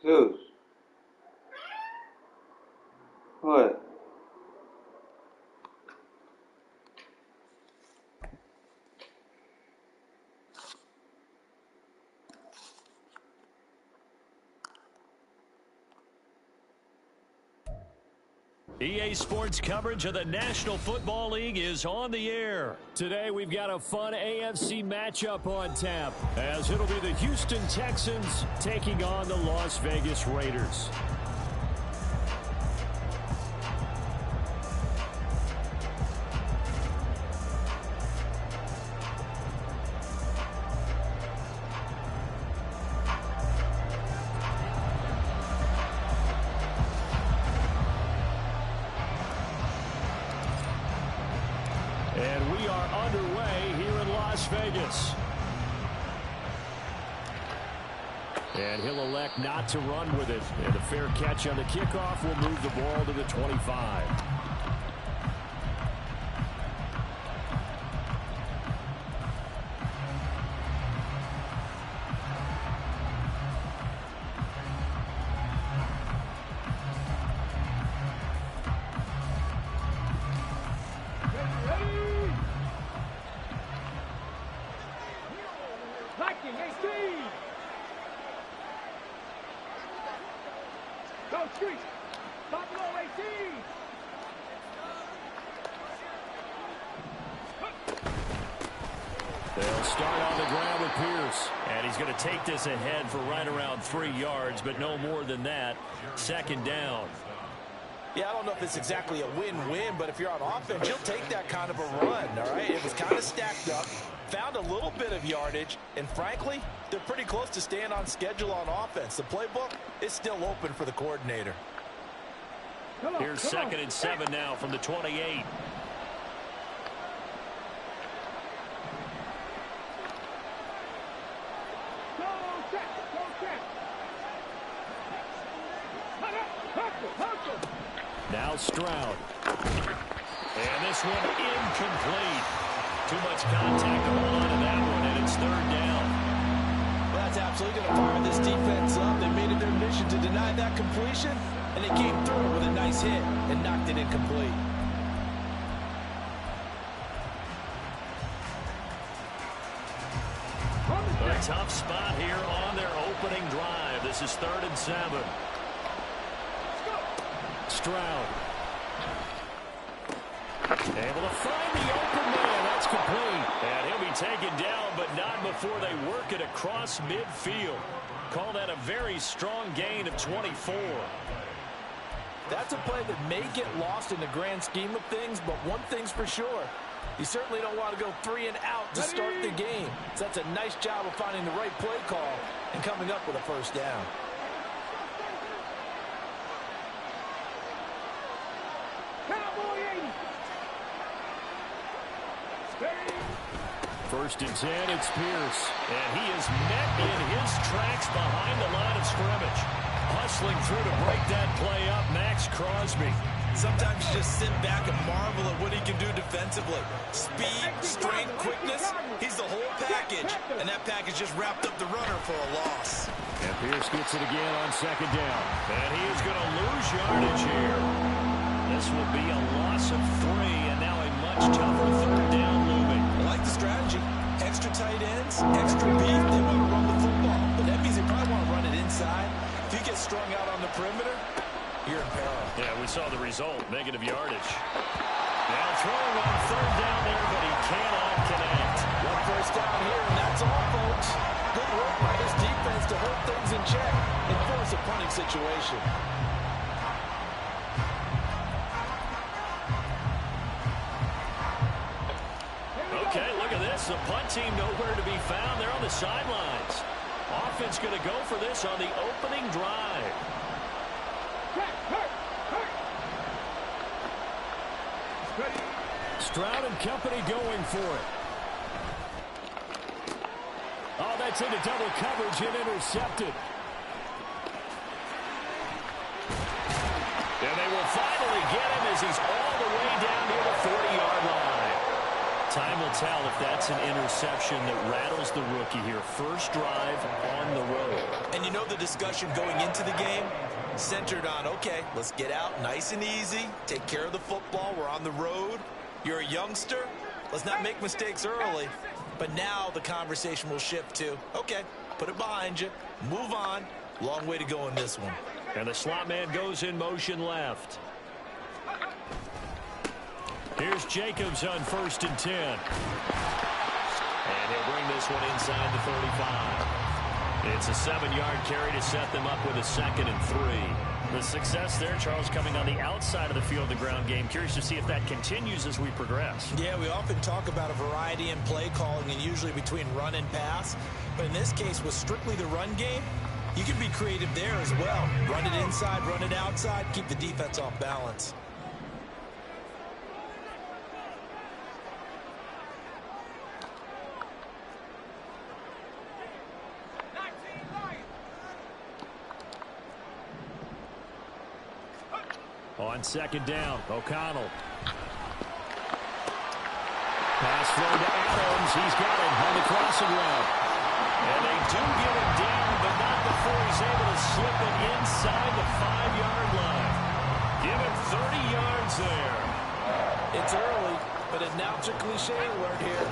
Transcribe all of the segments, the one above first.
Dude. What? EA Sports coverage of the National Football League is on the air. Today we've got a fun AFC matchup on tap, as it'll be the Houston Texans taking on the Las Vegas Raiders. And we are underway here in Las Vegas. And he'll elect not to run with it. And a fair catch on the kickoff will move the ball to the 25. They'll start on the ground with Pierce. And he's going to take this ahead for right around 3 yards, but no more than that. Second down. Yeah, I don't know if it's exactly a win-win, but if you're on offense, you'll take that kind of a run, all right? It was kind of stacked up, found a little bit of yardage, and frankly, they're pretty close to staying on schedule on offense. The playbook is still open for the coordinator. Here's 2nd and 7 now from the 28. Now Stroud. And this one incomplete. Too much contact to hold on to that one, and it's 3rd down. Well, that's absolutely going to fire this defense up. They made it their mission to deny that completion, and they came through with a nice hit and knocked it incomplete. A tough spot here on their opening drive. This is 3rd and 7. Stroud. Able to find the open man. That's complete. And he'll be taken down, but not before they work it across midfield. Call that a very strong gain of 24. That's a play that may get lost in the grand scheme of things, but one thing's for sure. You certainly don't want to go 3 and out to start the game. So that's a nice job of finding the right play call and coming up with a 1st down. First and 10, it's Pierce. And he is met in his tracks behind the line of scrimmage. Hustling through to break that play up, Max Crosby. Sometimes you just sit back and marvel at what he can do defensively. Speed, strength, quickness, he's the whole package. And that package just wrapped up the runner for a loss. And Pierce gets it again on 2nd down. And he is going to lose yardage here. This will be a loss of 3, and now a much tougher 3rd down looming. I like the strategy. Extra tight ends, extra beef, they want to run the football. But that means they probably want to run it inside. If you get strung out on the perimeter, you're in peril. Yeah, we saw the result, negative yardage. Now throwing on 3rd down there, but he cannot connect. 1 first down here, and that's all, folks. Good work by this defense to hold things in check and force a punting situation. Okay, look at this. The punt team nowhere to be found. They're on the sidelines. Offense going to go for this on the opening drive. Stroud and company going for it. Oh, that's into double coverage and intercepted. And they will finally get him as he's all the way down near the 40-yard line. Time will tell if that's an interception that rattles the rookie here. First drive on the road. And you know the discussion going into the game centered on, okay, let's get out nice and easy, take care of the football, we're on the road. You're a youngster, let's not make mistakes early. But now the conversation will shift to, okay, put it behind you, move on. Long way to go in this one. And the slot man goes in motion left. Here's Jacobs on 1st and 10. And he'll bring this one inside the 35. It's a 7-yard carry to set them up with a 2nd and 3. The success there, Charles, coming on the outside of the field, the ground game. Curious to see if that continues as we progress. Yeah, we often talk about a variety in play calling and usually between run and pass. But in this case, with strictly the run game, you can be creative there as well. Run it inside, run it outside, keep the defense off balance. On 2nd down, O'Connell. Pass throw to Adams. He's got it on the crossing route. And they do get him down, but not before he's able to slip it inside the 5-yard line. Give him 30 yards there. It's early, but announcer cliche alert here.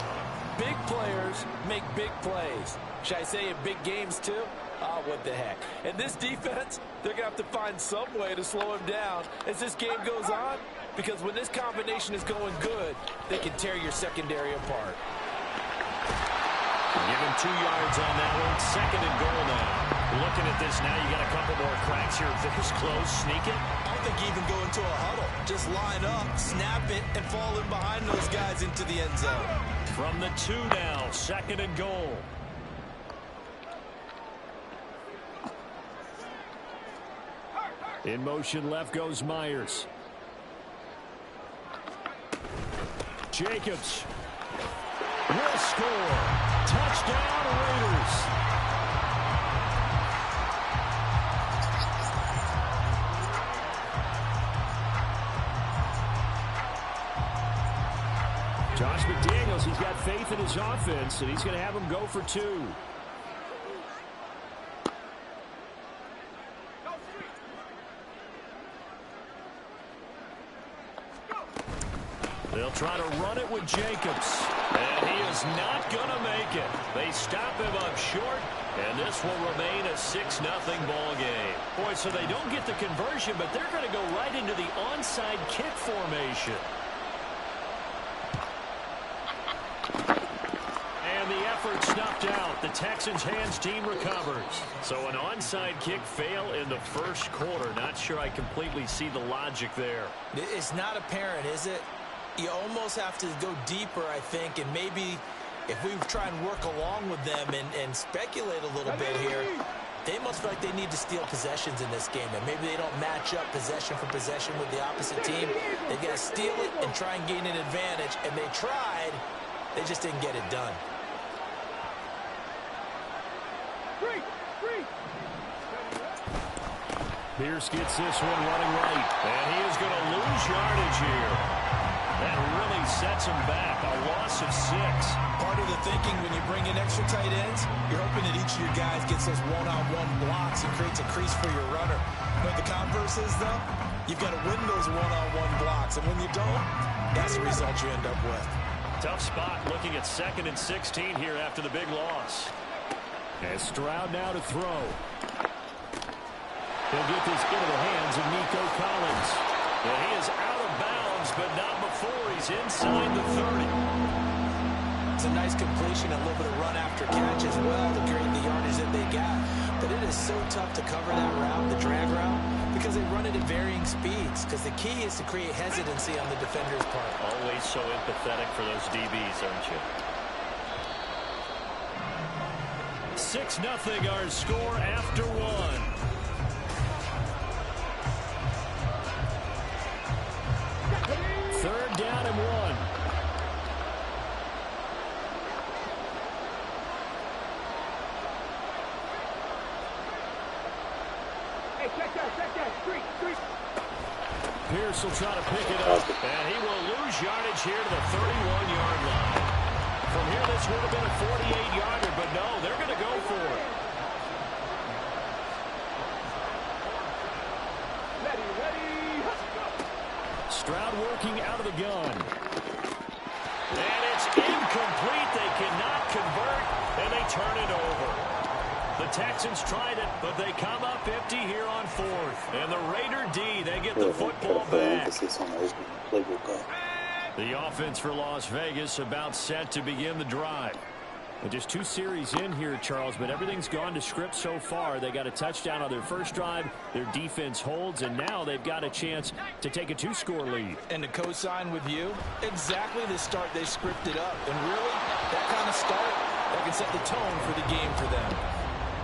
Big players make big plays. Should I say in big games too? Oh, what the heck. And this defense, they're going to have to find some way to slow him down as this game goes on. Because when this combination is going good, they can tear your secondary apart. Give him 2 yards on that one. 2nd and goal now. Looking at this now, you got a couple more cracks here. This close, sneak it. I don't think you even go into a huddle. Just line up, snap it, and fall in behind those guys into the end zone. From the 2 now, 2nd and goal. In motion left goes Myers. Jacobs will score. Touchdown, Raiders. Josh McDaniels, he's got faith in his offense, and he's going to have him go for 2. They'll try to run it with Jacobs. And he is not going to make it. They stop him up short, and this will remain a 6-0 ball game. Boy, so they don't get the conversion, but they're going to go right into the onside kick formation. And the effort snuffed out. The Texans' hands team recovers. So an onside kick fail in the first quarter. Not sure I completely see the logic there. It's not apparent, is it? You almost have to go deeper, I think, and maybe if we try and work along with them and speculate a little bit here, they must feel like they need to steal possessions in this game, and maybe they don't match up possession for possession with the opposite team. They've got to steal it and try and gain an advantage, and they tried. They just didn't get it done. Pierce gets this one running right, and he is going to lose yardage here. That really sets him back. A loss of 6. Part of the thinking when you bring in extra tight ends, you're hoping that each of your guys gets those one-on-one blocks and creates a crease for your runner. You know what the converse is, though? You've got to win those one-on-one blocks, and when you don't, that's the result you end up with. Tough spot looking at 2nd and 16 here after the big loss. And Stroud now to throw. He'll get this into the hands of Nico Collins. And he is out of bounds, but not before he's inside the 30. It's a nice completion, a little bit of run after catch as well to create the yardage that they got. But it is so tough to cover that route, the drag route, because they run it at varying speeds. Because the key is to create hesitancy on the defender's part. Always so empathetic for those DBs, aren't you? 6-0 our score after 1. Third down and 1. Pierce will try to pick it up, and he will lose yardage here to the 31-yard line. From here, this would have been a 48-yarder, but no, they're going to go for it. Stroud working out of the gun. And it's incomplete. They cannot convert, and they turn it over. The Texans tried it, but they come up empty here on fourth. And the Raider D, they get the football back. The offense for Las Vegas about set to begin the drive. And just 2 series in here, Charles, but everything's gone to script so far. They got a touchdown on their first drive. Their defense holds, and now they've got a chance to take a 2-score lead. And to co-sign with you, exactly the start they scripted up. And really, that kind of start, that can set the tone for the game for them.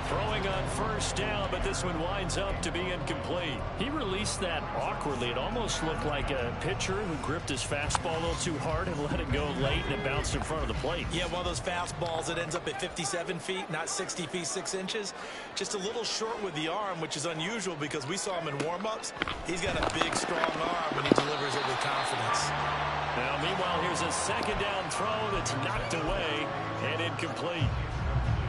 Throwing on first down, but this one winds up to be incomplete. He released that awkwardly. It almost looked like a pitcher who gripped his fastball a little too hard and let it go late, and it bounced in front of the plate. Yeah, one of those fastballs that ends up at 57 feet, not 60 feet, 6 inches. Just a little short with the arm, which is unusual because we saw him in warm-ups. He's got a big, strong arm, and he delivers it with confidence. Now, meanwhile, here's a second down throw that's knocked away and incomplete.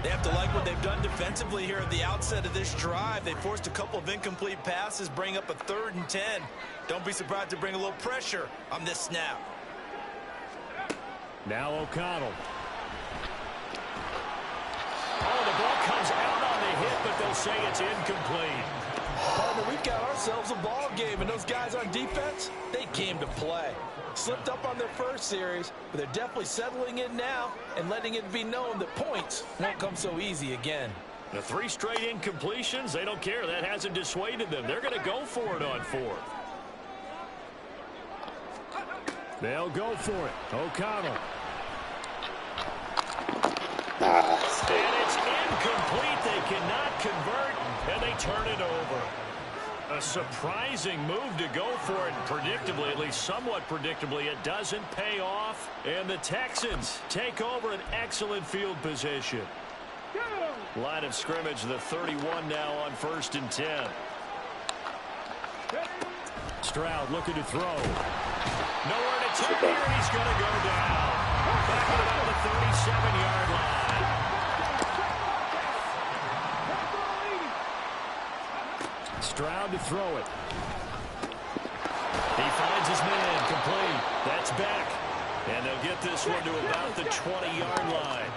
They have to like what they've done defensively here at the outset of this drive. They forced a couple of incomplete passes, bring up a 3rd and 10. Don't be surprised to bring a little pressure on this snap. Now O'Connell. Oh, the ball comes out on the hit, but they'll say it's incomplete. Partner, we've got ourselves a ball game, and those guys on defense, they came to play. Slipped up on their first series, but they're definitely settling in now and letting it be known that points won't come so easy again. The 3 straight incompletions, they don't care. That hasn't dissuaded them. They're going to go for it on 4th. They'll go for it. O'Connell. And it's incomplete. They cannot convert, and they turn it over. A surprising move to go for it. Predictably, at least somewhat predictably, it doesn't pay off. And the Texans take over an excellent field position. Line of scrimmage, the 31 now on 1st and 10. Stroud looking to throw. Nowhere to turn here, and he's going to go down. Back at about the 37-yard line. Stroud to throw it. He finds his man, complete. That's back. And they'll get this one to about the 20-yard line.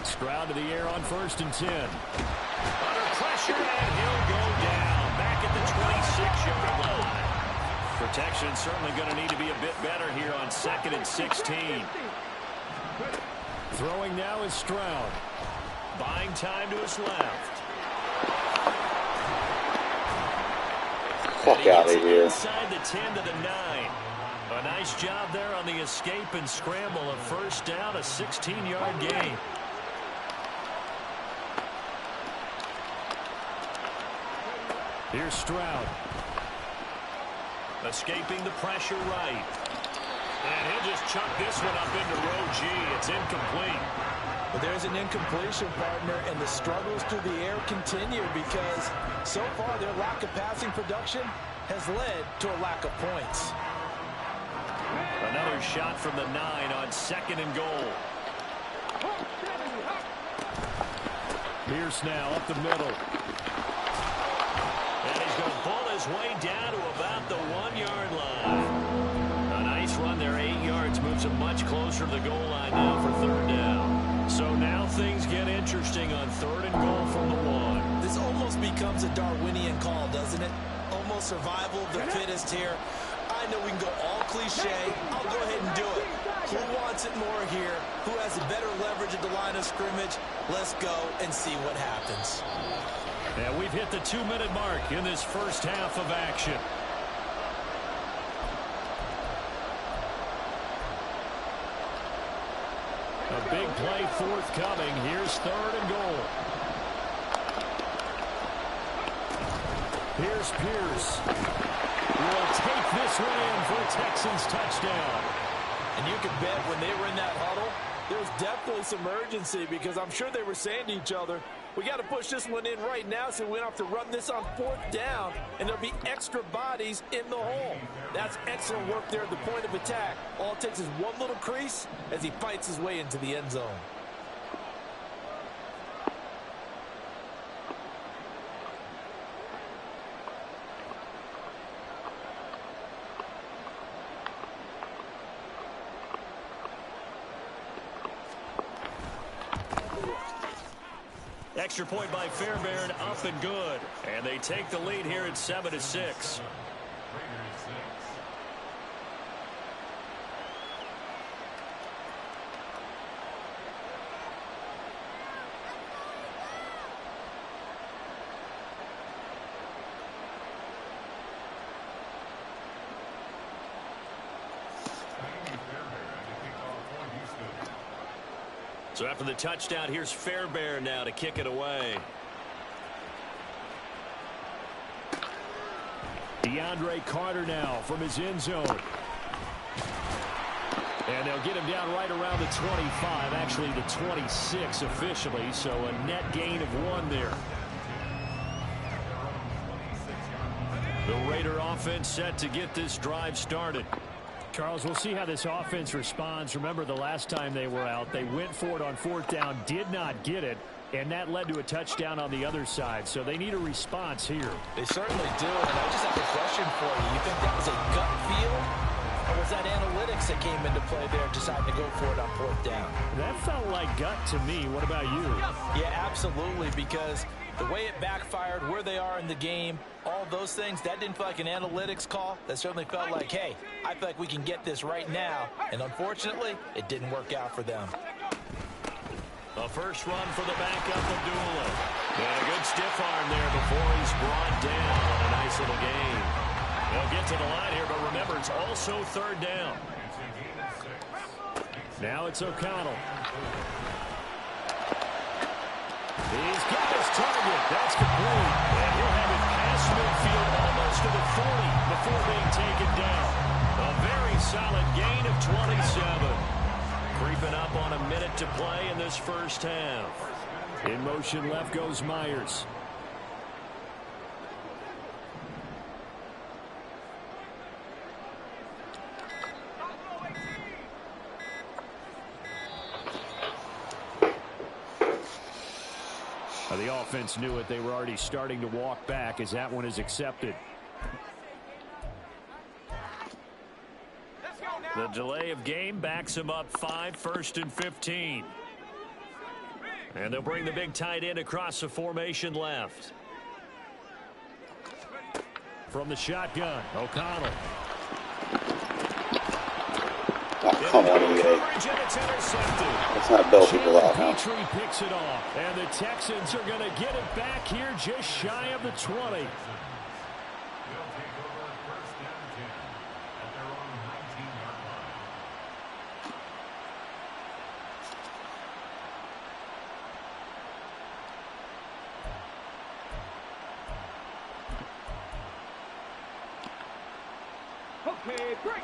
Stroud to the air on 1st and 10. Under pressure, and he'll go down. Back at the 26-yard line. Protection certainly going to need to be a bit better here on 2nd and 16. Throwing now is Stroud. Buying time to his left. Fuck out of here. Inside the 10 to the 9. A nice job there on the escape and scramble. A first down, a 16-yard gain. Here's Stroud. Escaping the pressure right. And he'll just chuck this one up into row G. It's incomplete. But there's an incompletion, partner, and the struggles through the air continue because so far their lack of passing production has led to a lack of points. Another shot from the 9 on 2nd and goal. Pierce now up the middle. And he's going to pull his way down to about the 1-yard line. A nice run there, 8 yards, moves him much closer to the goal line now for 3rd down. So now things get interesting on 3rd and goal from the 1. This almost becomes a Darwinian call, doesn't it? Almost survival of the fittest here. I know we can go all cliche. I'll go ahead and do it. Who wants it more here? Who has a better leverage at the line of scrimmage? Let's go and see what happens. And we've hit the 2-minute mark in this first half of action. A big play forthcoming. Here's 3rd and goal. Here's Pierce. Will take this one in for a Texans touchdown. And you can bet when they were in that huddle, There's definitely some urgency because I'm sure they were saying to each other, we got to push this one in right now so we don't have to run this on 4th down, and there'll be extra bodies in the hole. That's excellent work there at the point of attack. All it takes is one little crease as he fights his way into the end zone. Extra point by Fairbairn, up and good. And they take the lead here at 7-6. So after the touchdown, here's Fairbairn now to kick it away. DeAndre Carter now from his end zone. And they'll get him down right around the 25, actually the 26 officially, so a net gain of 1 there. The Raider offense set to get this drive started. Charles, we'll see how this offense responds. Remember, the last time they were out, they went for it on 4th down, did not get it, and that led to a touchdown on the other side. So they need a response here. They certainly do, and I just have a question for you. You think that was a gut feel, or was that analytics that came into play there deciding to go for it on 4th down? That felt like gut to me. What about you? Yeah, absolutely, because the way it backfired, where they are in the game, all those things, that didn't feel like an analytics call. That certainly felt like, hey, I feel like we can get this right now. And unfortunately, it didn't work out for them. A first run for the backup, Abdullah. And a good stiff arm there before he's brought down on a nice little gain. They'll get to the line here, but remember, it's also 3rd down. Now it's O'Connell. He's got his target. That's complete. And he'll have it past midfield almost to the 40 before being taken down. A very solid gain of 27. Creeping up on a minute to play in this first half. In motion left goes Myers. The offense knew it. They were already starting to walk back as that one is accepted. The delay of game backs him up 5, 1st and 15. And they'll bring the big tight end across the formation left. From the shotgun, O'Connell. Oh, come on, EA. Let's not bail people out now. Petrie picks it off, and the Texans are going to get it back here just shy of the 20. Okay, break.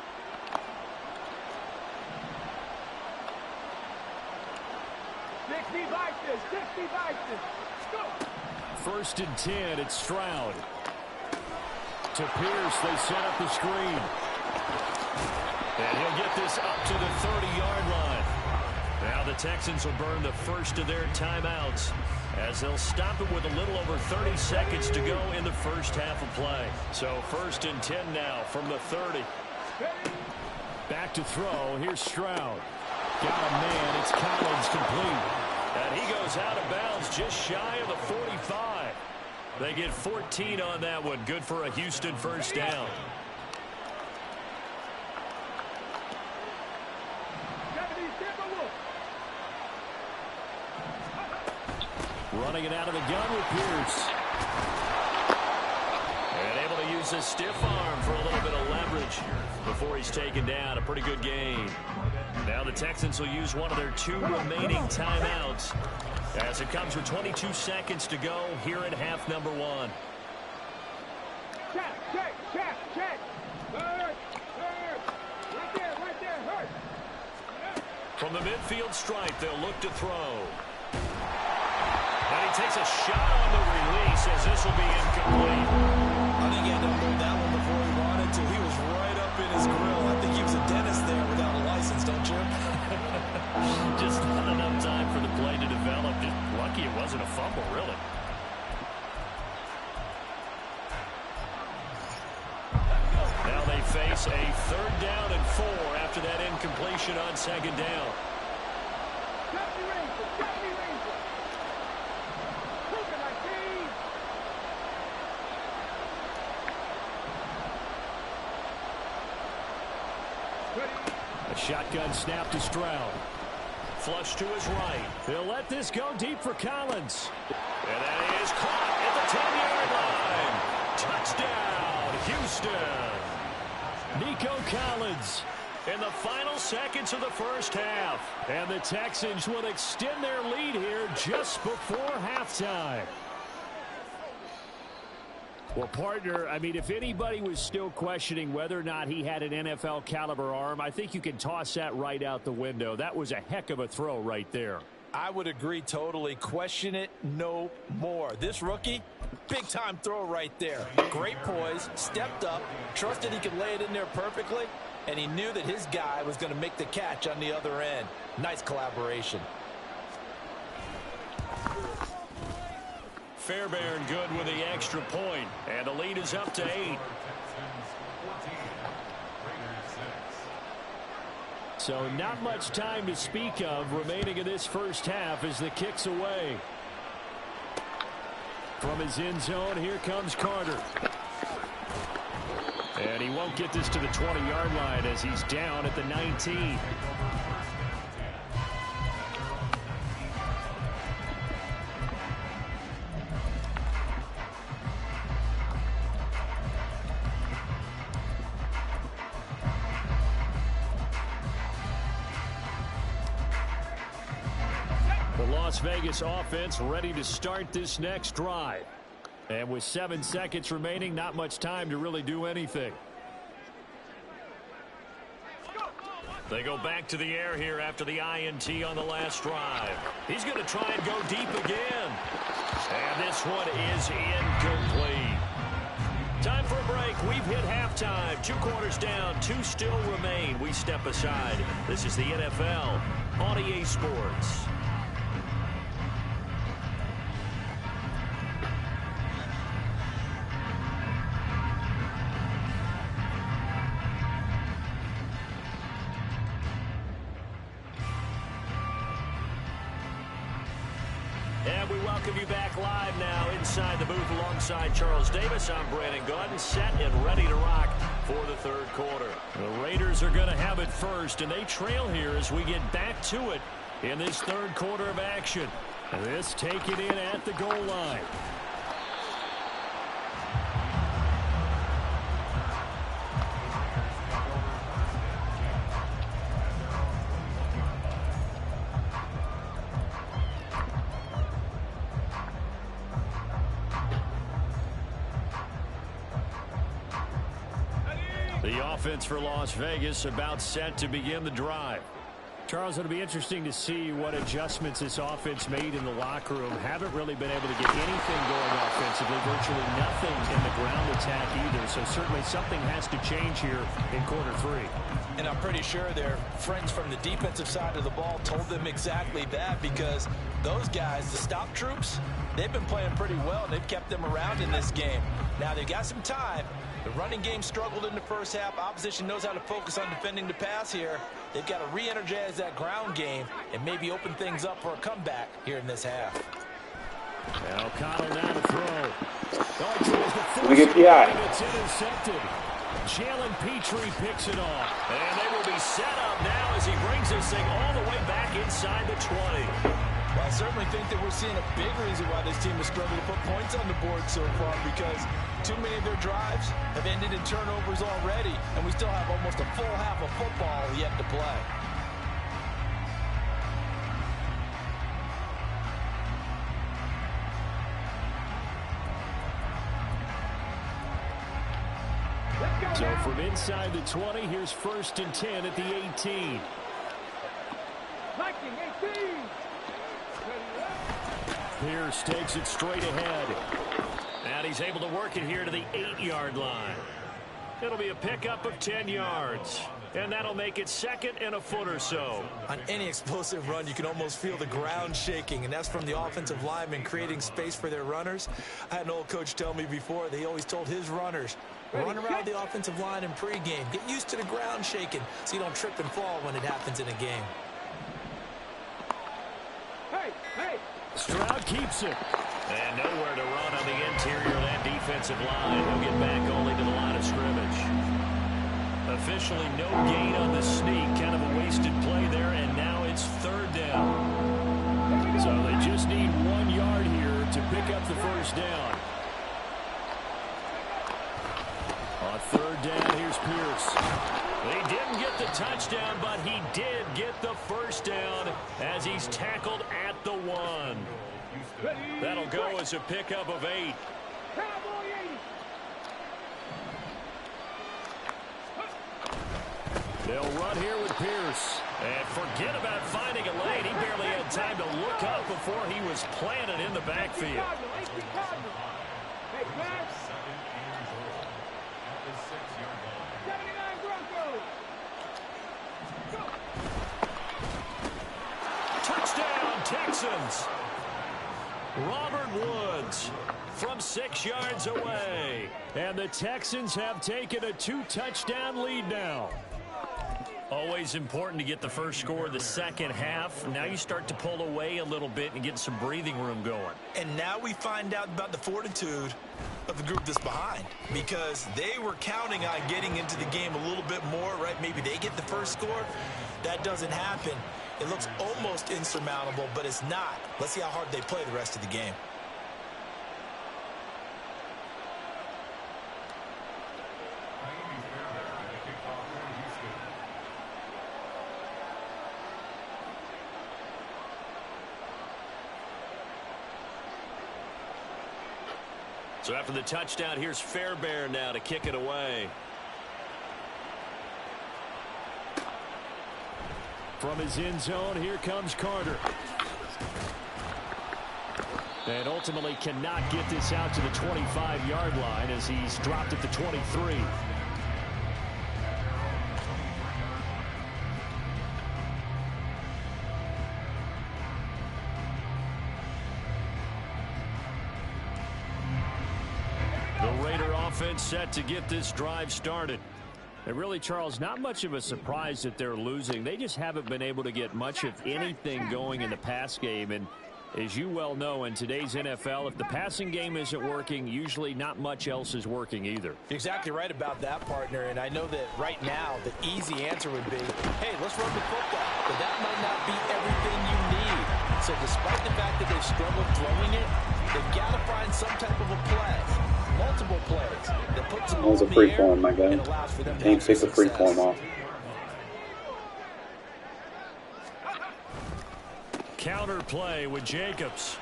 Go. 1st and 10, it's Stroud. To Pierce, they set up the screen. And he'll get this up to the 30-yard line. Now the Texans will burn the first of their timeouts as they'll stop it with a little over 30 seconds to go in the first half of play. So 1st and 10 now from the 30. Back to throw. Here's Stroud. Got a man. It's Collins complete. And he goes out of bounds just shy of the 45. They get 14 on that one. Good for a Houston first down. Running it out of the gun with Pierce. And able to use his stiff arm for a little bit of leverage before he's taken down. A pretty good gain. Now the Texans will use one of their 2 remaining timeouts as it comes with 22 seconds to go here in half number 1. Check. Hurt. Right there, hurt. From the midfield stripe, they'll look to throw. And he takes a shot on the release as this will be incomplete. I think he had to hold that one before he wanted to. He was right up in his grill. I think he was a dentist there without a license, don't you? Just not enough time for the play to develop. Just lucky it wasn't a fumble, really. Now they face a 3rd down and 4 after that incompletion on 2nd down. A shotgun snap to Stroud. Flush to his right. He'll let this go deep for Collins. And that is caught at the 10-yard line. Touchdown, Houston. Nico Collins in the final seconds of the first half. And the Texans will extend their lead here just before halftime. Well, partner, I mean, if anybody was still questioning whether or not he had an NFL caliber arm, I think you can toss that right out the window. That was a heck of a throw right there. I would agree totally. Question it no more. This rookie, big time throw right there. Great poise, stepped up, trusted he could lay it in there perfectly, and he knew that his guy was going to make the catch on the other end. Nice collaboration. Fairbairn good with the extra point, and the lead is up to 8. So not much time to speak of remaining in this first half as the kick's away. From his end zone, here comes Carter. And he won't get this to the 20-yard line as he's down at the 19. Las Vegas offense ready to start this next drive. And with 7 seconds remaining, not much time to really do anything. They go back to the air here after the INT on the last drive. He's going to try and go deep again. And this one is incomplete. Time for a break. We've hit halftime. 2 quarters down. 2 still remain. We step aside. This is the NFL on EA Sports. And we welcome you back live now inside the booth alongside Charles Davis. I'm Brandon Gaudin, set and ready to rock for the 3rd quarter. The Raiders are going to have it first, and they trail here as we get back to it in this 3rd quarter of action. This taken in at the goal line. The offense for Las Vegas about set to begin the drive. Charles, it'll be interesting to see what adjustments this offense made in the locker room. Haven't really been able to get anything going offensively, virtually nothing in the ground attack either. So certainly something has to change here in quarter 3. And I'm pretty sure their friends from the defensive side of the ball told them exactly that, because those guys, the stop troops, they've been playing pretty well, and they've kept them around in this game. Now they've got some time. The running game struggled in the first half. Opposition knows how to focus on defending the pass here. They've got to re-energize that ground game and maybe open things up for a comeback here in this half. Now O'Connell now to throw. Let me get the eye. It's intercepted. Jalen Petrie picks it off. And they will be set up now as he brings this thing all the way back inside the 20. Well, I certainly think that we're seeing a big reason why this team has struggled to put points on the board so far, because too many of their drives have ended in turnovers already, and we still have almost a full half of football yet to play. So from inside the 20, here's 1st and 10 at the 18. Pierce takes it straight ahead. And he's able to work it here to the 8-yard line. It'll be a pickup of 10 yards. And that'll make it second and a foot or so. On any explosive run, you can almost feel the ground shaking, and that's from the offensive linemen creating space for their runners. I had an old coach tell me before that he always told his runners, run around the offensive line in pregame. Get used to the ground shaking so you don't trip and fall when it happens in a game. Stroud keeps it. And nowhere to run on the interior of that defensive line. He'll get back only to the line of scrimmage. Officially no gain on the sneak. Kind of a wasted play there, and now it's third down. So they just need 1 yard here to pick up the first down. On third down, here's Pierce. He didn't get the touchdown, but he did get the first down as he's tackled at the 1. That'll go as a pickup of 8. They'll run here with Pierce. And forget about finding a lane. He barely had time to look up before he was planted in the backfield. Touchdown, Texans. Robert Woods from 6 yards away. And the Texans have taken a 2-touchdown lead now. Always important to get the first score of the second half. Now you start to pull away a little bit and get some breathing room going. And now we find out about the fortitude of the group that's behind, because they were counting on getting into the game a little bit more, right? Maybe they get the first score. That doesn't happen. It looks almost insurmountable, but it's not. Let's see how hard they play the rest of the game. So after the touchdown, here's Fairbairn now to kick it away. From his end zone, here comes Carter. And ultimately cannot get this out to the 25-yard line as he's dropped at the 23. Offense set to get this drive started. And really, Charles, not much of a surprise that they're losing. They just haven't been able to get much of anything going in the pass game. And as you well know, in today's NFL, if the passing game isn't working, usually not much else is working either. You're exactly right about that, partner. And I know that right now the easy answer would be, hey, let's run the football. But that might not be everything you need. So despite the fact that they've struggled throwing it, they've got to find some type of a play. Multiple plays that puts them that was a free form, my guy. Can't take the free form off. Counter play with Jacobs.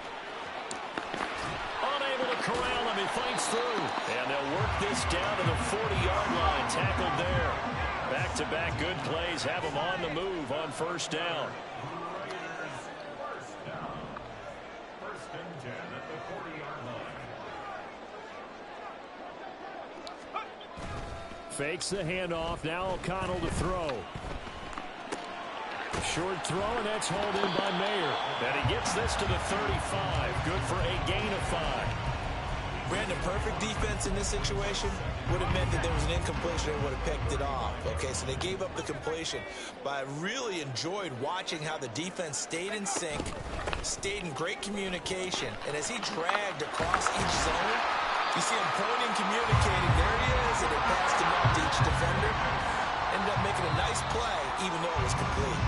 Unable to corral him. He fights through. And they'll work this down to the 40-yard line. Tackled there. Back-to-back good plays have him on the move on first down. Fakes the handoff. Now O'Connell to throw. Short throw, and that's hauled in by Mayer. And he gets this to the 35. Good for a gain of 5. Brandon, perfect defense in this situation would have meant that there was an incompletion and would have picked it off. Okay, so they gave up the completion. But I really enjoyed watching how the defense stayed in sync, stayed in great communication. And as he dragged across each zone, you see him pointing, communicating. There he is, and it passed him off to each defender. Ended up making a nice play, even though it was complete.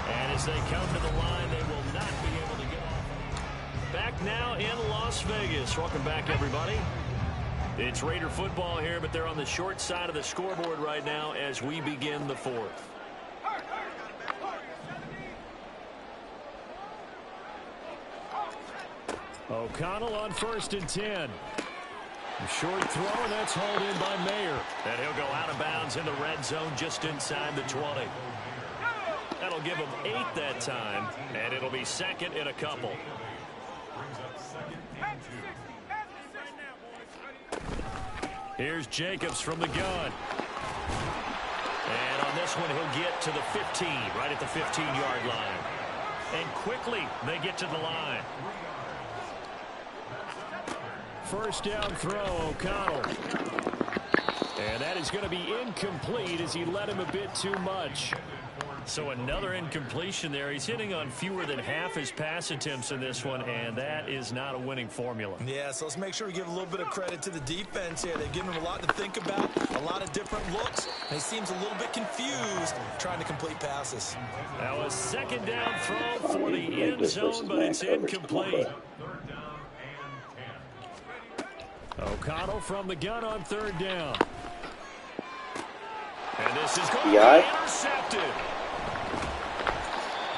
And as they come to the line, they will not be able to get off. Back now in Las Vegas. Welcome back, everybody. It's Raider football here, but they're on the short side of the scoreboard right now as we begin the fourth. O'Connell on 1st and 10. Short throw, and that's hauled in by Mayer. And he'll go out of bounds in the red zone just inside the 20. that'll give him 8 that time, and it'll be second in a couple. Here's Jacobs from the gun. And on this one, he'll get to the 15, right at the 15-yard line. And quickly, they get to the line. First down throw, O'Connell. And that is going to be incomplete as he led him a bit too much. So another incompletion there. He's hitting on fewer than half his pass attempts in this one, and that is not a winning formula. Yeah, so let's make sure we give a little bit of credit to the defense here. They've given him a lot to think about, a lot of different looks, and he seems a little bit confused trying to complete passes. Now a second down throw for the end zone, but it's incomplete. O'Connell from the gun on third down. And this is going to be intercepted.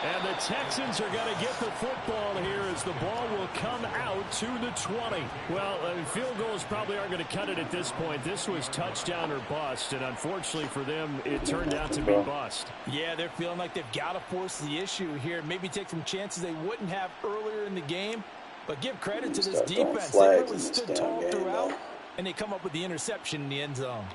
And the Texans are going to get the football here as the ball will come out to the 20. Well, field goals probably aren't going to cut it at this point. This was touchdown or bust, and unfortunately for them, it turned out to be bust. Yeah, they're feeling like they've got to force the issue here. Maybe take some chances they wouldn't have earlier in the game. But give credit to this defense. They really stood tall throughout, and they come up with the interception in the end zone.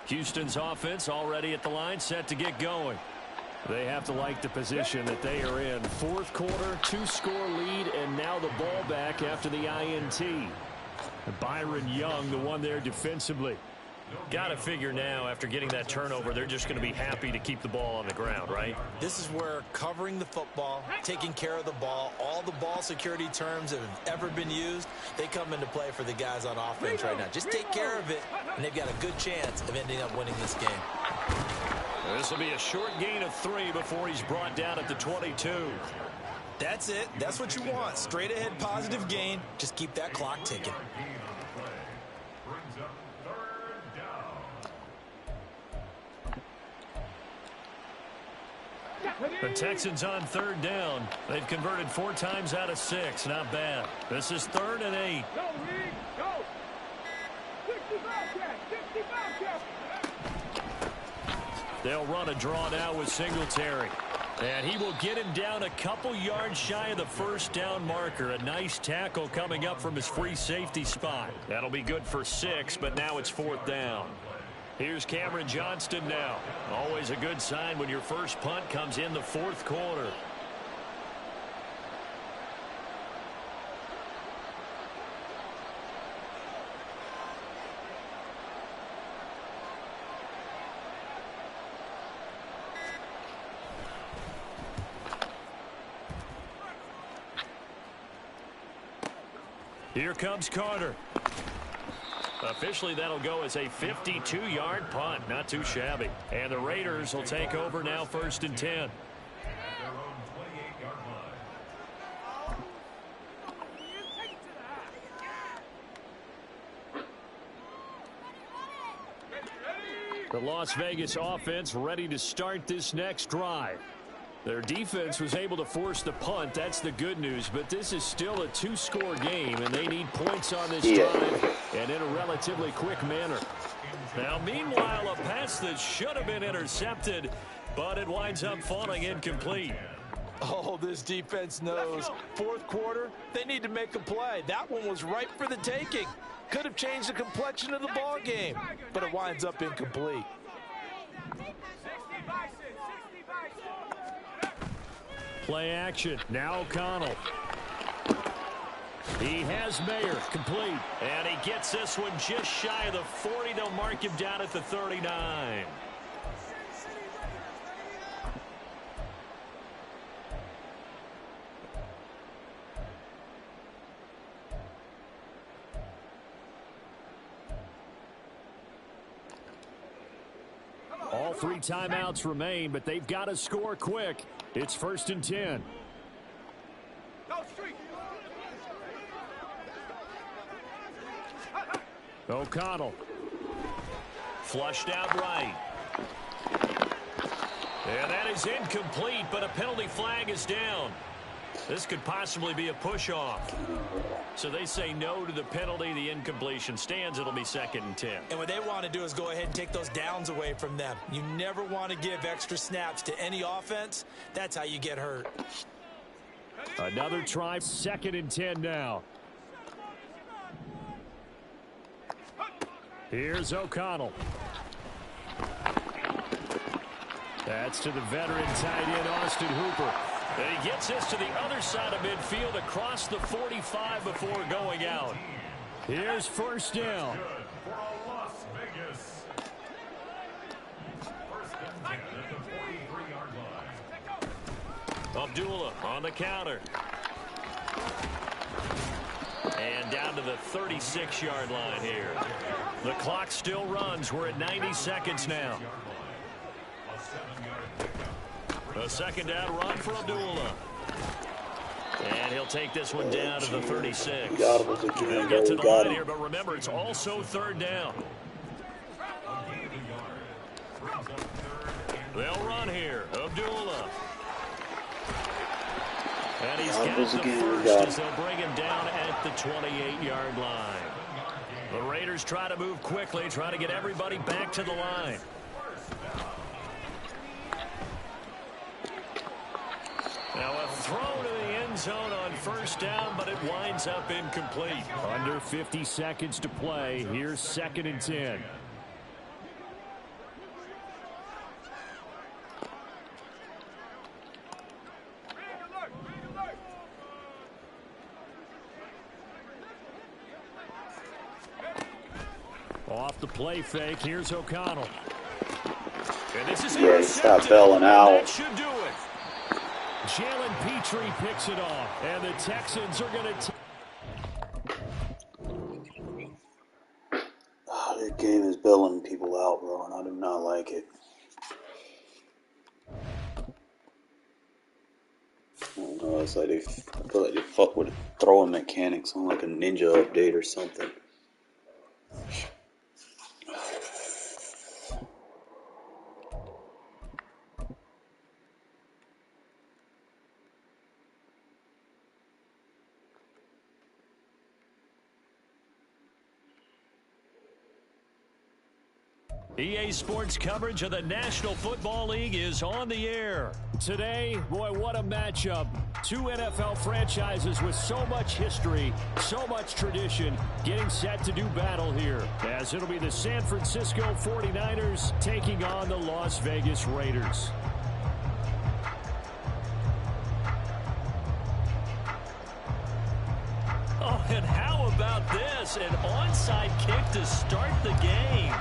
Houston's offense already at the line, set to get going. They have to like the position that they are in. Fourth quarter, 2-score lead, and now the ball back after the INT. Byron Young, the one there defensively. Got to figure now, after getting that turnover, they're just going to be happy to keep the ball on the ground, right? This is where covering the football, taking care of the ball, all the ball security terms that have ever been used, they come into play for the guys on offense right now. Just take care of it, and they've got a good chance of ending up winning this game. This will be a short gain of 3 before he's brought down at the 22. That's it. That's what you want. Straight ahead positive gain. Just keep that clock ticking. The Texans on third down. They've converted 4 times out of 6. Not bad. This is 3rd and 8. Go, Reed, go. 65 They'll run a draw now with Singletary. And he will get him down a couple yards shy of the first down marker. A nice tackle coming up from his free safety spot. That'll be good for 6, but now it's 4th down. Here's Cameron Johnston now. Always a good sign when your first punt comes in the 4th quarter. Here comes Carter. Officially, that'll go as a 52-yard punt. Not too shabby. And the Raiders will take over now, 1st and 10. The Las Vegas offense ready to start this next drive. Their defense was able to force the punt. That's the good news. But this is still a 2-score game, and they need points on this drive and in a relatively quick manner. Now, meanwhile, a pass that should have been intercepted, but it winds up falling incomplete. Oh, this defense knows. 4th quarter, they need to make a play. That one was ripe for the taking. Could have changed the complexion of the ball game, but it winds up incomplete. Play action. Now O'Connell. He has Mayer complete. And he gets this one just shy of the 40. They'll mark him down at the 39. All 3 timeouts remain, but they've got to score quick. It's 1st and 10. O'Connell. Flushed out right. And that is incomplete, but a penalty flag is down. This could possibly be a push-off. So they say no to the penalty. The incompletion stands. It'll be 2nd and 10. And what they want to do is go ahead and take those downs away from them. You never want to give extra snaps to any offense. That's how you get hurt. Another try. 2nd and 10 now. Here's O'Connell. That's to the veteran tight end, Austin Hooper. And he gets this to the other side of midfield across the 45 before going out. Here's 1st down. Abdullah on the counter. And down to the 36-yard line here. The clock still runs. We're at 90 seconds now. A 2nd down run for Abdullah. And he'll take this one down to the 36. He'll get to the line here, but remember, it's also 3rd down. They'll run here. Abdullah. And he's got the first as they'll bring him down at the 28-yard line. The Raiders try to move quickly, try to get everybody back to the line. Now a throw to the end zone on 1st down, but it winds up incomplete. Under 50 seconds to play. Here's 2nd and 10. Off the play fake. Here's O'Connell. And this is yeah, stop belling out. That should do it. Jalen Petrie picks it off, and the Texans are going to. This game is belling people out, bro, and I do not like it. I don't know. It's like I feel like they fuck with throwing mechanics on like a ninja update or something. EA Sports coverage of the National Football League is on the air. Today, boy, what a matchup. 2 NFL franchises with so much history, so much tradition, getting set to do battle here. As it'll be the San Francisco 49ers taking on the Las Vegas Raiders. Oh, and how about this? An onside kick to start the game.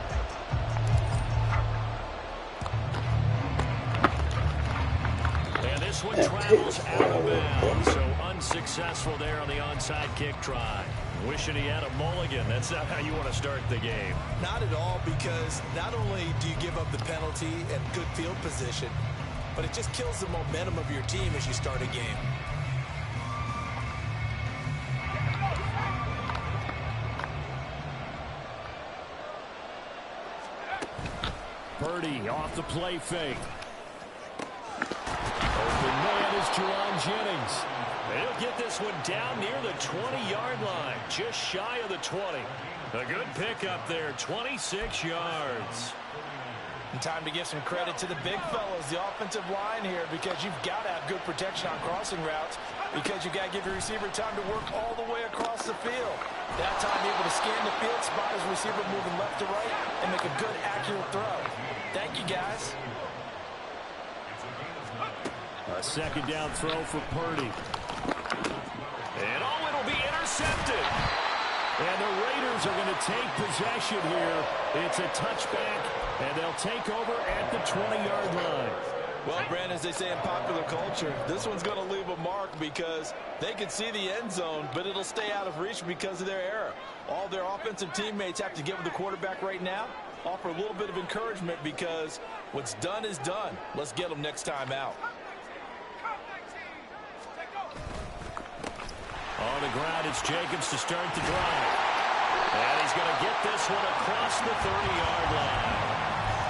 This one travels out of bounds, so unsuccessful there on the onside kick try. Wishing he had a mulligan. That's not how you want to start the game. Not at all, because not only do you give up the penalty and good field position, but it just kills the momentum of your team as you start a game. Purdy off the play fake. Open man is Jerron Jennings. He'll get this one down near the 20-yard line, just shy of the 20. A good pickup there, 26 yards. And time to give some credit to the big fellas, the offensive line here, because you've got to have good protection on crossing routes, because you've got to give your receiver time to work all the way across the field. That time, be able to scan the field, spot his receiver moving left to right, and make a good, accurate throw. Thank you, guys. A 2nd down throw for Purdy. And it'll be intercepted. And the Raiders are going to take possession here. It's a touchback, and they'll take over at the 20-yard line. Well, Brandon, as they say in popular culture, this one's going to leave a mark because they can see the end zone, but it'll stay out of reach because of their error. All their offensive teammates have to give the quarterback right now, offer a little bit of encouragement, because what's done is done. Let's get them next time out. On the ground, it's Jacobs to start the drive. And he's going to get this one across the 30-yard line.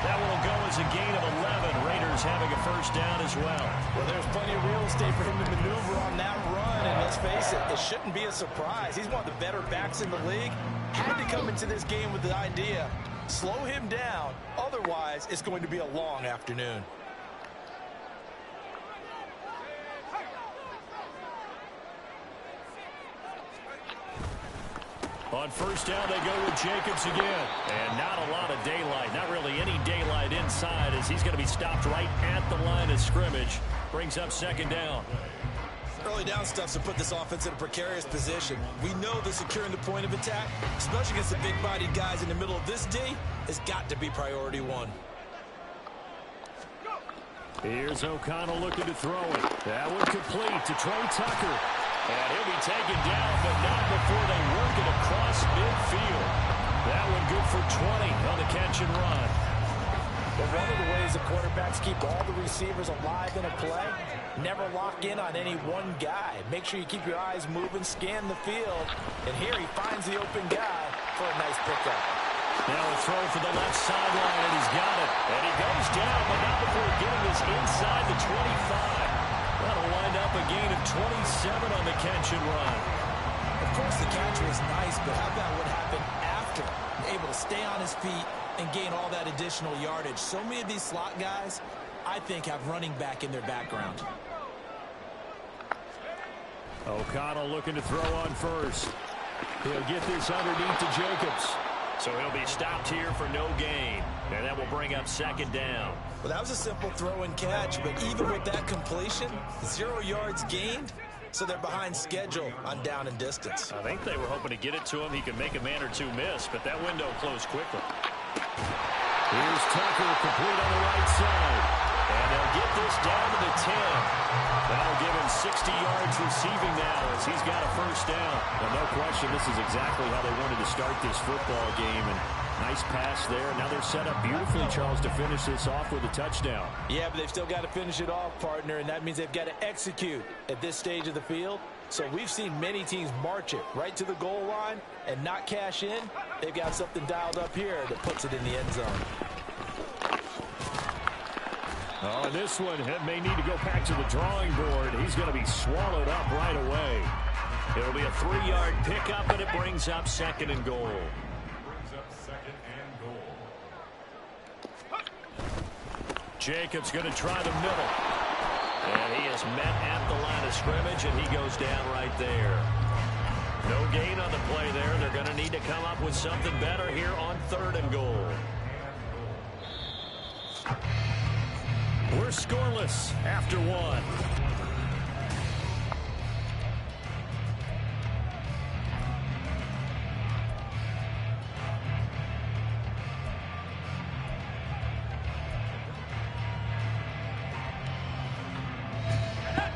That one will go as a gain of 11. Raiders Raiders having a first down as well. Well, there's plenty of real estate for him to maneuver on that run, and let's face it, it shouldn't be a surprise. He's one of the better backs in the league. Had to come into this game with the idea, slow him down, otherwise it's going to be a long afternoon. On first down, they go with Jacobs again. And not a lot of daylight. Not really any daylight inside as he's going to be stopped right at the line of scrimmage. Brings up second down. Early down stuffs to put this offense in a precarious position. We know that securing the point of attack, especially against the big-bodied guys in the middle of this D, has got to be priority one. Here's O'Connell looking to throw it. That one complete to Trey Tucker. And he'll be taken down, but not before they work it across midfield. That one good for 20 on the catch and run. But one of the ways the quarterbacks keep all the receivers alive in a play, never lock in on any one guy. Make sure you keep your eyes moving, scan the field. And here he finds the open guy for a nice pickup. Now a throw for the left sideline, and he's got it. And he goes down, but not before getting this inside the 25. That'll wind up a gain of 27 on the catch and run. Of course, the catch was nice, but how about what happened after? Able to stay on his feet and gain all that additional yardage. So many of these slot guys, I think, have running back in their background. O'Connell looking to throw on first. He'll get this underneath to Jacobs. So he'll be stopped here for no gain. And that will bring up second down. Well, that was a simple throw and catch, but even with that completion, 0 yards gained, so they're behind schedule on down and distance. I think they were hoping to get it to him. He could make a man or two miss, but that window closed quickly. Here's Tucker complete on the right side. And they'll get this down to the 10. That'll give him 60 yards receiving now as he's got a first down. And no question, this is exactly how they wanted to start this football game. And nice pass there. Now they're set up beautifully, Charles, to finish this off with a touchdown. Yeah, but they've still got to finish it off, partner, and that means they've got to execute at this stage of the field. So we've seen many teams march it right to the goal line and not cash in. They've got something dialed up here that puts it in the end zone. Oh, and this one may need to go back to the drawing board. He's going to be swallowed up right away. It'll be a 3-yard pickup, and it brings up second and goal. Jacobs going to try the middle. And he is met at the line of scrimmage, and he goes down right there. No gain on the play there. They're going to need to come up with something better here on third and goal. We're scoreless after one.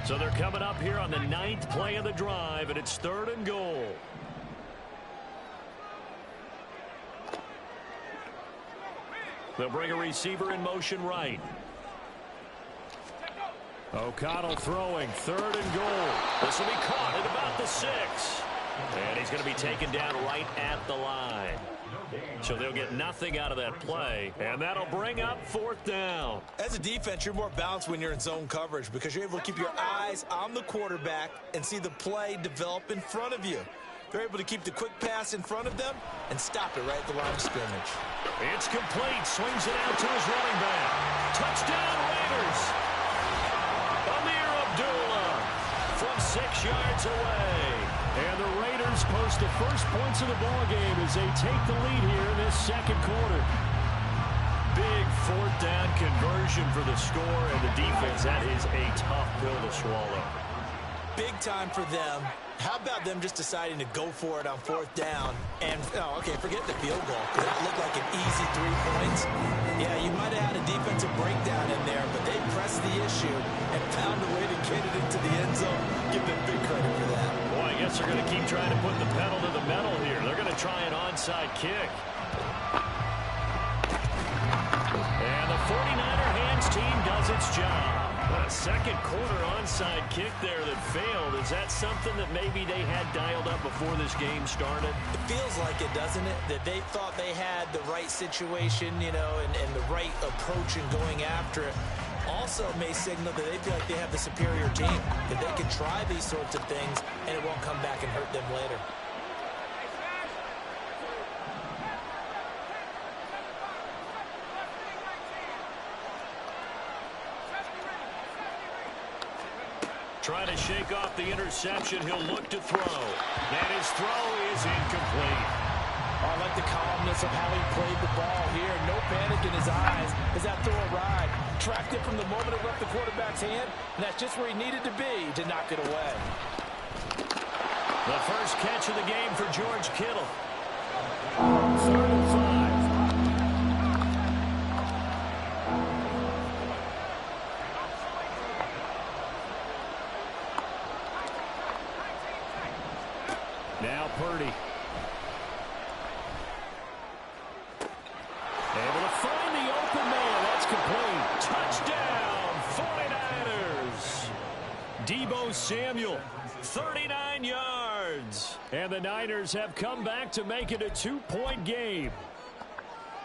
So they're coming up here on the 9th play of the drive, and it's third and goal. They'll bring a receiver in motion right. O'Connell throwing, third and goal. This will be caught at about the 6. And he's going to be taken down right at the line. So they'll get nothing out of that play, and that'll bring up fourth down. As a defense, you're more balanced when you're in zone coverage because you're able to keep your eyes on the quarterback and see the play develop in front of you. They're able to keep the quick pass in front of them and stop it right at the line of scrimmage. It's complete. Swings it out to his running back. Touchdown, Raiders. From 6 yards away. And the Raiders post the first points of the ball game as they take the lead here in this second quarter. Big fourth down conversion for the score, and the defense, that is a tough pill to swallow. Big time for them. How about them just deciding to go for it on fourth down? And, oh, okay, forget the field goal, because that looked like an easy 3 points. Yeah, you might have had a defensive breakdown in there, but they pressed the issue and found a way to get it into the end zone. Give them big credit for that. Boy, I guess they're going to keep trying to put the pedal to the metal here. They're going to try an onside kick. And the 49er hands team does its job. A second quarter onside kick there that failed. Is that something that maybe they had dialed up before this game started? It feels like it, doesn't it? That they thought they had the right situation, you know, and the right approach in going after it. Also may signal that they feel like they have the superior team, that they can try these sorts of things and it won't come back and hurt them later. Trying to shake off the interception. He'll look to throw. And his throw is incomplete. I like the calmness of how he played the ball here. No panic in his eyes as that throw arrived. Tracked it from the moment it left the quarterback's hand, and that's just where he needed to be to knock it away. The first catch of the game for George Kittle. 3rd and 5. Now Purdy. Able to find the open man. That's complete. Touchdown, 49ers. Deebo Samuel, 39 yards. And the Niners have come back to make it a 2-point game.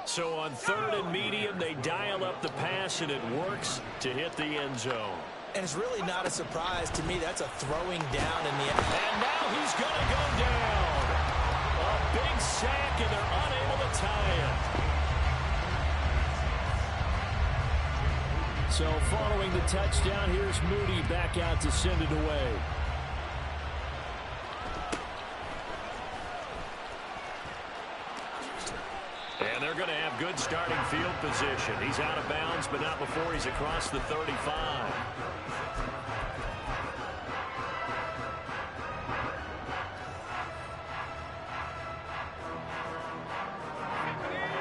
So on 3rd and medium, they dial up the pass, and it works to hit the end zone. And it's really not a surprise to me. That's a throwing down in the end. And now he's going to go down. A big sack, and they're unable to tie it. So following the touchdown, here's Moody back out to send it away. And they're going to have good starting field position. He's out of bounds, but not before he's across the 35.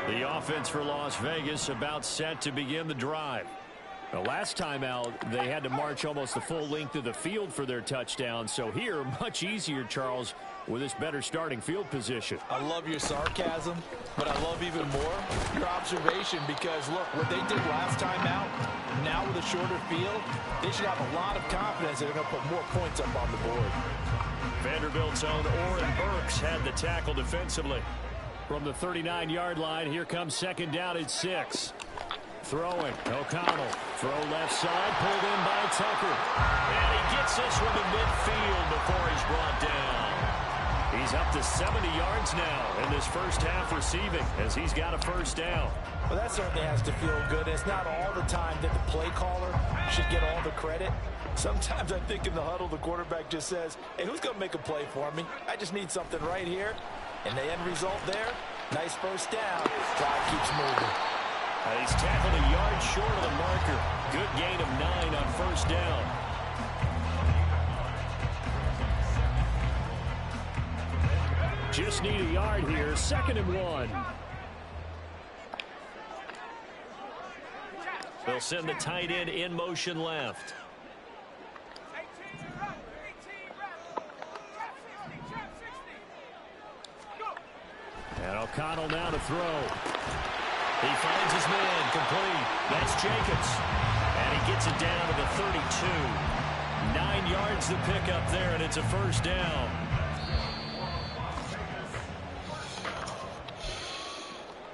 The offense for Las Vegas about set to begin the drive. The last time out, they had to march almost the full length of the field for their touchdown. So here, much easier, Charles, with this better starting field position. I love your sarcasm, but I love even more your observation because, look, what they did last time out, now with a shorter field, they should have a lot of confidence that they're going to put more points up on the board. Vanderbilt's own Oren Burks had the tackle defensively. From the 39-yard line, here comes 2nd down at 6. Throwing, O'Connell, throw left side, pulled in by Tucker. And he gets this one to midfield before he's brought down. He's up to 70 yards now in this first half receiving as he's got a 1st down. Well, that certainly has to feel good. It's not all the time that the play caller should get all the credit. Sometimes I think in the huddle, the quarterback just says, hey, who's going to make a play for me? I just need something right here. And the end result there, nice 1st down. Drive keeps moving. He's tackled a yard short of the marker. Good gain of 9 on 1st down. Just need a yard here. 2nd and 1. They'll send the tight end in motion left. And O'Connell now to throw. He finds his man, complete. That's Jacobs. And he gets it down to the 32. 9 yards to pick up there, and it's a 1st down.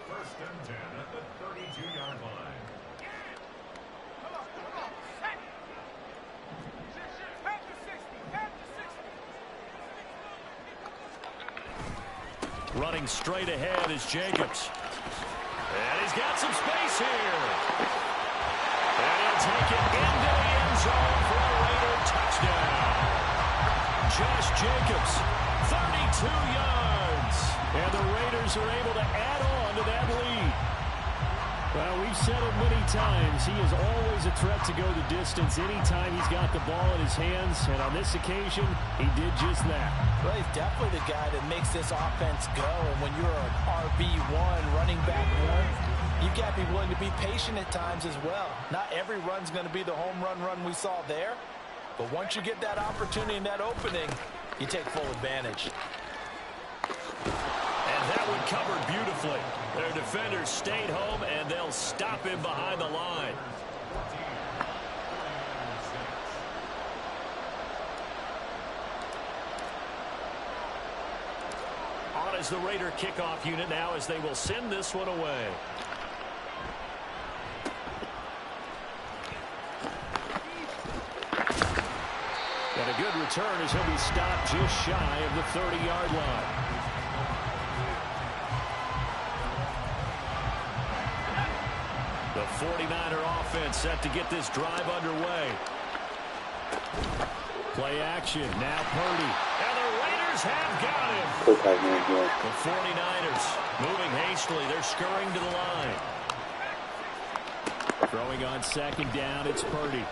First and 10 at the 32-yard line. Running straight ahead is Jacobs. And he's got some space here. And he'll take it into the end zone for a Raider touchdown. Josh Jacobs, 32 yards. And the Raiders are able to add on to that lead. Well, we've said it many times. He is always a threat to go the distance anytime he's got the ball in his hands. And on this occasion, he did just that. Well, he's definitely the guy that makes this offense go. And when you're an RB1, running back one, you've got to be willing to be patient at times as well. Not every run's going to be the home run we saw there. But once you get that opportunity and that opening, you take full advantage. And that one covered beautifully. Their defenders stayed home, and they'll stop him behind the line. On is the Raider kickoff unit now as they will send this one away. a good return as he'll be stopped just shy of the 30-yard line. The 49er offense set to get this drive underway. Play action. Now Purdy. And the Raiders have got him. The 49ers moving hastily. They're scurrying to the line. Throwing on second down, it's Purdy.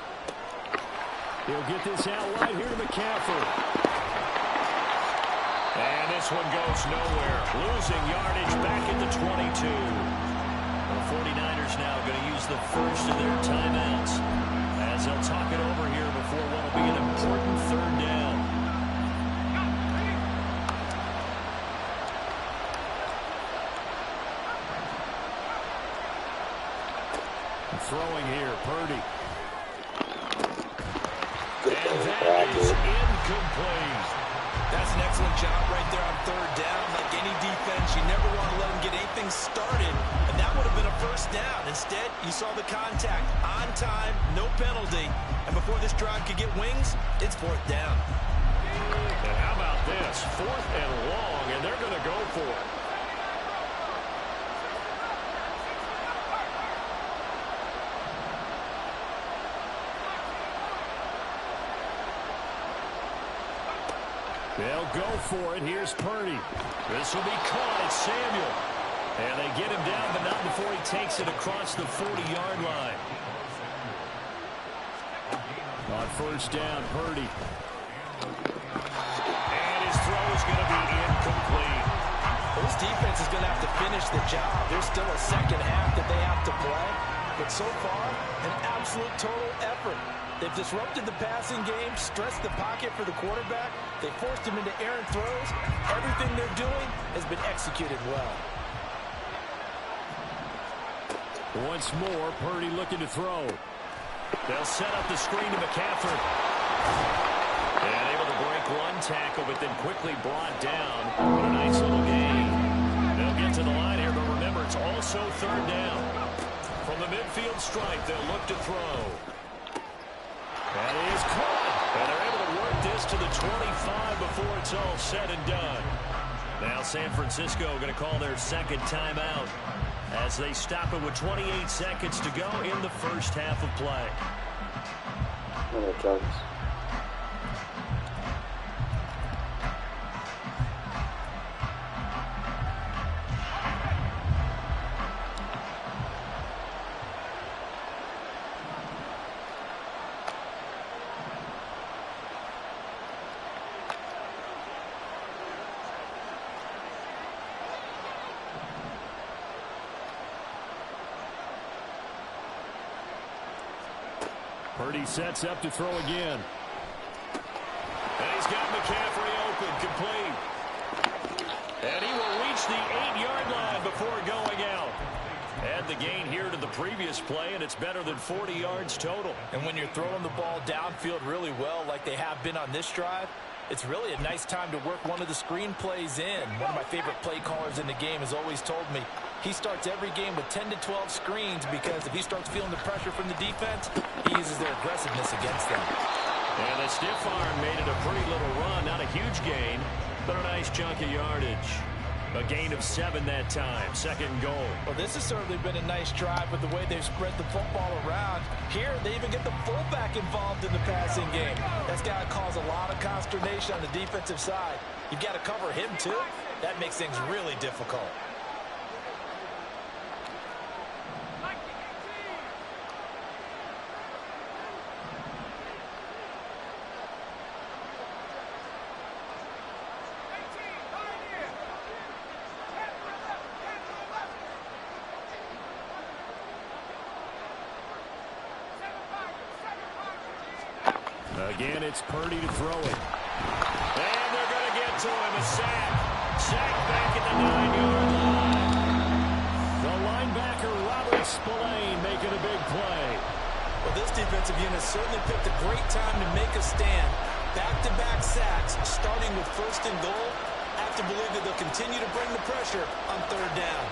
He'll get this out wide here to McCaffrey. And this one goes nowhere. Losing yardage back at the 22. The 49ers now going to use the first of their timeouts as they'll talk it over here before what will be an important third down. Throwing here, Purdy. And that is incomplete. That's an excellent job right there on third down. Like any defense, you never want to let them get anything started, and that would have been a first down. Instead, you saw the contact on time, no penalty, and before this drive could get wings, it's fourth down. And how about this? Fourth and long, and they're going to go for it. They'll go for it. Here's Purdy. This will be caught. It's Samuel. And they get him down, but not before he takes it across the 40-yard line. On first down, Purdy. And his throw is going to be incomplete. Well, this defense is going to have to finish the job. There's still a second half that they have to play. But so far, an absolute total effort. They've disrupted the passing game, stressed the pocket for the quarterback. They forced him into errant throws. Everything they're doing has been executed well. Once more, Purdy looking to throw. They'll set up the screen to McCaffrey. And able to break one tackle, but then quickly brought down. What a nice little gain. They'll get to the line here, but remember, it's also third down. From the midfield stripe, they'll look to throw. That is caught. And they're able to work this to the 25 before it's all said and done. Now San Francisco going to call their second timeout as they stop it with 28 seconds to go in the first half of play. Purdy sets up to throw again. And he's got McCaffrey open, complete. And he will reach the 8-yard line before going out. Add the gain here to the previous play, and it's better than 40 yards total. And when you're throwing the ball downfield really well like they have been on this drive, it's really a nice time to work one of the screen plays in. One of my favorite play callers in the game has always told me he starts every game with 10 to 12 screens because if he starts feeling the pressure from the defense, he uses their aggressiveness against them. And the stiff arm made it a pretty little run. Not a huge gain, but a nice chunk of yardage. A gain of 7 that time. Second goal. Well, this has certainly been a nice drive with the way they've spread the football around. Here, they even get the fullback involved in the passing game. That's got to cause a lot of consternation on the defensive side. You've got to cover him, too. That makes things really difficult. Again, it's Purdy to throw it. And they're going to get to him. A sack. Sack back at the 9-yard line. The linebacker, Robert Spillane, making a big play. Well, this defensive unit certainly picked a great time to make a stand. Back-to-back sacks, starting with first and goal. I have to believe that they'll continue to bring the pressure on third down.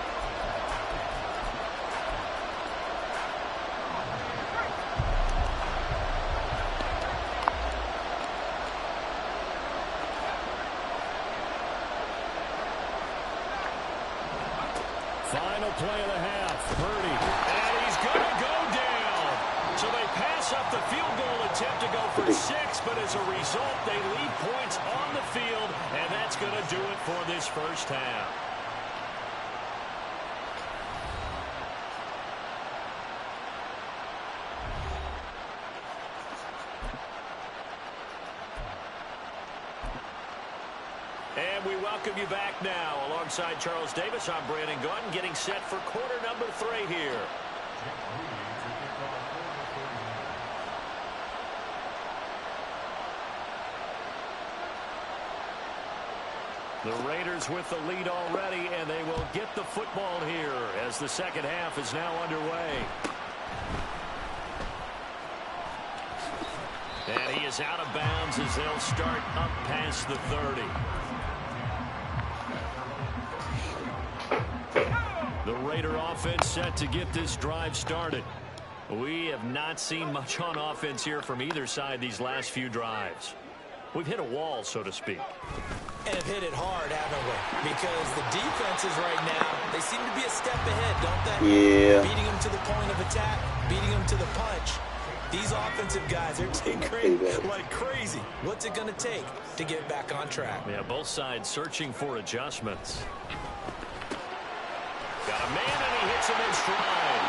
Final play of the half. Purdy. And he's going to go down. So they pass up the field goal attempt to go for 6, but as a result, they leave points on the field, and that's going to do it for this first half. And we welcome you back now. Alongside Charles Davis, I'm Brandon Gunn, getting set for quarter number 3 here. The Raiders with the lead already, and they will get the football here as the second half is now underway. And he is out of bounds as they'll start up past the 30. The Raider offense set to get this drive started. We have not seen much on offense here from either side these last few drives. We've hit a wall, so to speak. And have hit it hard, haven't we? Because the defenses right now, they seem to be a step ahead, don't they? Yeah. Beating them to the point of attack, beating them to the punch. These offensive guys are tinkering like crazy. What's it going to take to get back on track? Yeah, both sides searching for adjustments. Got a man, and he hits him in stride.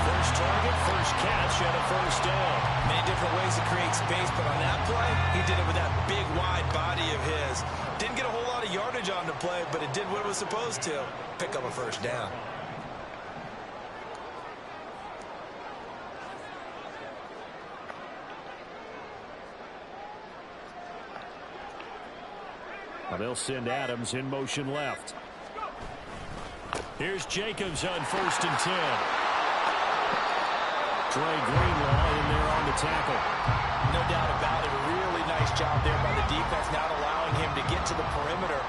First target, first catch, and a first down. Many different ways to create space, but on that play, he did it with that big, wide body of his. Didn't get a whole lot of yardage on the play, but it did what it was supposed to. Pick up a first down. Well, they'll send Adams in motion left. Here's Jacobs on 1st and 10. Trey Greenlaw in there on the tackle. No doubt about it. A really nice job there by the defense, not allowing him to get to the perimeter.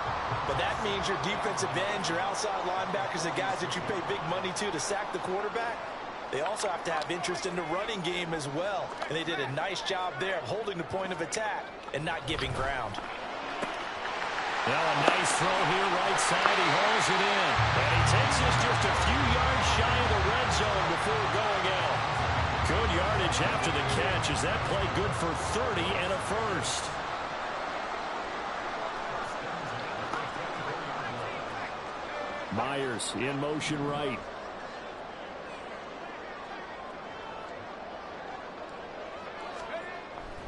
But that means your defensive ends, your outside linebackers, the guys that you pay big money to sack the quarterback, they also have to have interest in the running game as well. And they did a nice job there of holding the point of attack and not giving ground. Well, a nice throw here right side. He hauls it in. And he takes this just a few yards shy of the red zone before going out. Good yardage after the catch. Is that play good for 30 and a first? Myers in motion right.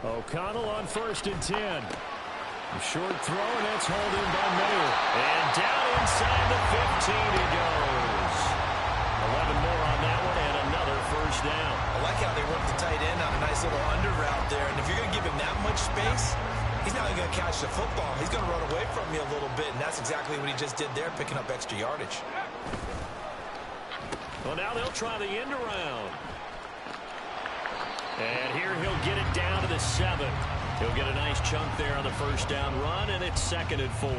O'Connell on 1st and 10. A short throw, and that's hauled in by Mayer. And down inside the 15 he goes. 11 more on that one, and another first down. I like how they work the tight end on a nice little under route there. And if you're going to give him that much space, he's not going to catch the football. He's going to run away from you a little bit, and that's exactly what he just did there, picking up extra yardage. Well, now they'll try the end around. And here he'll get it down to the 7. He'll get a nice chunk there on the first down run, and it's 2nd and 4.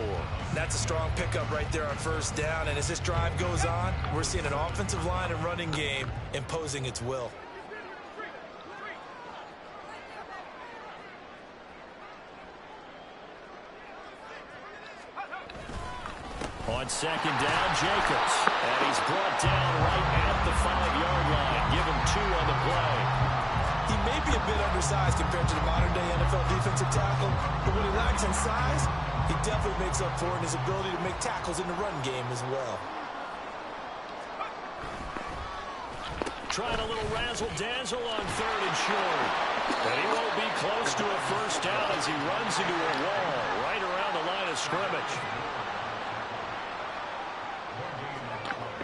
That's a strong pickup right there on first down, and as this drive goes on, we're seeing an offensive line and running game imposing its will. On 2nd down, Jacobs. And he's brought down right at the 5-yard line. Give him 2 on the play. He may be a bit undersized compared to the modern-day NFL defensive tackle, but when he lacks in size, he definitely makes up for it in his ability to make tackles in the run game as well. Trying a little razzle-dazzle on 3rd and short. And he won't be close to a first down as he runs into a wall right around the line of scrimmage.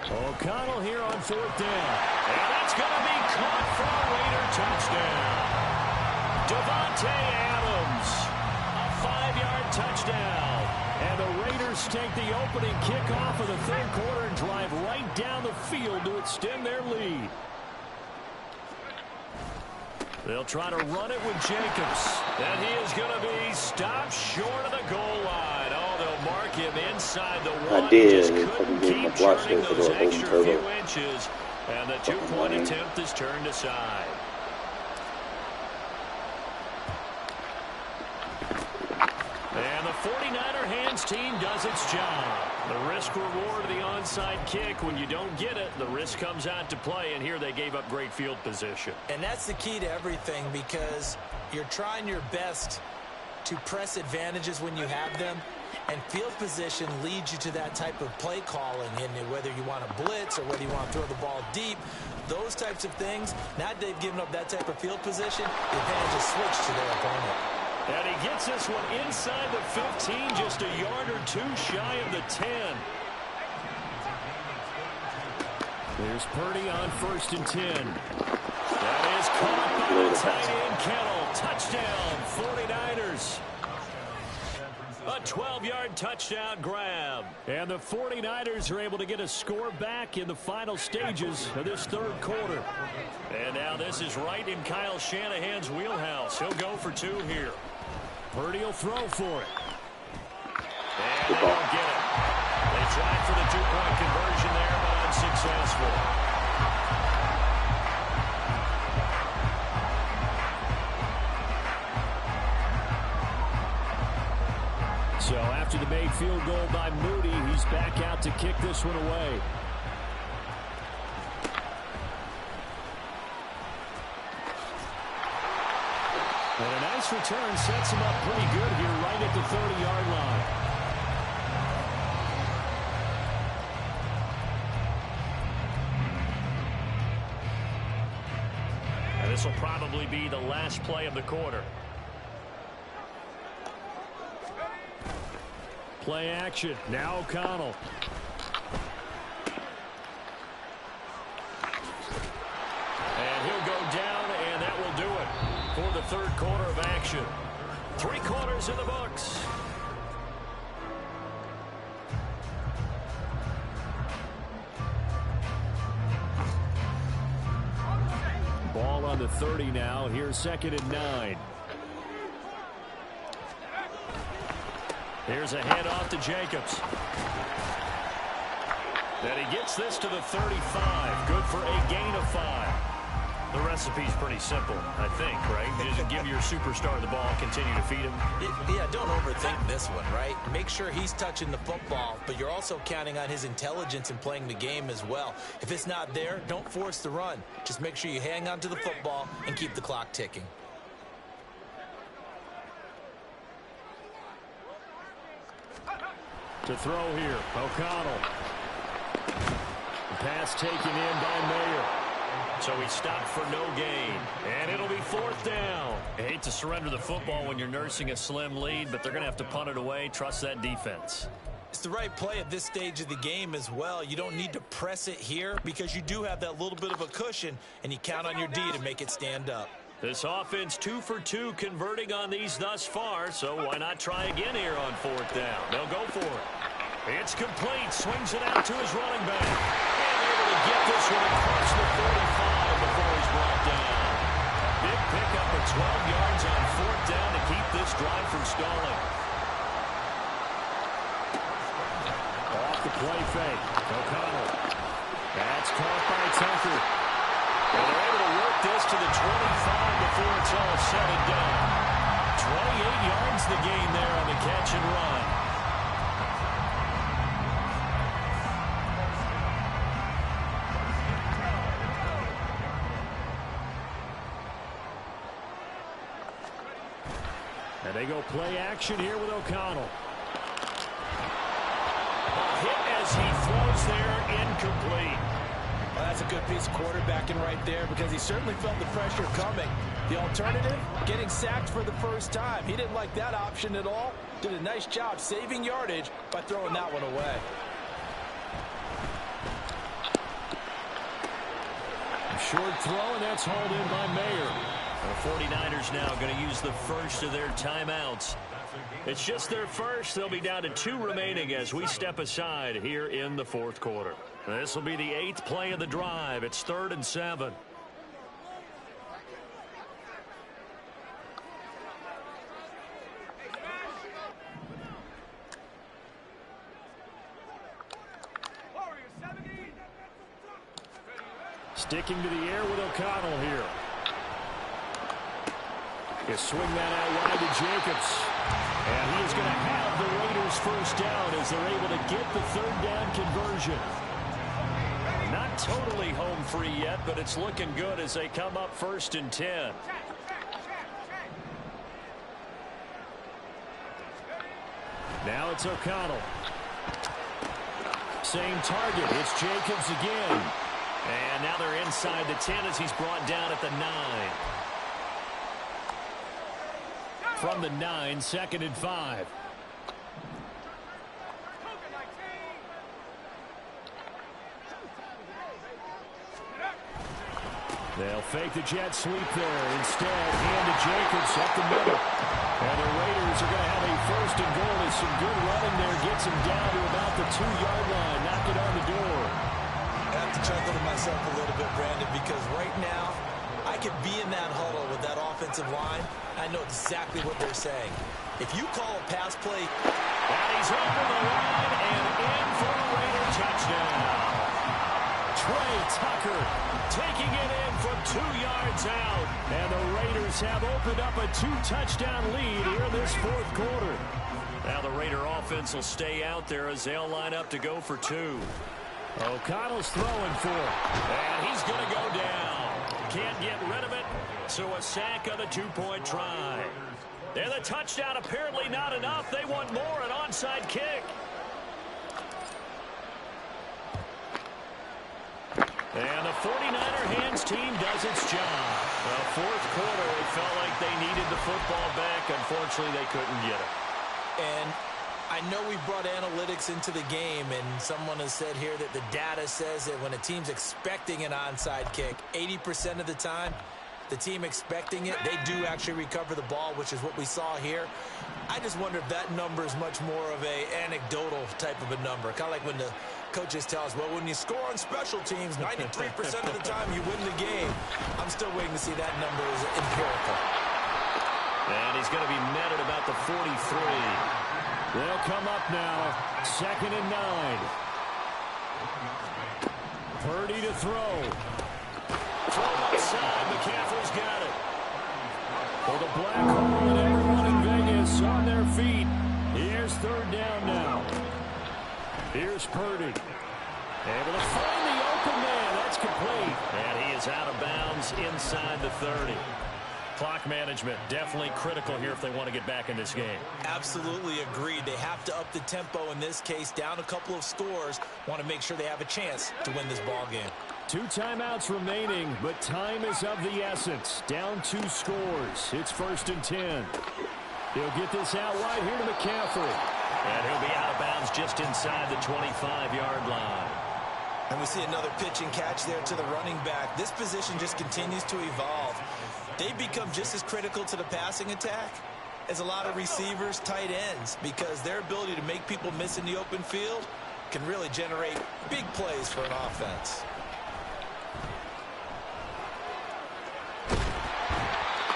O'Connell here on 4th down. And that's going to be caught for a Raider touchdown. Devontae Adams, a 5-yard touchdown. And the Raiders take the opening kickoff of the 3rd quarter and drive right down the field to extend their lead. They'll try to run it with Jacobs. And he is going to be stopped short of the goal line. Oh, they'll mark him inside the 1. I did. Just couldn't keep turning those extra few inches. And the 2-point attempt is turned aside. And the 49er hands team does its job. The risk reward of the onside kick. When you don't get it, the risk comes out to play, and here they gave up great field position. And that's the key to everything, because you're trying your best to press advantages when you have them, and field position leads you to that type of play calling. And whether you want to blitz or whether you want to throw the ball deep, those types of things, now that they've given up that type of field position, the advantage is switched to their opponent. And he gets this one inside the 15, just a yard or two shy of the 10. There's Purdy on 1st and 10. That is caught by the tight end Kettle. Touchdown, 49ers. A 12-yard touchdown grab. And the 49ers are able to get a score back in the final stages of this 3rd quarter. And now this is right in Kyle Shanahan's wheelhouse. He'll go for 2 here. Purdy will throw for it. And they don't get it. They tried for the 2-point conversion there, but unsuccessful. So after the made field goal by Moody, he's back out to kick this one away. And a nice return sets him up pretty good here right at the 30-yard line. And this will probably be the last play of the quarter. Play action. Now O'Connell. And he'll go down, and that will do it for the 3rd quarter of action. 3 quarters in the books. Ball on the 30 now. Here's 2nd and 9. Here's a handoff to Jacobs. Then he gets this to the 35. Good for a gain of 5. The recipe's pretty simple, I think, right? Just give your superstar the ball, continue to feed him. Yeah, don't overthink this one, right? Make sure he's touching the football, but you're also counting on his intelligence in playing the game as well. If it's not there, don't force the run. Just make sure you hang on to the football and keep the clock ticking. To throw here, O'Connell. Pass taken in by Mayer. So he stopped for no gain. And it'll be 4th down. I hate to surrender the football when you're nursing a slim lead, but they're going to have to punt it away. Trust that defense. It's the right play at this stage of the game as well. You don't need to press it here because you do have that little bit of a cushion, and you count on your D to make it stand up. This offense 2 for 2 converting on these thus far, so why not try again here on 4th down? They'll go for it. It's complete. Swings it out to his running back. And able to get this one across the 45 before he's brought down. Big pickup of 12 yards on 4th down to keep this drive from stalling. Off the play fake. O'Connell. That's caught by Tucker. And they're able to work this to the 25 before it's all said and done. 28 yards the gain there on the catch and run. And they go play action here with O'Connell. A hit as he throws there, incomplete. Well, that's a good piece of quarterbacking right there because he certainly felt the pressure coming. The alternative, getting sacked for the first time. He didn't like that option at all. Did a nice job saving yardage by throwing that one away. Short throw, and that's hauled in by Mayer. The 49ers now going to use the first of their timeouts. It's just their first. They'll be down to 2 remaining as we step aside here in the 4th quarter. This will be the 8th play of the drive. It's 3rd and 7. Sticking to the air with O'Connell here. You swing that out wide to Jacobs. And he is going to have the Raiders first down as they're able to get the third down conversion. Not totally home free yet, but it's looking good as they come up 1st and 10. Now it's O'Connell. Same target. It's Jacobs again. And now they're inside the 10 as he's brought down at the 9. From the 9, 2nd and 5. They'll fake the jet sweep there. Instead, hand to Jacobs up the middle. And the Raiders are going to have a 1st and goal as some good running there gets him down to about the 2-yard line. Knock it on the door. I have to chuckle to myself a little bit, Brandon, because right now I could be in that huddle with that offensive line. I know exactly what they're saying. If you call a pass play, and he's over the line and in for a Raider touchdown. Trey Tucker taking it in from 2 yards out. And the Raiders have opened up a 2-touchdown lead here in this 4th quarter. Now the Raider offense will stay out there as they'll line up to go for 2. O'Connell's throwing for it. And he's going to go down. Can't get rid of it. So a sack on the 2-point try. And the touchdown apparently not enough. They want more, an onside kick. And the 49er hands team does its job. The 4th quarter, it felt like they needed the football back. Unfortunately, they couldn't get it. and I know we brought analytics into the game, and someone has said here that the data says that when a team's expecting an onside kick, 80% of the time, the team expecting it, they do actually recover the ball, which is what we saw here. I just wonder if that number is much more of a anecdotal type of a number. Kind of like when the coaches tell us, well, when you score on special teams, 93% of the time you win the game. I'm still waiting to see that number is empirical. And he's going to be met at about the 43. They'll come up now, 2nd and 9. Purdy to throw. Throw outside. McCaffrey's got it. For the black hole and everyone in Vegas on their feet. Here's 3rd down now. Here's Purdy. Able to find the open man. That's complete. And he is out of bounds inside the 30. Clock management definitely critical here if they want to get back in this game. Absolutely agreed. They have to up the tempo in this case, down a couple of scores. Want to make sure they have a chance to win this ball game. 2 timeouts remaining, but time is of the essence. Down 2 scores. It's 1st and 10. He'll get this out wide here to McCaffrey. And he'll be out of bounds just inside the 25-yard line. And we see another pitch and catch there to the running back. This position just continues to evolve. They become just as critical to the passing attack as a lot of receivers, tight ends, because their ability to make people miss in the open field can really generate big plays for an offense.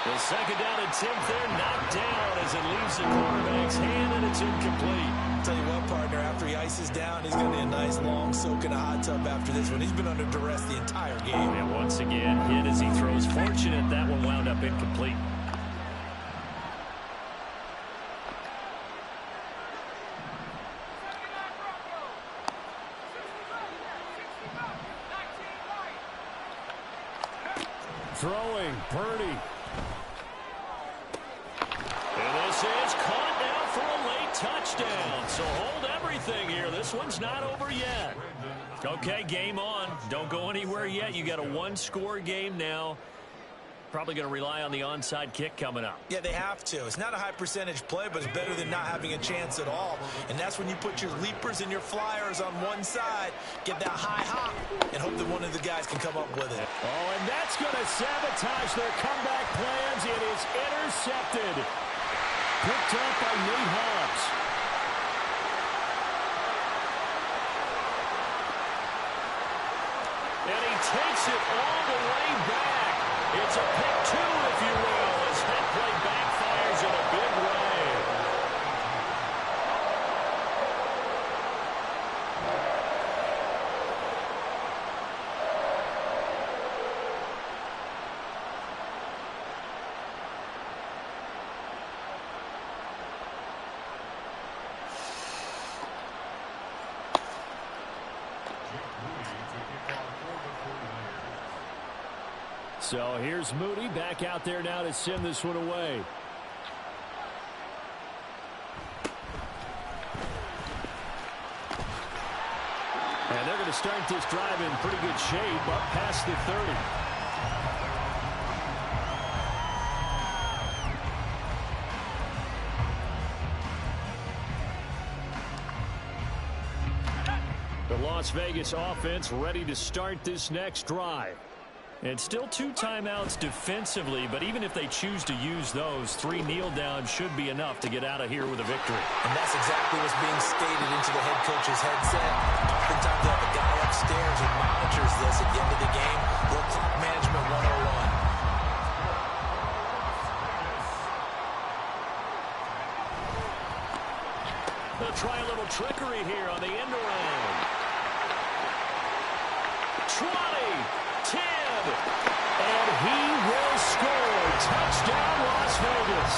The 2nd down and 10th there, knocked down as it leaves the quarterback's hand, and it's incomplete. Tell you what, partner, after he ices down, he's going to need a nice long soak in a hot tub after this one. He's been under duress the entire game. And once again, hit as he throws. Fortunate that one wound up incomplete. Throwing, Purdy. And this is caught now for a late touchdown. So hold everything here. This one's not over yet. Okay, game on. Don't go anywhere yet. You got a 1-score game now. Probably going to rely on the onside kick coming up. Yeah, they have to. It's not a high percentage play, but it's better than not having a chance at all. And that's when you put your leapers and your flyers on one side, get that high hop, and hope that one of the guys can come up with it. Oh, and that's going to sabotage their comeback plans. It is intercepted. Picked up by Nate Hobbs. And he takes it all the way back. It's a pick 2, if you will, as that play backfires in a big way. So here's Moody back out there now to send this one away. And they're going to start this drive in pretty good shape up past the 30. The Las Vegas offense ready to start this next drive. And still 2 timeouts defensively, but even if they choose to use those, 3 kneel downs should be enough to get out of here with a victory. And that's exactly what's being stated into the head coach's headset. Oftentimes they have a guy upstairs who monitors this at the end of the game. Little clock management 101. They'll try a little trickery here on the end around. 20, 10, and he will score. Touchdown, Las Vegas.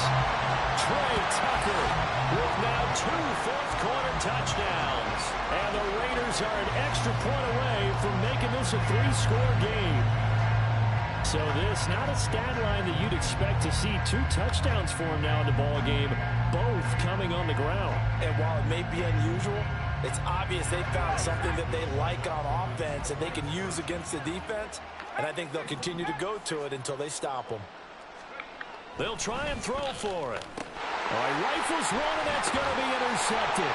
Trey Tucker with now 2 fourth-quarter touchdowns. And the Raiders are an extra point away from making this a 3-score game. So this, not a stat line that you'd expect to see 2 touchdowns for him now in the ball game, both coming on the ground. And while it may be unusual, it's obvious they found something that they like on offense and they can use against the defense. And I think they'll continue to go to it until they stop them. They'll try and throw for it. All right, rifles one, and that's going to be intercepted.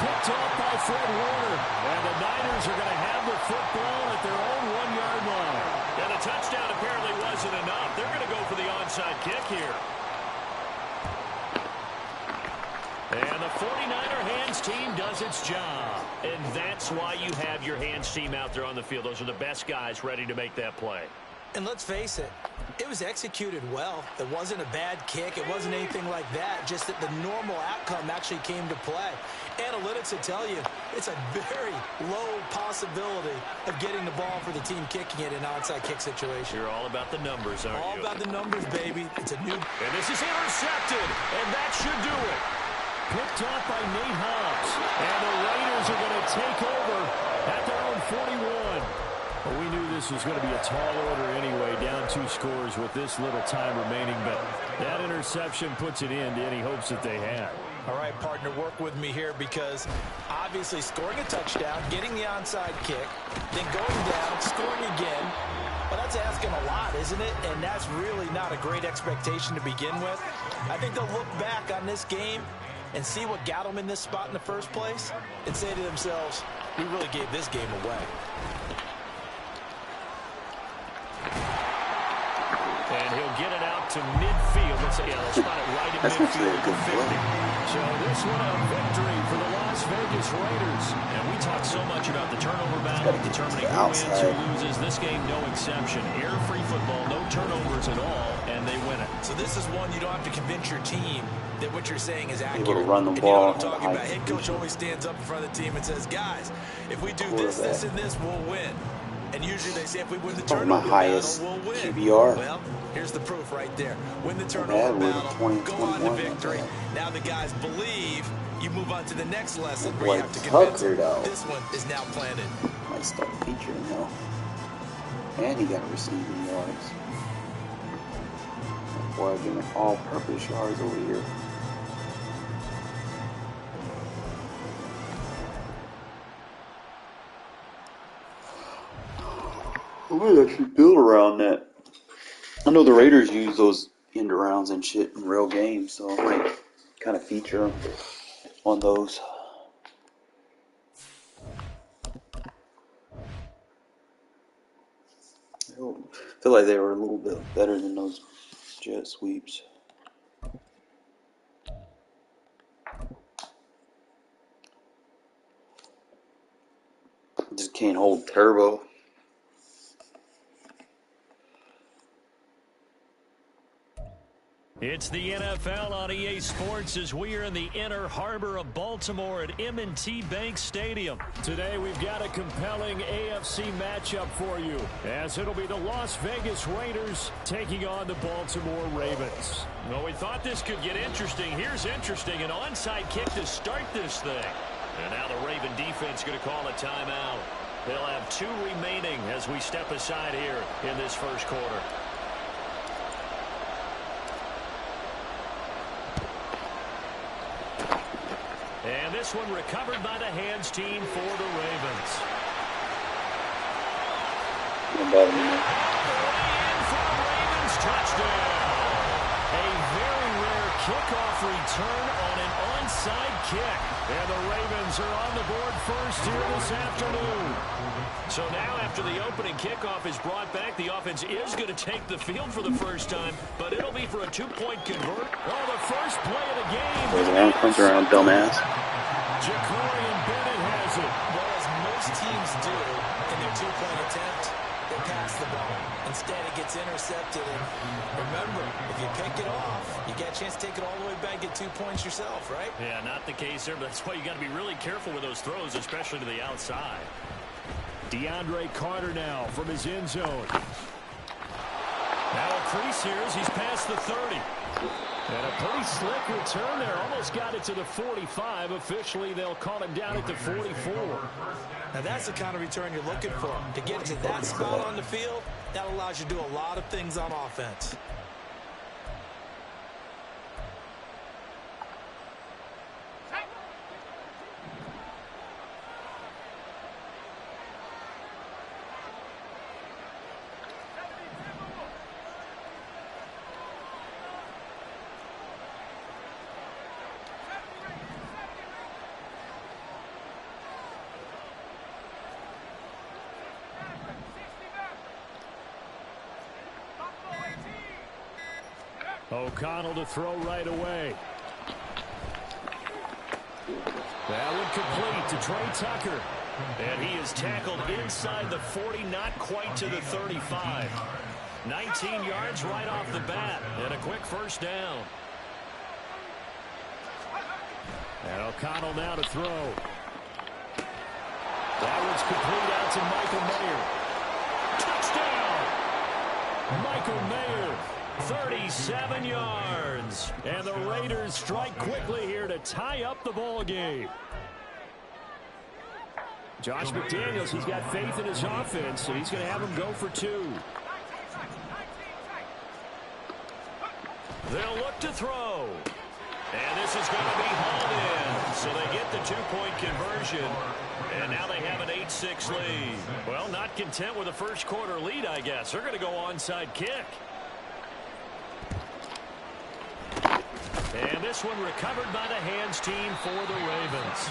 Picked off by Fred Warner. And the Niners are going to have the football at their own 1-yard line. And the touchdown apparently wasn't enough. They're going to go for the onside kick here. And the 49er hands team does its job. And that's why you have your hands team out there on the field. Those are the best guys ready to make that play. And let's face it, it was executed well. It wasn't a bad kick. It wasn't anything like that. Just that the normal outcome actually came to play. Analytics will tell you it's a very low possibility of getting the ball for the team kicking it in an onside kick situation. You're all about the numbers, aren't you? All about the numbers, baby. It's a new... And this is intercepted, and that should do it. Picked off by Nate Hobbs. And the Raiders are going to take over at their own 41. Well, we knew this was going to be a tall order anyway, down 2 scores with this little time remaining, but that interception puts an end to any hopes that they had. All right, partner, work with me here because obviously scoring a touchdown, getting the onside kick, then going down, scoring again, well, that's asking a lot, isn't it? And that's really not a great expectation to begin with. I think they'll look back on this game and see what got them in this spot in the first place and say to themselves, we really gave this game away. And he'll get it out to midfield. Let's say, they'll spot it right in midfield at the 50. So this one a victory for the Las Vegas Raiders. And we talk so much about the turnover battle, determining who wins, who loses. This game, no exception. Error-free football, no turnovers at all, and they win it. So this is one you don't have to convince your team that what you're saying is accurate. Able to run the ball. And you know what I'm talking about. Head coach always stands up in front of the team and says, guys, if we do this, this, and this, we'll win. And usually they say if we win the turnover battle, we'll win. QBR. Well, here's the proof right there. Win the turnover battle, go on to victory. Now the guys believe. You move on to the next lesson where you have to convince them. This one is now planted. Might start featuring though. And he got receiving yards. Boy, getting all-purpose yards over here. I might actually build around that. I know the Raiders use those end arounds and shit in real games, so I might kind of feature them on those. I feel like they were a little bit better than those jet sweeps. Just can't hold turbo. It's the NFL on EA Sports as we are in the inner harbor of Baltimore at M&T Bank Stadium. Today we've got a compelling AFC matchup for you, as it'll be the Las Vegas Raiders taking on the Baltimore Ravens. Well, we thought this could get interesting. Here's interesting, an onside kick to start this thing. And now the Raven defense going to call a timeout. They'll have 2 remaining as we step aside here in this first quarter. And this one recovered by the hands team for the Ravens. Don't bother me, man. In for the Ravens touchdown. A very rare kickoff return on an onside kick. And the Ravens are on the board first here this afternoon. So now after the opening kickoff is brought back, the offense is going to take the field for the first time, but it'll be for a 2-point convert. Oh, the first play of the game. Goes around, comes around, dumbass. Ja'Cory Bennett has it. Well, as most teams do in their 2-point attempt, they pass the ball. Instead, it gets intercepted. And remember, if you pick it off, you get a chance to take it all the way back, get 2 points yourself, right? Yeah, not the case there, but that's why you got to be really careful with those throws, especially to the outside. DeAndre Carter now from his end zone. Now a crease here as he's past the 30. And a pretty slick return there. Almost got it to the 45. Officially, they'll call him down at the 44. Now, that's the kind of return you're looking for. To get to that spot on the field, that allows you to do a lot of things on offense. O'Connell to throw right away. That one complete to Trey Tucker. And he is tackled inside the 40, not quite to the 35. 19 yards right off the bat, and a quick first down. And O'Connell now to throw. That one's complete out to Michael Mayer. Touchdown! Michael Mayer. 37 yards. And the Raiders strike quickly here to tie up the ball game. Josh McDaniels, he's got faith in his offense, and he's going to have him go for 2. They'll look to throw. And this is going to be hauled in. So they get the 2-point conversion. And now they have an 8-6 lead. Well, not content with a first quarter lead, I guess. They're going to go onside kick. And this one recovered by the hands team for the Ravens.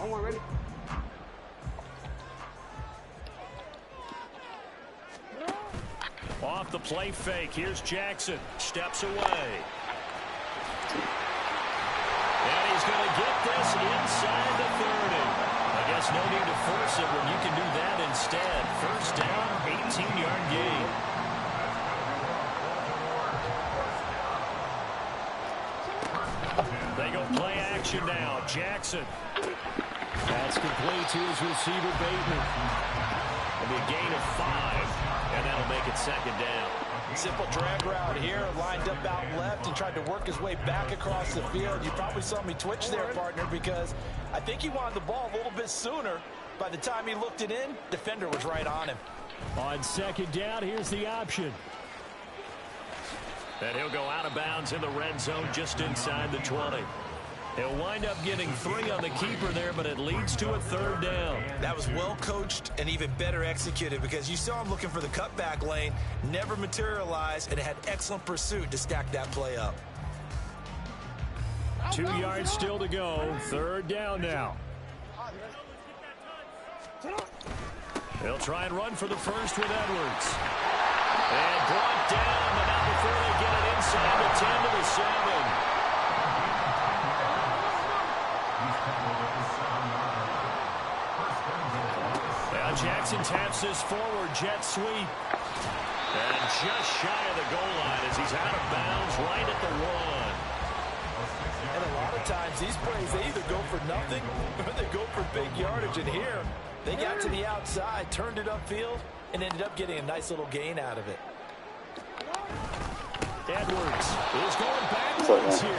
One ready. Off the play fake. Here's Jackson. Steps away. And he's going to get this inside the 30. I guess no need to force it when you can do that instead. First down, 18-yard gain. They go play action now. Jackson. That's complete to his receiver, Bateman. It'll be a gain of 5, and that'll make it second down. Simple drag route here, lined up out left and tried to work his way back across the field. You probably saw me twitch there, partner, because I think he wanted the ball a little bit sooner. By the time he looked it in, defender was right on him. On second down, here's the option. And he'll go out of bounds in the red zone just inside the 20. He'll wind up getting 3 on the keeper there, but it leads to a third down. That was well coached and even better executed because you saw him looking for the cutback lane, never materialized, and had excellent pursuit to stack that play up. 2 yards still to go. Third down now. They'll try and run for the first with Edwards. And brought down, but not before they get it inside the 10 to the 7. Now Jackson taps this forward jet sweep. And just shy of the goal line as he's out of bounds right at the 1. And a lot of times these plays, they either go for nothing or they go for big yardage. And here, They got to the outside, turned it upfield, and ended up getting a nice little gain out of it. Edwards is going backwards here.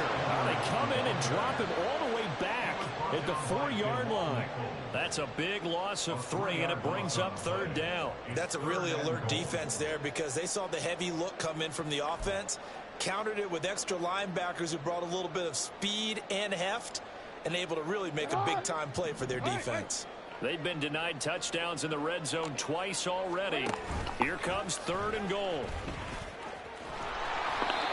They come in and drop him all the way back at the 4-yard line. That's a big loss of 3, and it brings up 3rd down. That's a really alert defense there because they saw the heavy look come in from the offense, countered it with extra linebackers who brought a little bit of speed and heft, and able to really make a big-time play for their defense. They've been denied touchdowns in the red zone twice already. Here comes 3rd and goal.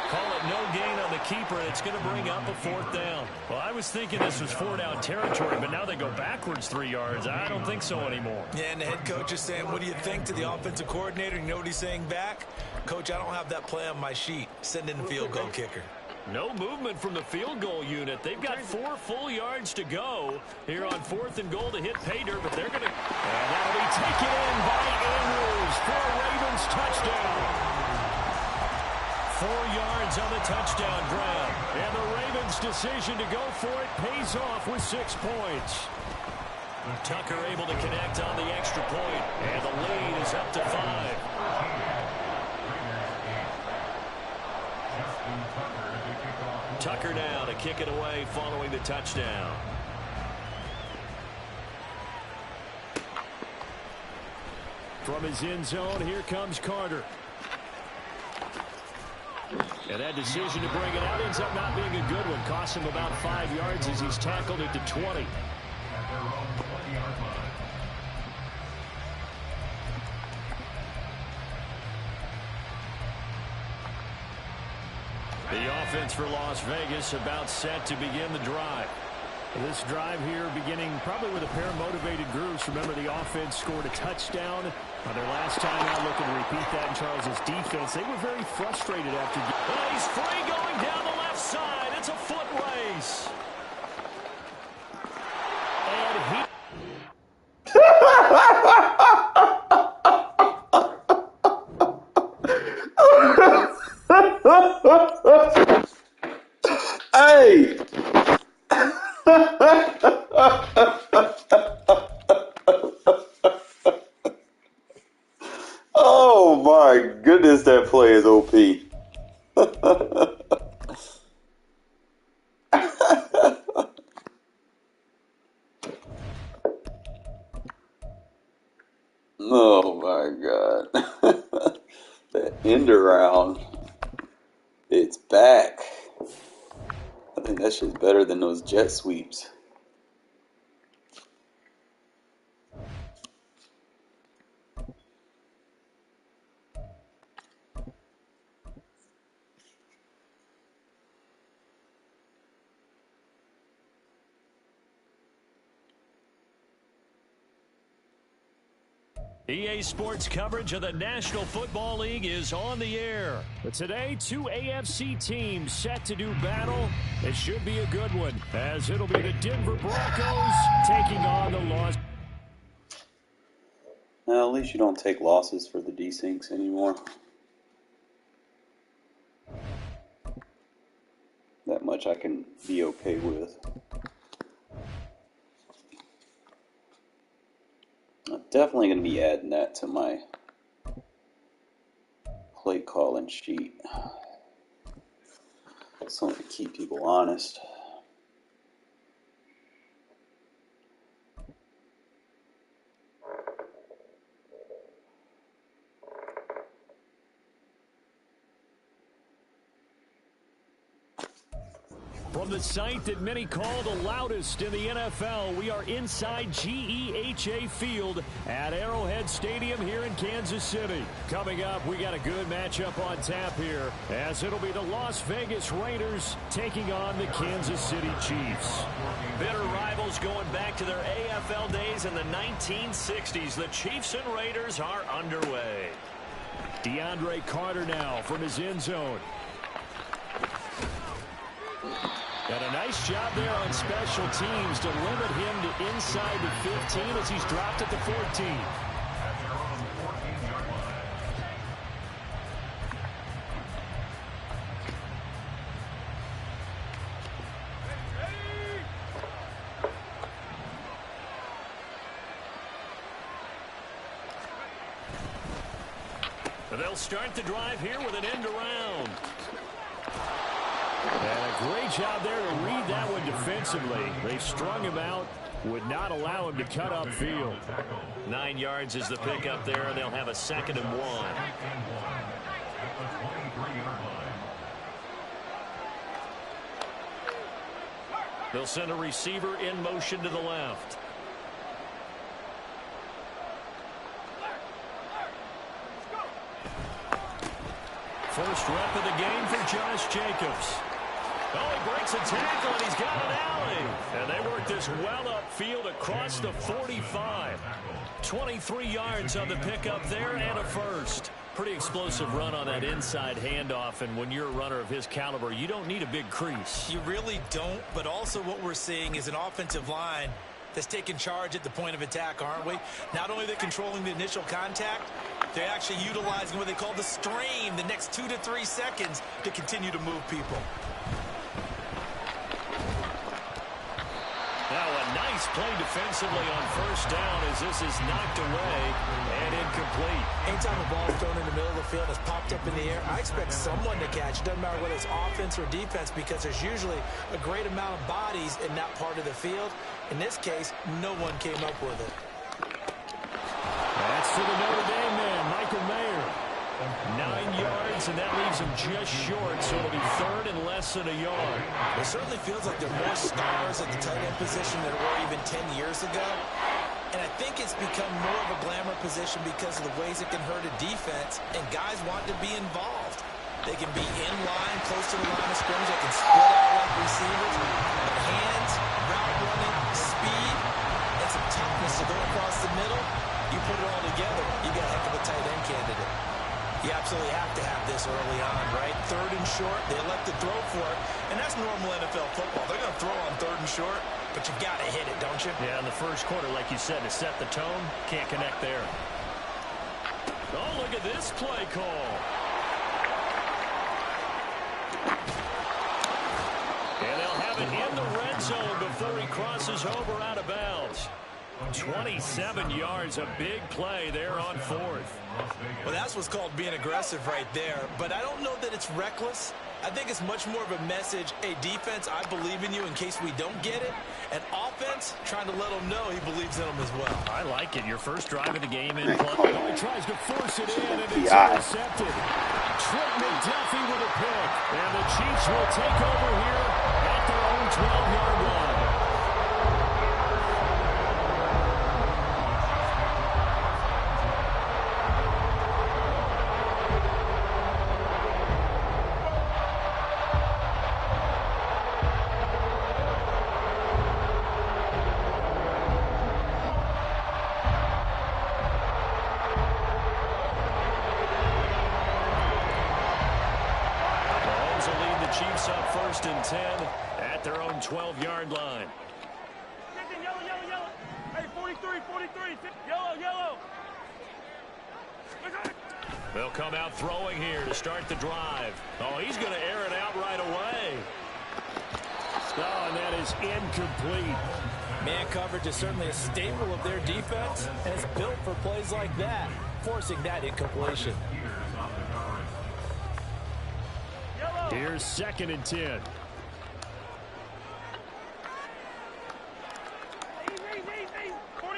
Call it no gain on the keeper, and it's going to bring up a 4th down. Well, I was thinking this was 4-down territory, but now they go backwards 3 yards. I don't think so anymore. Yeah, and the head coach is saying, what do you think, to the offensive coordinator? You know what he's saying back? Coach, I don't have that play on my sheet. Send in the field goal kicker. No movement from the field goal unit. They've got 4 full yards to go here on 4th and goal to hit pay dirt, but they're going to... And that'll be taken in by Andrews for a Ravens touchdown. 4 yards on the touchdown grab. And the Ravens' decision to go for it pays off with 6 points. Tucker able to connect on the extra point, and the lead is up to 5. Tucker now to kick it away following the touchdown. From his end zone, here comes Carter. And that decision to bring it out ends up not being a good one. Costs him about 5 yards as he's tackled it to 20. The offense for Las Vegas about set to begin the drive. This drive here beginning probably with a pair of motivated groups. Remember, the offense scored a touchdown on their last time out, looking to repeat that in Charles's defense. They were very frustrated after. Oh, he's free going down the left side. It's a foot race. And he... Hey! Oh my goodness, that play is OP. Oh my god. The end around. It's back. I think that shit's better than those jet sweeps. EA Sports coverage of the National Football League is on the air. But today, 2 AFC teams set to do battle. It should be a good one, as it'll be the Denver Broncos taking on the Los. Well, at least you don't take losses for the desyncs anymore. That much I can be okay with. I'm definitely going to be adding that to my play calling sheet. Something to keep people honest. From the site that many call the loudest in the NFL, we are inside GEHA Field at Arrowhead Stadium here in Kansas City. Coming up, we got a good matchup on tap here, as it'll be the Las Vegas Raiders taking on the Kansas City Chiefs. Bitter rivals going back to their AFL days in the 1960s. The Chiefs and Raiders are underway. DeAndre Carter now from his end zone. And a nice job there on special teams to limit him to inside the 15 as he's dropped at the 14. They'll start the drive here with an end around. And a great job there to read that one defensively. They strung him out, would not allow him to cut upfield. 9 yards is the pickup there, and they'll have a 2nd and 1. They'll send a receiver in motion to the left. First rep of the game for Josh Jacobs. Oh, he breaks a tackle, and he's got an alley. And they work this well upfield across the 45. 23 yards on the pickup there and a first. Pretty explosive run on that inside handoff, and when you're a runner of his caliber, you don't need a big crease. You really don't, but also what we're seeing is an offensive line that's taking charge at the point of attack, aren't we? Not only are they controlling the initial contact, they're actually utilizing what they call the stream, the next 2 to 3 seconds, to continue to move people. Now a nice play defensively on first down as this is knocked away and incomplete. Anytime a ball is thrown in the middle of the field and it's popped up in the air, I expect someone to catch. It doesn't matter whether it's offense or defense, because there's usually a great amount of bodies in that part of the field. In this case, no one came up with it. That's to the Notre Dame man, Michael Mayer. 9 yards, and that leaves him just short, so it'll be 3rd and less than a yard. It certainly feels like there are more stars at the tight end position than there were even 10 years ago. And I think it's become more of a glamour position because of the ways it can hurt a defense, and guys want to be involved. They can be in line, close to the line of scrimmage. They can split out like receivers. Hands, route running, speed, and some toughness to go across the middle. You put it all together, you got a heck of a tight end candidate. You absolutely have to have this early on, right? 3rd and short, they elect to throw for it, and that's normal NFL football. They're going to throw on 3rd and short, but you got to hit it, don't you? Yeah, in the first quarter, like you said, to set the tone, can't connect there. Oh, look at this play call. And they'll have it in the red zone before he crosses over out of bounds. 27 yards, a big play there on 4th. Well, that's what's called being aggressive right there. But I don't know that it's reckless. I think it's much more of a message. Hey, defense, I believe in you in case we don't get it. And offense, trying to let him know he believes in them as well. I like it. Your first drive of the game in play. Oh, he tries to force it in, and it's intercepted. Trent McDuffie with a pick. And the Chiefs will take over here at their own 12-yard line. Chiefs up 1st and 10 at their own 12-yard line. Yellow, yellow, yellow. Hey, 43, 43. Yellow, yellow. They'll come out throwing here to start the drive. Oh, he's going to air it out right away. Oh, and that is incomplete. Man coverage is certainly a staple of their defense, and it's built for plays like that, forcing that incompletion. Here's 2nd and 10.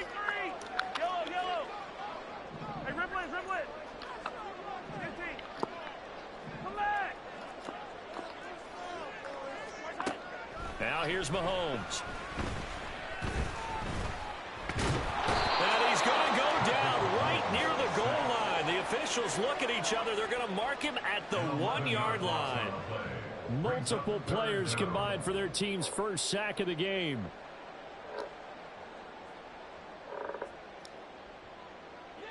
Easy. Yellow. Hey, ripple it. 15. Come back. Now here's Mahomes. And he's going to go down right near the goal line. The officials look at each other. They're going to mark him at the 1-yard line. Multiple players combined for their team's first sack of the game.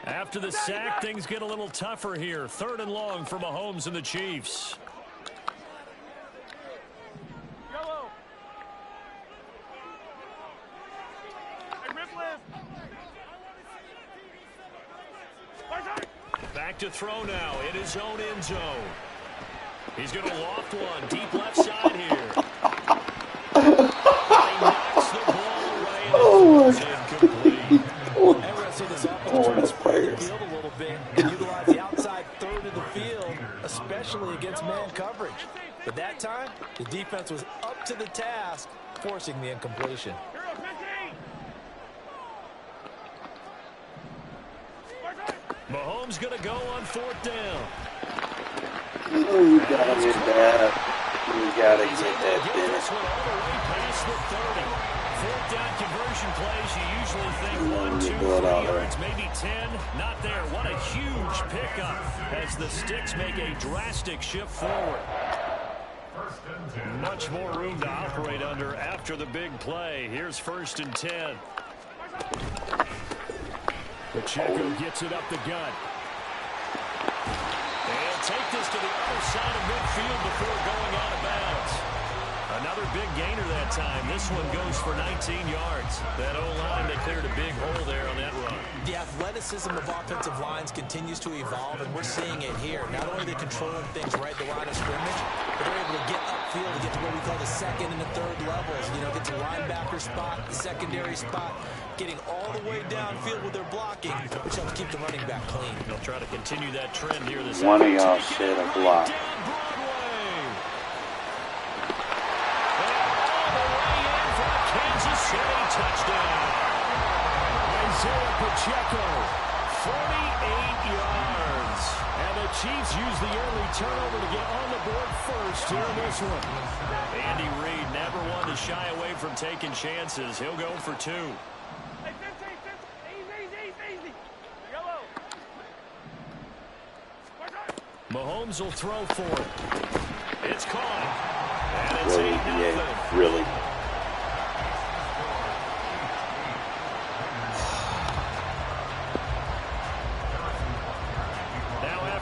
After the sack, things get a little tougher here. 3rd and long for Mahomes and the Chiefs. Yellow. Hey, ripple it. Back to throw now in his own end zone. He's going to loft one deep left side here. He knocks the ball away, and it's incomplete. Everyone see this offense trying to spread the field a little bit and utilize the outside 3rd of the The defense was up to the task, forcing the incompletion. Hero 15. Mahomes going to go on 4th down. We gotta get that. We gotta get that Get this one all the way past the 30. 4th down conversion plays, you usually think 1, 2, 3 yards, maybe 10. Not there. What a huge pickup as the Sticks make a drastic shift forward. Much more room to operate under after the big play. Here's 1st and 10. Pacheco gets it up the gut. And take this to the other side of midfield before going out of bounds. Another big gainer that time. This one goes for 19 yards. That O-line, they cleared a big hole there on that run. The athleticism of offensive lines continues to evolve, and we're seeing it here. Not only are they controlling things right at the line of scrimmage, but they're able to get upfield to get to what we call the 2nd and the 3rd levels. You know, get to linebacker spot, the secondary spot, getting all the way downfield with their blocking, which helps keep the running back clean. They'll try to continue that trend here this One of y'all should have blocked. Kansas City touchdown. Isaiah Pacheco, 48 yards. And the Chiefs use the early turnover to get on the board first here in this one. Andy Reid never one to shy away from taking chances. He'll go for 2. Hey, 15, easy. Yellow. Mahomes will throw for it. It's caught. And it's Really? 8-0. Yeah, really.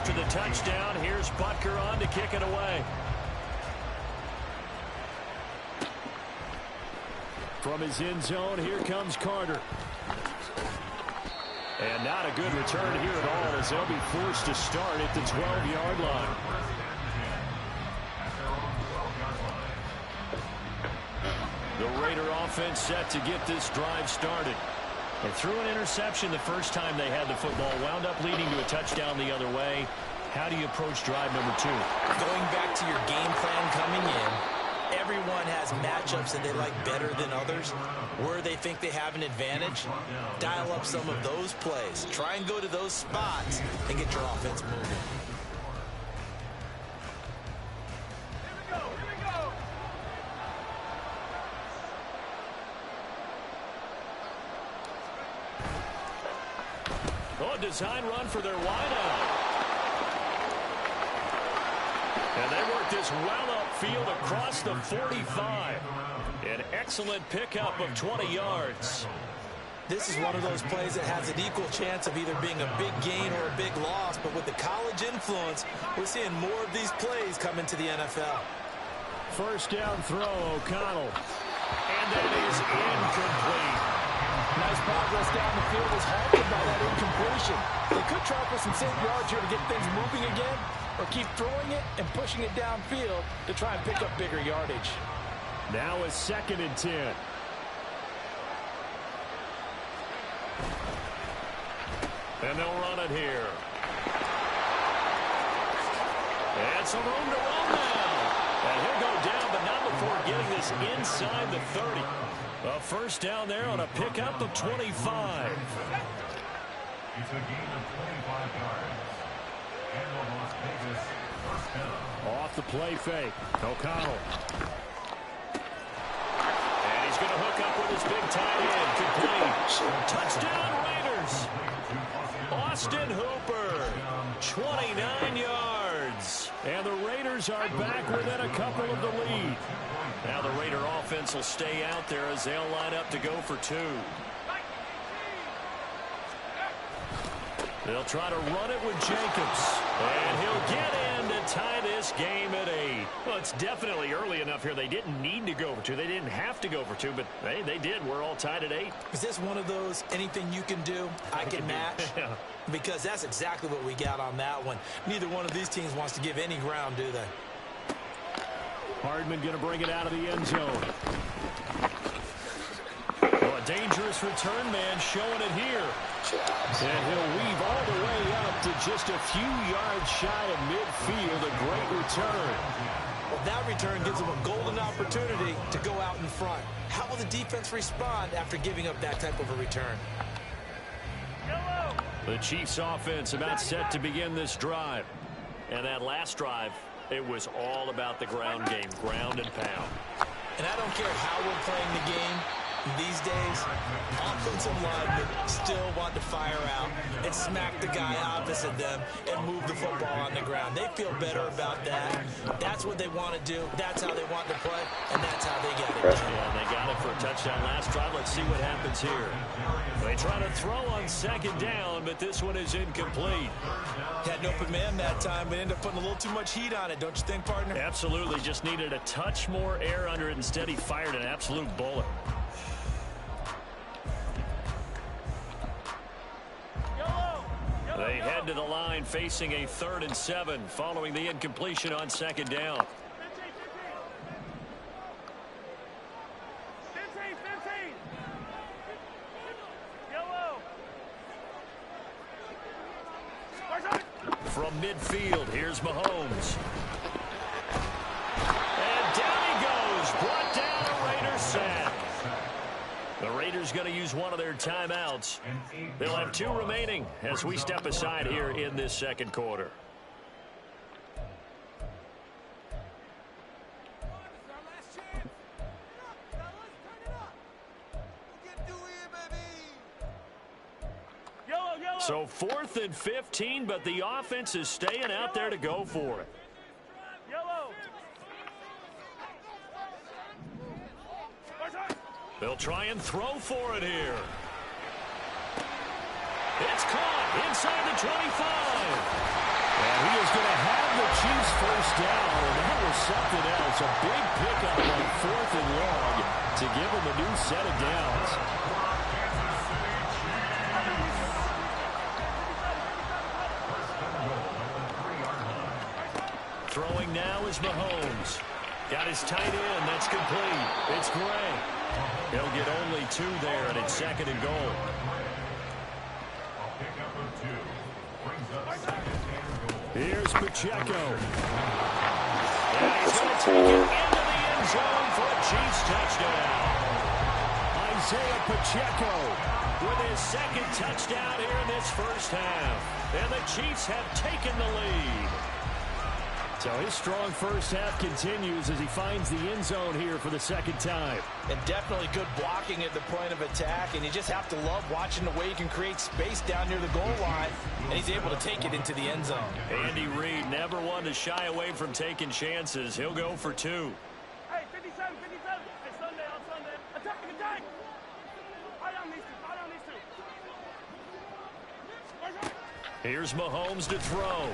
After the touchdown, here's Butker on to kick it away. From his end zone, here comes Carter. And not a good return here at all as they'll be forced to start at the 12-yard line. The Raider offense set to get this drive started. They threw an interception the first time they had the football, wound up leading to a touchdown the other way. How do you approach drive number 2? Going back to your game plan coming in, everyone has matchups that they like better than others. Where they think they have an advantage, dial up some of those plays. Try and go to those spots and get your offense moving. Here we go. Oh, a design run for their wideout. And they work this well upfield across the 45. An excellent pickup of 20 yards. This is one of those plays that has an equal chance of either being a big gain or a big loss, but with the college influence, we're seeing more of these plays come into the NFL. First down throw, O'Connell. And that is incomplete. Nice progress down the field was halted by that incompletion. They could try for some safe yards here to get things moving again, or keep throwing it and pushing it downfield to try and pick up bigger yardage. Now a 2nd and 10. And they'll run it here. And some room to run now. And he'll go down, but not before getting this inside the 30. A first down there on a pickup of 25. It's a gain of 25 yards. And the Las Vegas first down. Off the play fake. O'Connell. And he's going to hook up with his big tight end. Complete. Touchdown Raiders. Austin Hooper. 29 yards. And the Raiders are back within a couple of the lead. Now the Raider offense will stay out there as they'll line up to go for 2. They'll try to run it with Jacobs. And he'll get in to tie this game at 8. Well, it's definitely early enough here. They didn't need to go for 2. They didn't have to go for 2, but hey, they did. We're all tied at 8. Is this one of those anything you can do, I can match? Yeah. Because that's exactly what we got on that one. Neither one of these teams wants to give any ground, do they? Hardman going to bring it out of the end zone. Oh, a dangerous return man showing it here. And he'll weave all the way up to just a few yards shy of midfield. A great return. Well, that return gives them a golden opportunity to go out in front. How will the defense respond after giving up that type of a return? The Chiefs offense about set to begin this drive. And that last drive, it was all about the ground game, ground and pound. And I don't care how we're playing the game these days, offensive linemen still want to fire out and smack the guy opposite them and move the football on the ground. They feel better about that. That's what they want to do. That's how they want to play, and that's how they get it done. Yeah, they got it for a touchdown last drive. Let's see what happens here. They try to throw on second down, but this one is incomplete. Had an open man that time, but ended up putting a little too much heat on it, don't you think, partner? Absolutely. Just needed a touch more air under it. Instead, he fired an absolute bullet. They head to the line facing a 3rd and 7 following the incompletion on second down. 15. Yellow. From midfield, here's Mahomes. And down he goes. Brought down a Raiders sack. The Raiders going to use one of their timeouts. They'll have 2 remaining as we step aside here in this second quarter. So 4th and 15, but the offense is staying out there to go for it. They'll try and throw for it here. It's caught inside the 25. And he is going to have the Chiefs first down, and that was something else. A big pickup on 4th and long to give them a new set of downs. Throwing now is Mahomes. Got his tight end. That's complete. It's Gray. He'll get only 2 there, and it's 2nd and goal. Here's Pacheco. And he's going to take it into the end zone for a Chiefs touchdown. Isaiah Pacheco with his 2nd touchdown here in this first half. And the Chiefs have taken the lead. So his strong first half continues as he finds the end zone here for the 2nd time. And definitely good blocking at the point of attack, and you just have to love watching the way he can create space down near the goal line, and he's able to take it into the end zone. Andy Reid never one to shy away from taking chances. He'll go for 2. Hey, 57. Hey, Sunday on Sunday. Attack. I don't need to. Here's Mahomes to throw.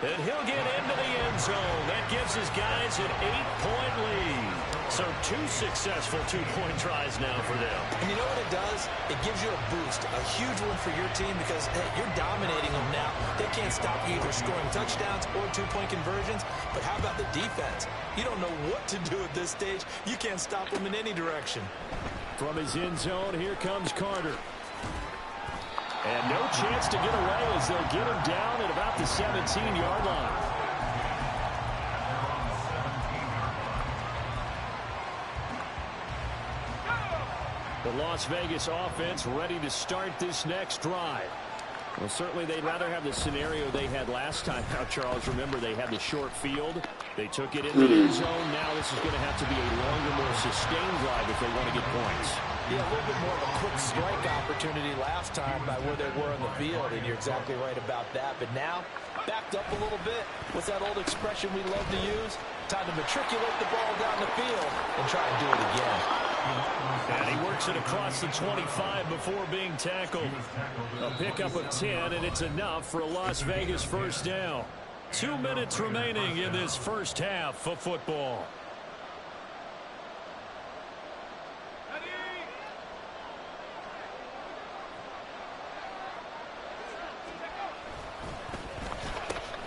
And he'll get into the end zone. That gives his guys an 8-point lead. So 2 successful 2-point tries now for them. And you know what it does? It gives you a boost, a huge one for your team because, hey, you're dominating them now. They can't stop you either scoring touchdowns or 2-point conversions. But how about the defense? You don't know what to do at this stage. You can't stop them in any direction. From his end zone, here comes Carter. And no chance to get away as they'll get him down at about the 17-yard line. The Las Vegas offense ready to start this next drive. Well, certainly they'd rather have the scenario they had last time out, Charles. Remember, they had the short field. They took it in the end zone. Now this is going to have to be a longer, more sustained drive if they want to get points. Yeah, a little bit more of a quick strike opportunity last time by where they were on the field, and you're exactly right about that. But now, backed up a little bit. What's that old expression we love to use? Time to matriculate the ball down the field and try and do it again. And he works it across the 25 before being tackled. A pickup of 10, and it's enough for a Las Vegas first down. 2 minutes remaining in this first half of football.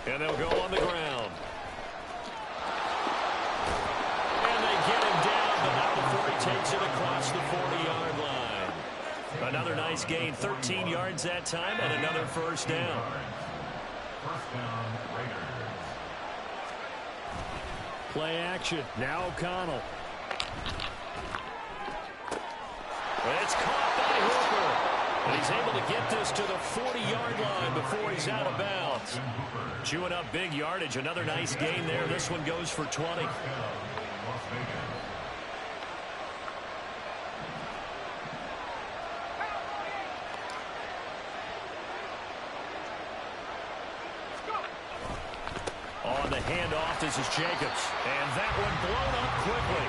And they'll go on the ground. And they get him down, but not before he takes it across the 40-yard line. Another nice gain, 13 yards that time, and another first down. First down, Raiders. Play action. Now O'Connell. It's caught by Hooper. And he's able to get this to the 40-yard line before he's out of bounds. Chewing up big yardage. Another nice gain there. This one goes for 20. On the handoff, this is Jacobs. And that one blown up quickly,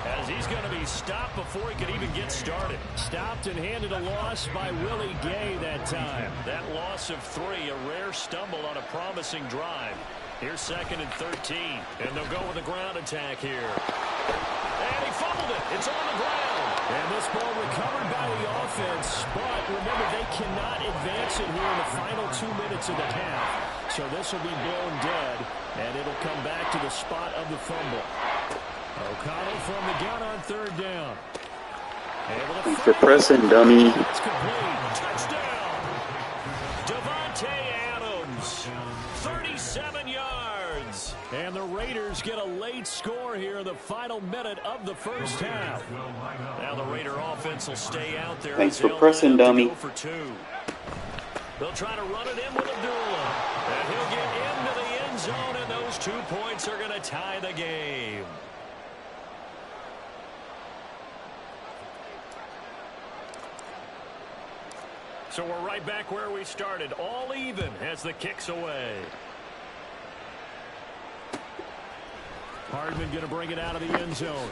as he's going to be stopped before he could even get started. Stopped and handed a loss by Willie Gay that time. That loss of 3, a rare stumble on a promising drive. Here's 2nd and 13. And they'll go with a ground attack here. And he fumbled it. It's on the ground. And this ball recovered by the offense. But remember, they cannot advance it here in the final 2 minutes of the half. So this will be blown dead. And it'll come back to the spot of the fumble. O'Connell from the gun on 3rd down. Thanks for pressing, dummy. It's complete. Touchdown. Devontae Adams. 37 yards. And the Raiders get a late score here in the final minute of the first half. Now the Raider offense will stay out there. Thanks for pressing, dummy. For 2. They'll try to run it in with Abdullah. And he'll get into the end zone, and those 2 points are going to tie the game. So we're right back where we started, all even as the kick's away. Hardman going to bring it out of the end zone.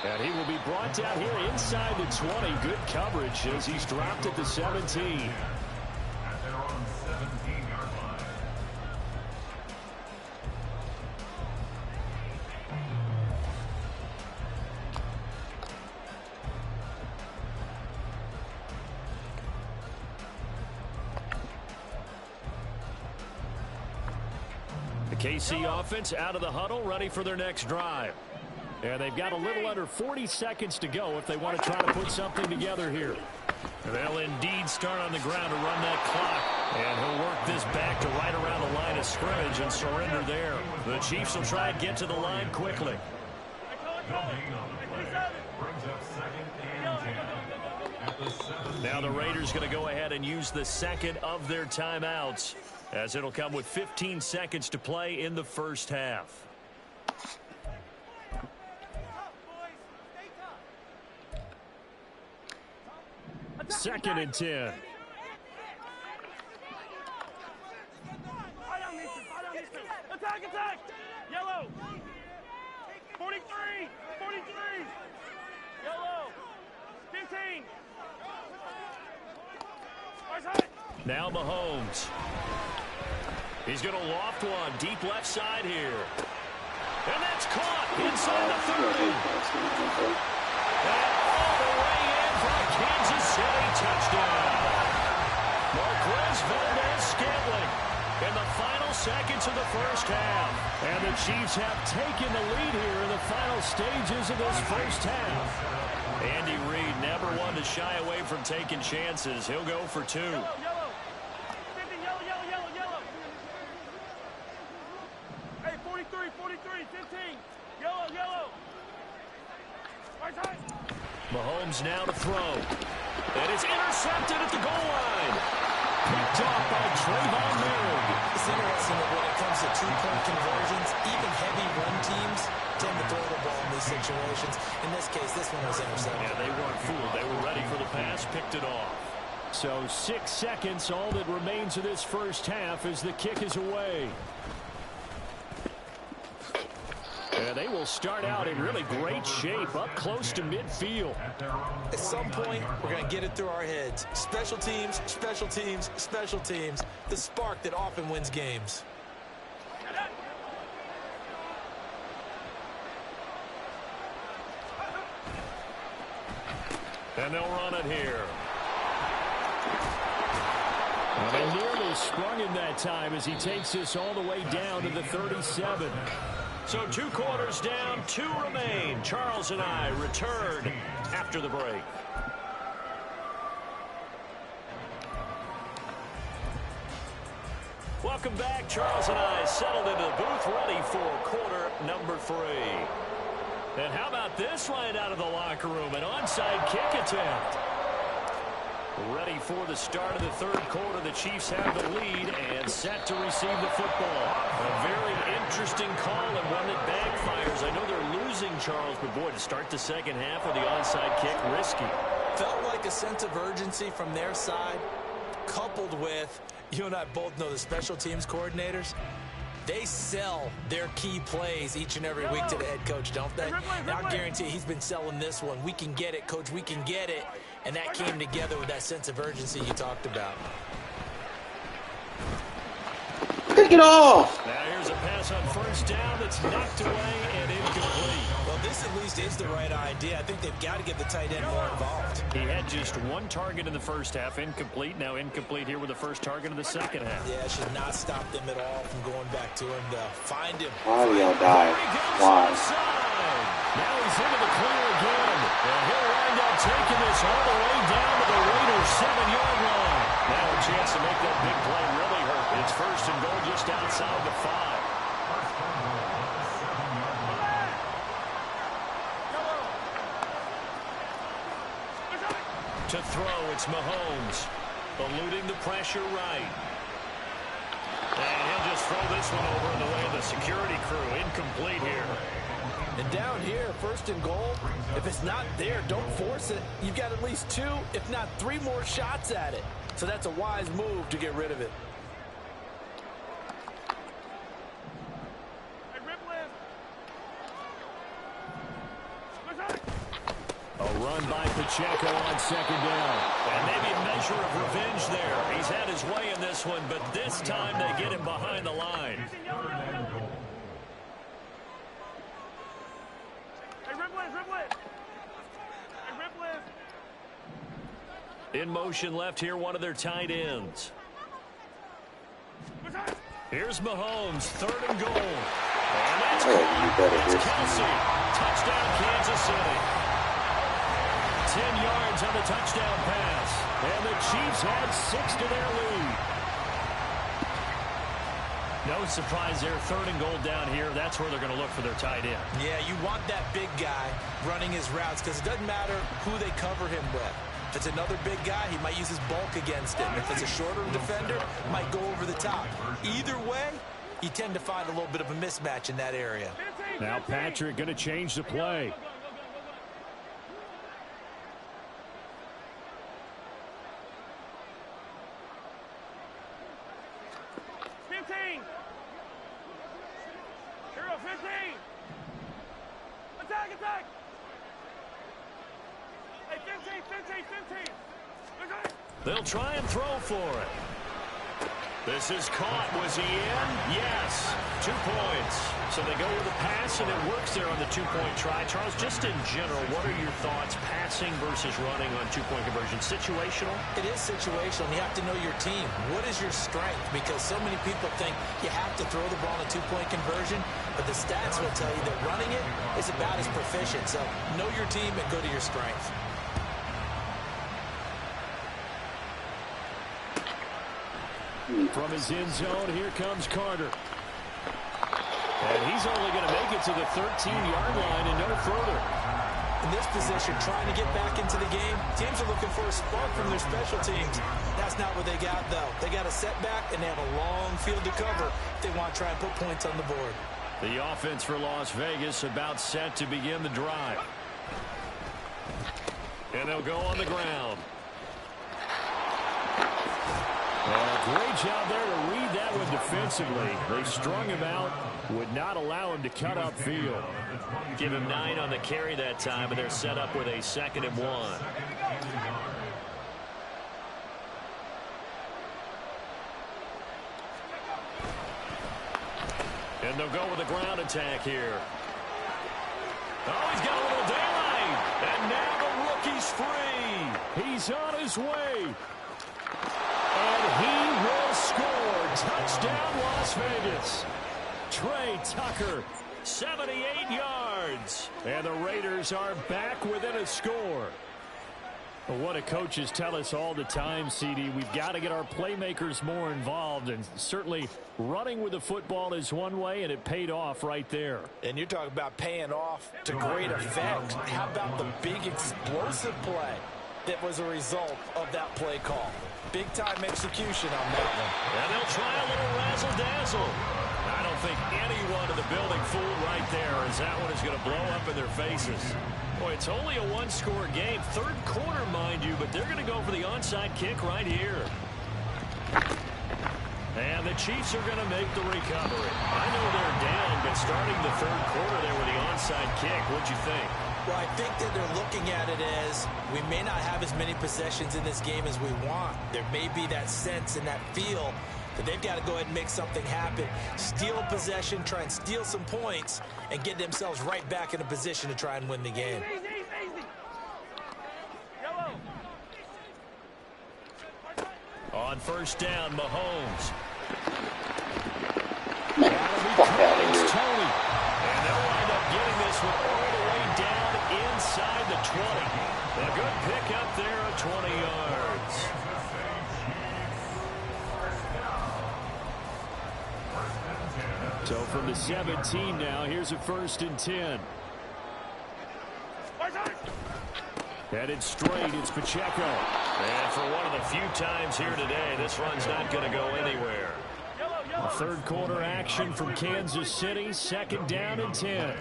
And he will be brought down here inside the 20. Good coverage as he's dropped at the 17. At their own 17-yard line. The KC offense out of the huddle, ready for their next drive. And they've got a little under 40 seconds to go if they want to try to put something together here. They'll indeed start on the ground to run that clock. And he'll work this back to right around the line of scrimmage and surrender there. The Chiefs will try and get to the line quickly. Building on the play. Brings up 2nd and 10. At the 7. Now the Raiders going to go ahead and use the second of their timeouts, as it'll come with 15 seconds to play in the first half. 2nd and 10. Attack, attack! Yellow! 43! 43! Yellow! 15! Now Mahomes. He's going to loft one deep left side here. And that's caught inside the 30. And all the way in for a Kansas City touchdown. Marquez Valdez-Scantling in the final seconds of the first half. And the Chiefs have taken the lead here in the final stages of this first half. Andy Reid never one to shy away from taking chances. He'll go for 2. Yellow, yellow. 50, yellow, yellow, yellow, yellow. Hey, 43, 43, 15. Yellow, yellow. Right side. Mahomes now to throw. And it's intercepted at the goal line. Picked off by Trayvon Moehrig. It's interesting that when it comes to 2-point conversions, even heavy run teams tend to throw the ball in these situations. In this case, this one was intercepted. Yeah, they weren't fooled. They were ready for the pass, picked it off. So 6 seconds, all that remains of this first half as the kick is away. And they will start out in really great shape, up close to midfield. At some point, we're going to get it through our heads. Special teams, special teams, special teams. The spark that often wins games. And they'll run it here. Well, they nearly sprung him that time as he takes this all the way down to the 37. So 2 quarters down, 2 remain. Charles and I return after the break. Welcome back. Charles and I settled into the booth ready for quarter number 3. And how about this right out of the locker room? An onside kick attempt. Ready for the start of the third quarter. The Chiefs have the lead and set to receive the football. A very interesting call and one that backfires. I know they're losing, Charles, but boy, to start the second half with the onside kick, risky. Felt like a sense of urgency from their side, coupled with, you and I both know the special teams coordinators, they sell their key plays each and every week to the head coach, don't they? And I guarantee he's been selling this one. We can get it, coach, we can get it. And that came together with that sense of urgency you talked about. Take it off! Now here's a pass on first down that's knocked away and incomplete. Well, this at least is the right idea. I think they've got to get the tight end more involved. He had just one target in the first half, incomplete. Now incomplete here with the first target of the second half. Yeah, it should not stop them at all from going back to him to find him. Why do y'all die? Why? Now he's into the clear again. And he'll wind up taking this all the way down to the Raiders' 7-yard line. Now a chance to make that big play really hurt. It's first and goal just outside the 5. To throw, it's Mahomes. Eluding the pressure right. And he'll just throw this one over in the way of the security crew. Incomplete here. And down here, first and goal, if it's not there, don't force it. You've got at least 2, if not 3 more shots at it. So that's a wise move to get rid of it. A run by Pacheco on second down. And maybe a measure of revenge there. He's had his way in this one, but this time they get him behind the line. In motion left here, one of their tight ends. Here's Mahomes, third and goal. And that's Kelsey. Touchdown, Kansas City. 10 yards on the touchdown pass. And the Chiefs had 6 to their lead. No surprise there, third and goal down here. That's where they're going to look for their tight end. Yeah, you want that big guy running his routes because it doesn't matter who they cover him with. If it's another big guy, he might use his bulk against him. If it's a shorter defender, might go over the top. Either way, you tend to find a little bit of a mismatch in that area. Now Patrick going to change the play. Attack! Hey, 15! They'll try and throw for it. This is caught. Was he in? Yes. 2 points. So they go with a pass, and it works there on the 2-point try. Charles, just in general, what are your thoughts, passing versus running on 2-point conversion? Situational? It is situational, and you have to know your team. What is your strength? Because so many people think you have to throw the ball in a 2-point conversion, but the stats will tell you that running it is about as proficient. So know your team and go to your strength. From his end zone, here comes Carter. And he's only going to make it to the 13-yard line and no further. In this position, trying to get back into the game, teams are looking for a spark from their special teams. That's not what they got, though. They got a setback, and they have a long field to cover if they want to try and put points on the board. The offense for Las Vegas about set to begin the drive. And they'll go on the ground. Great job there to read that one defensively. They strung him out, would not allow him to cut upfield. Give him 9 on the carry that time, and they're set up with a 2nd and 1. And they'll go with a ground attack here. Oh, he's got a little daylight. And now the rookie's free. He's on his way. And he will score. Touchdown, Las Vegas. Trey Tucker, 78 yards. And the Raiders are back within a score. Well, what do coaches tell us all the time, CD? We've got to get our playmakers more involved, and certainly running with the football is one way, and it paid off right there. And you're talking about paying off to great effect. How about the big explosive play that was a result of that play call? Big-time execution on that one. And they'll try a little razzle-dazzle. I don't think anyone in the building fooled right there, as that one is going to blow up in their faces. Boy, it's only a one-score game. Third quarter, mind you, but they're going to go for the onside kick right here. And the Chiefs are going to make the recovery. I know they're down, but starting the third quarter there with the onside kick, what'd you think? Well, I think that they're looking at it as we may not have as many possessions in this game as we want. There may be that sense and that feel that they've got to go ahead and make something happen. Steal a possession, try and steal some points, and get themselves right back in a position to try and win the game. On first down, Mahomes. Fuck out of here. Tony. And they'll wind up getting this one all the way down inside the 20. A good pick up there of 20 yards. So from the 17 now, here's a 1st and 10. Headed straight, it's Pacheco. And for one of the few times here today, this run's not going to go anywhere. A third quarter action from Kansas City, 2nd down and 10.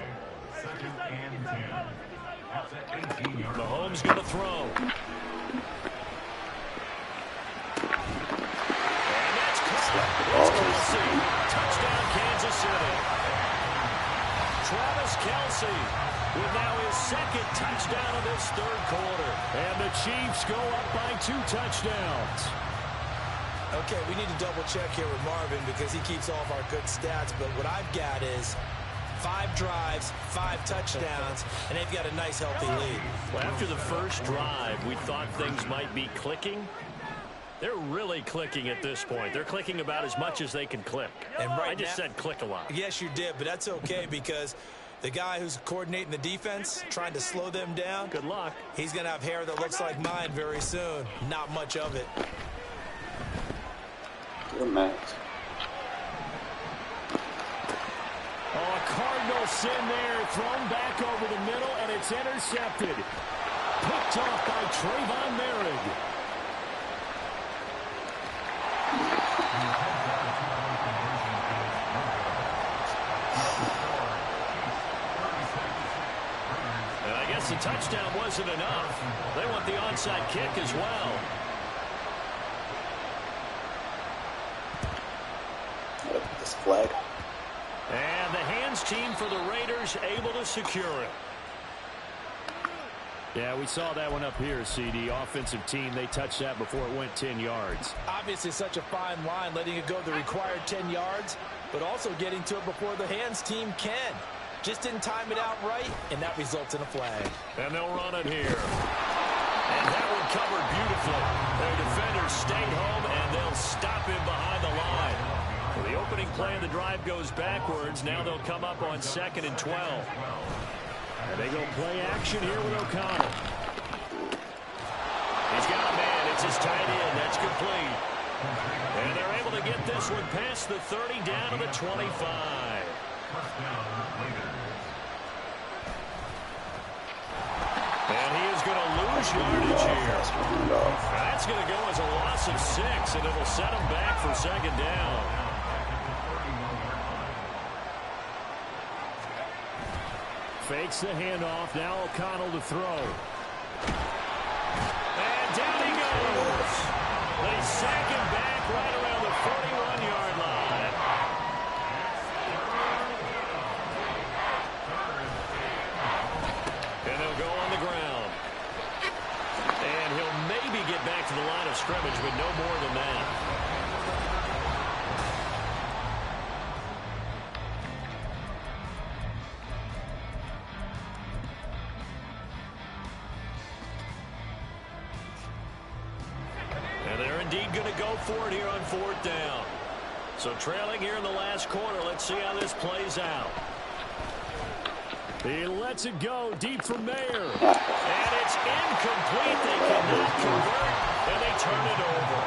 Mahomes going to throw. And that's caught. Touchdown, Kansas City. Travis Kelce with now his 2nd touchdown of this third quarter. And the Chiefs go up by 2 touchdowns. Okay, we need to double check here with Marvin because he keeps all of our good stats. But what I've got is 5 drives, 5 touchdowns, and they've got a nice, healthy lead. Well, after the first drive, we thought things might be clicking. They're really clicking at this point. They're clicking about as much as they can click. And right I just said click a lot. Yes, you did, but that's okay because the guy who's coordinating the defense, trying to slow them down, good luck. He's going to have hair that looks like mine very soon. Not much of it. Good match. Oh, a Cardinal sin there, thrown back over the middle, and it's intercepted. Picked off by Trayvon Merrick. And I guess the touchdown wasn't enough. They want the onside kick as well. This flag. And the hands team for the Raiders able to secure it. Yeah, we saw that one up here, CD. Offensive team, they touched that before it went 10 yards. Obviously such a fine line, letting it go the required 10 yards, but also getting to it before the hands team can. Just didn't time it out right, and that results in a flag. And they'll run it here. And that one covered beautifully. Their defenders stayed home, and they'll stop him behind the line. Well, the opening play of the drive goes backwards. Now they'll come up on 2nd and 12. And they go play action here with O'Connell. He's got a man. It's his tight end. That's complete. And they're able to get this one past the 30 down to the 25. And he is going to lose yardage here. That's going to go as a loss of 6, and it'll set him back for 2nd down. Fakes the handoff. Now O'Connell to throw. And down he goes. They sack him back right around the 41-yard line. And they'll go on the ground. And he'll maybe get back to the line of scrimmage, but no more than that. Going to go for it here on 4th down. So trailing here in the last quarter. Let's see how this plays out. He lets it go deep from there. And it's incomplete. They cannot convert, and they turn it over.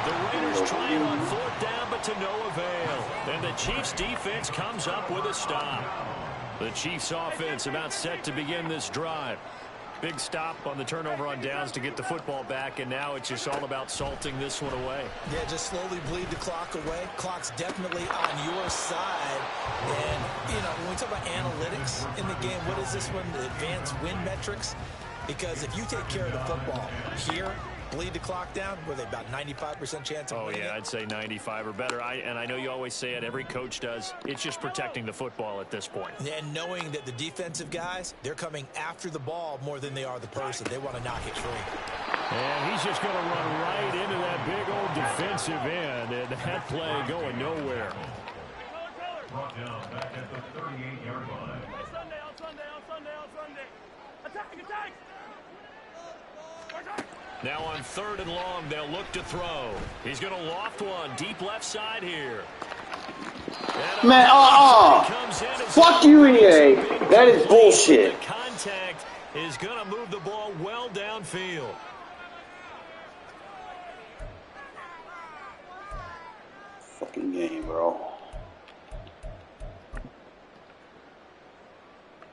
The Raiders try it on 4th down, but to no avail. And the Chiefs' defense comes up with a stop. The Chiefs' offense about set to begin this drive. Big stop on the turnover on downs to get the football back, and now it's just all about salting this one away. Yeah, just slowly bleed the clock away. Clock's definitely on your side. And, you know, when we talk about analytics in the game, what is this one? The advanced win metrics? Because if you take care of the football here, bleed the clock down, were they about 95% chance of winning? Oh, yeah, I'd say 95 or better. And I know you always say it, every coach does. It's just protecting the football at this point. And knowing that the defensive guys, they're coming after the ball more than they are the person. They want to knock it free. And he's just going to run right into that big old defensive end, and that play going nowhere. Brought down back at the 38-yard line. On Sunday. Attack! Now on 3rd and long, they'll look to throw. He's going to loft one deep left side here. Man, fuck you, EA. That is bullshit. The contact is going to move the ball well downfield. Fucking game, bro.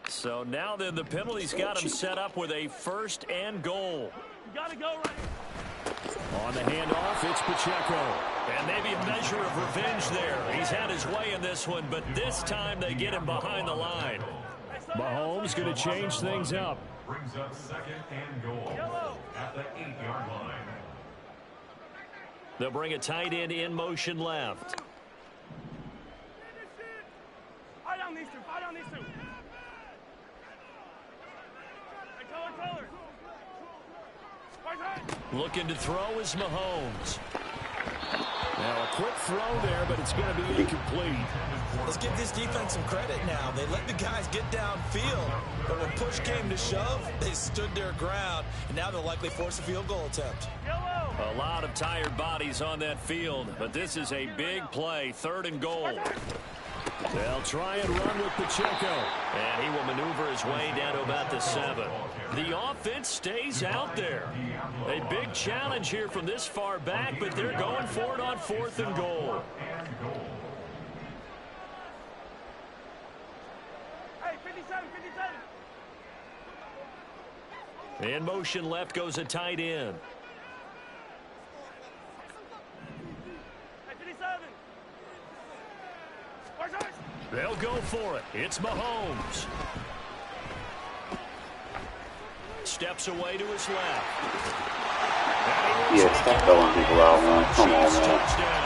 So now then the penalty's got him set up with a 1st and goal. You gotta go right. On the handoff, it's Pacheco. And maybe a measure of revenge there. He's had his way in this one, but this time they get him behind the line. Mahomes going to change things up. Brings up 2nd and goal at the 8-yard line. They'll bring a tight end in motion left. Eye down these two. Hey, color. Looking to throw is Mahomes. Now a quick throw there, but it's going to be incomplete. Let's give this defense some credit now. They let the guys get downfield, but when push came to shove, they stood their ground, and now they'll likely force a field goal attempt. A lot of tired bodies on that field, but this is a big play, 3rd and goal. They'll try and run with Pacheco, and he will maneuver his way down to about the 7. The offense stays out there. A big challenge here from this far back, but they're going for it on 4th and goal. Hey, 57. In motion left goes a tight end. Hey, 57. They'll go for it. It's Mahomes. Steps away to his left. Yeah, stop throwing people out, man. Come on, man. Touchdown.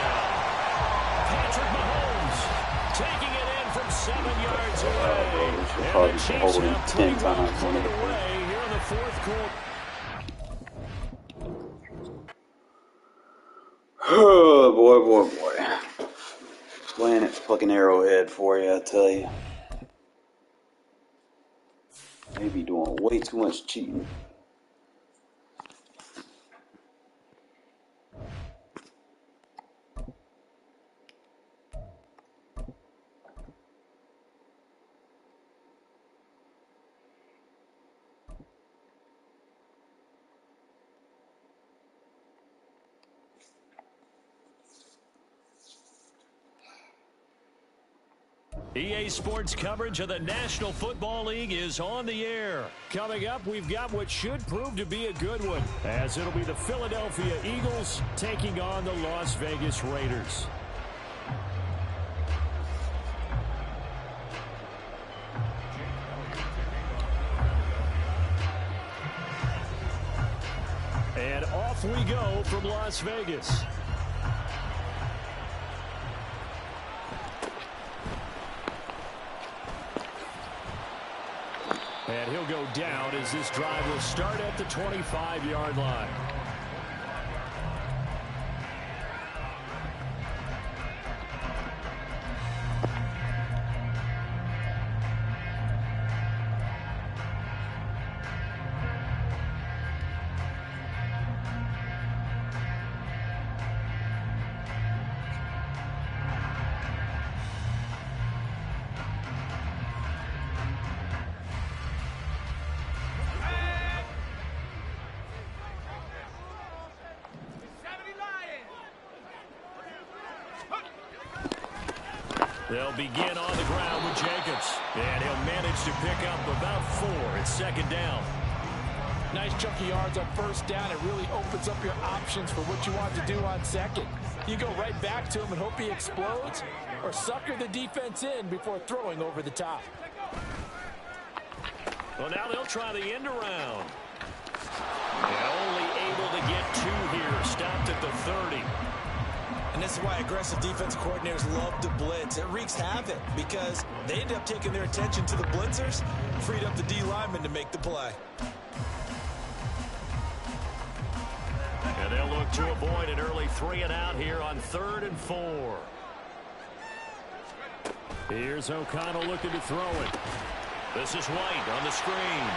Patrick Mahomes taking it in from 7 yards away. We should probably be holding 10 times. Away here in the 4th quarter. Oh, boy. Playing at fucking Arrowhead for you, I tell you. They be doing way too much cheating. EA Sports coverage of the National Football League is on the air. Coming up, we've got what should prove to be a good one, as it'll be the Philadelphia Eagles taking on the Las Vegas Raiders. And off we go from Las Vegas. And he'll go down as this drive will start at the 25-yard line. They'll begin on the ground with Jacobs. And he'll manage to pick up about 4. It's second down. Nice chunky yards on first down. It really opens up your options for what you want to do on second. You go right back to him and hope he explodes, or sucker the defense in before throwing over the top. Well, now they'll try the end around. And only able to get 2 here. Stopped at the 30. And this is why aggressive defense coordinators love to blitz. It wreaks havoc because they end up taking their attention to the blitzers, freed up the D lineman to make the play. And they'll look to avoid an early 3 and out here on 3rd and 4. Here's O'Connell looking to throw it. This is White on the screen.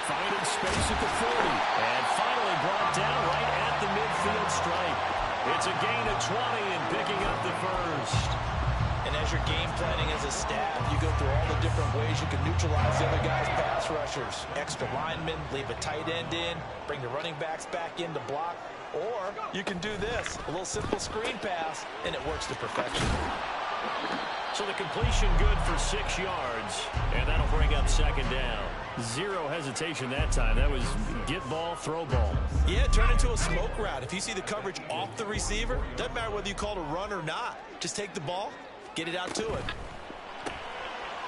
Finding space at the 40. And finally brought down right at the midfield stripe. It's a gain of 20 and picking up the first. And as you're game planning as a staff, you go through all the different ways you can neutralize the other guy's pass rushers. Extra linemen, leave a tight end in, bring the running backs back in to block. Or you can do this, a little simple screen pass, and it works to perfection. So the completion good for 6 yards, and that'll bring up second down. 0 hesitation that time. That was get ball, throw ball. Yeah, turn into a smoke route. If you see the coverage off the receiver, doesn't matter whether you call it a run or not. Just take the ball, get it out to it.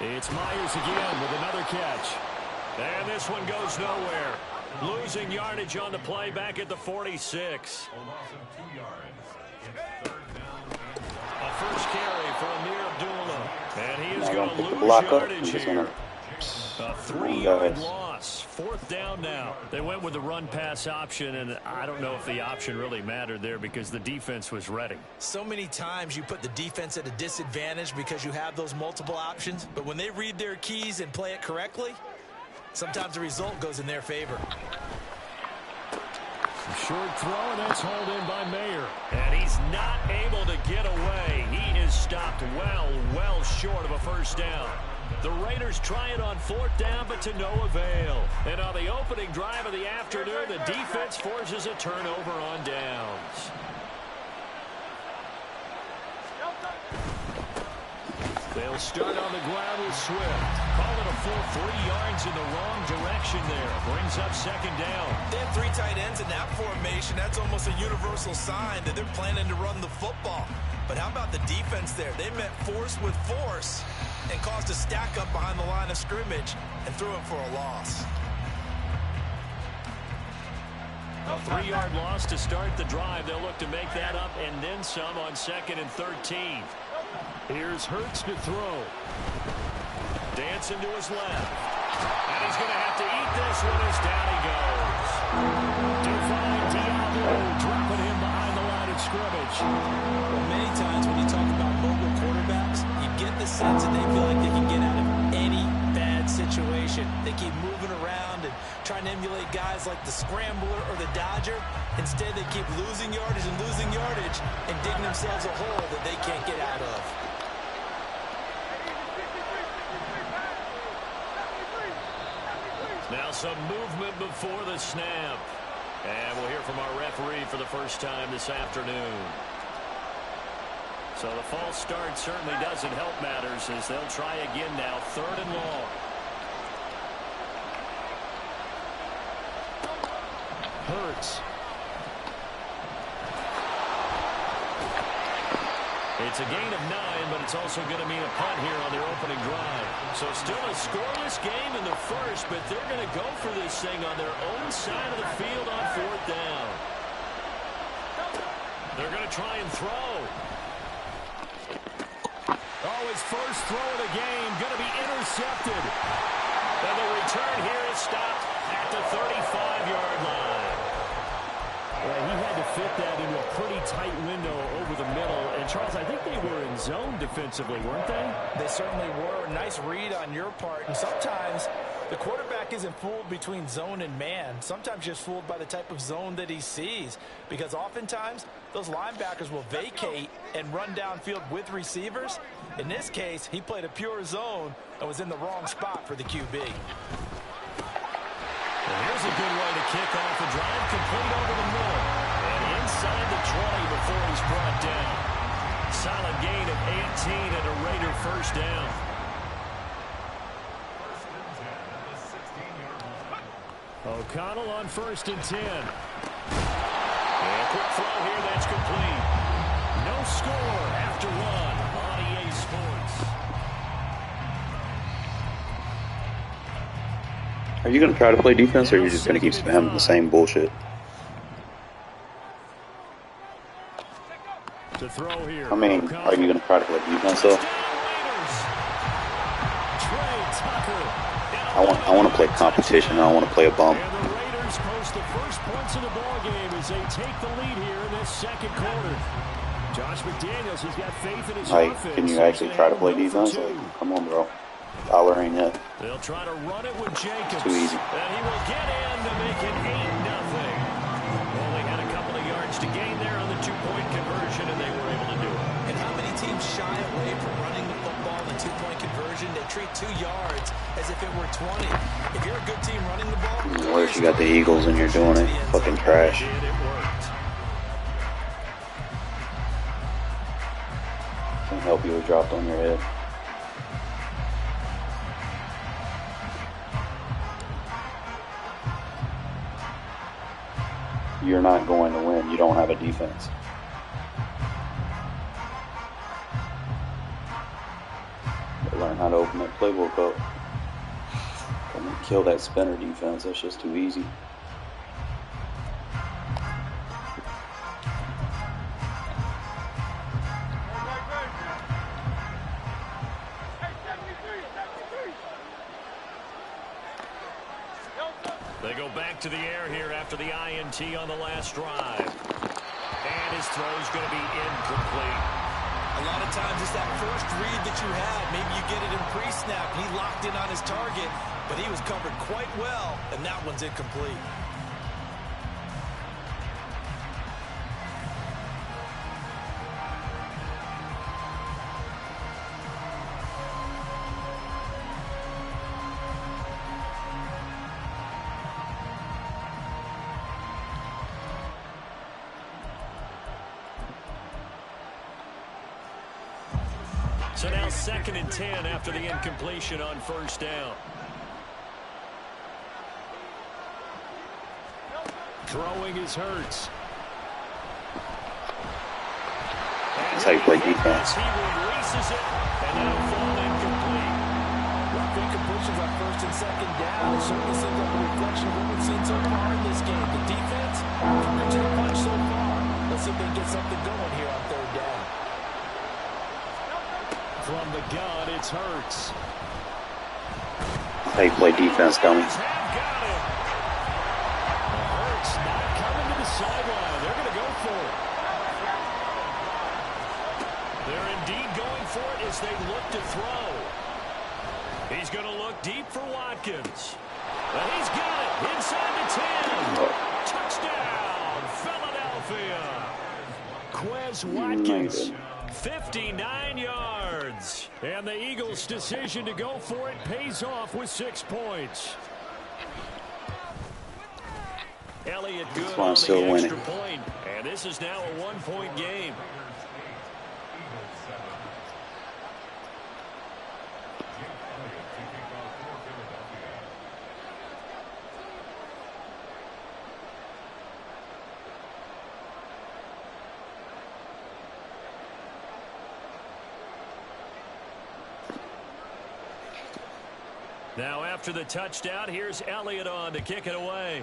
It's Myers again with another catch. And this one goes nowhere. Losing yardage on the play back at the 46. A first carry for Amir Abdullah. And he is going to lose yardage here. A 3-yard loss. 4th down now. They went with the run-pass option, and I don't know if the option really mattered there because the defense was ready. So many times you put the defense at a disadvantage because you have those multiple options, but when they read their keys and play it correctly, sometimes the result goes in their favor. Short throw, and that's hauled in by Mayer. And he's not able to get away. He is stopped well short of a first down. The Raiders try it on 4th down, but to no avail. And on the opening drive of the afternoon, the defense forces a turnover on downs. They'll start on the ground with Swift. Call it a full 3 yards in the wrong direction there. Brings up second down. They have 3 tight ends in that formation. That's almost a universal sign that they're planning to run the football. But how about the defense there? They met force with force and caused a stack up behind the line of scrimmage and threw him for a loss. A 3-yard loss to start the drive. They'll look to make that up and then some on 2nd and 13. Here's Hurts to throw. Dancing to his left. And he's going to have to eat this one as down he goes. Defying Diablo, dropping him behind the line of scrimmage. Well, many times when you talk about mobile quarterbacks, you get the sense that they feel like they can get out of any bad situation. They keep moving around and trying to emulate guys like the Scrambler or the Dodger. Instead, they keep losing yardage and digging themselves a hole that they can't get out of. Now some movement before the snap. And we'll hear from our referee for the first time this afternoon. So the false start certainly doesn't help matters as they'll try again now. 3rd and long. Hurts. It's a gain of 9, but it's also going to mean a punt here on their opening drive. So still a scoreless game in the first, but they're going to go for this thing on their own side of the field on 4th down. They're going to try and throw. Oh, his first throw of the game going to be intercepted. And the return here is stopped at the 35-yard line. Well, he had to fit that into a pretty tight window over the middle. And, Charles, I think they were in zone defensively, weren't they? They certainly were. A nice read on your part. And sometimes the quarterback isn't fooled between zone and man. Sometimes just fooled by the type of zone that he sees. Because oftentimes those linebackers will vacate and run downfield with receivers. In this case, he played a pure zone and was in the wrong spot for the QB. Well, here's a good way to kick off the drive, complete over the middle. And inside the 20 before he's brought down. solid gain of 18 and a Raider first down. O'Connell on 1st and 10. And quick throw here, that's complete. No score after one on EA Sports. Are you going to try to play defense, or are you just going to keep spamming the same bullshit? To throw here. I mean, are you going to try to play defense, though? I want to play competition, and I want to play a bump. And the Raiders post the first points of the ball game as they take the lead here in this second quarter. Josh McDaniels has got faith in his offense. Can you actually try to play defense? Come on, bro. Dollar ain't it. They'll try to run it with Jacobs. Too easy. And he will get in to make it 8-0. Only had a couple of yards to gain there on the two-point conversion, and they were able to do it. And how many teams shy away from running the football in the two-point conversion? They treat 2 yards as if it were 20. If you're a good team running the ball, what if you got the Eagles and you're doing it? Fucking trash. And it worked. Can't help you, it dropped on your head. You're not going to win. You don't have a defense. Learn how to open that playbook up. Come and kill that spinner defense. That's just too easy. They go back to the air here after the INT on the last drive. And his throw's going to be incomplete. a lot of times it's that first read that you had. Maybe you get it in pre-snap. He locked in on his target, but he was covered quite well, and that one's incomplete. So now 2nd and 10 after the incompletion on first down. Throwing is Hurts. That's how you play defense. He releases it, and that'll fall incomplete. Rough incompletions on 1st and 2nd down. It certainly seems like a reflection of what we've seen so far in this game. The defense, coverage to the punch so far. Let's see if they can get something going here on 3rd down. From the gun, it's Hurts. How you play defense, dummy. Hurts not coming to the sideline. They're going to go for it. They're indeed going for it as they look to throw. He's going to look deep for Watkins. And he's got it inside the 10. Touchdown, Philadelphia. Quez Watkins. 59 yards. And the Eagles' decision to go for it pays off with 6 points. Elliott good That's why I'm on still the extra winning. point. And this is now a 1-point game. Now after the touchdown, here's Elliott on to kick it away.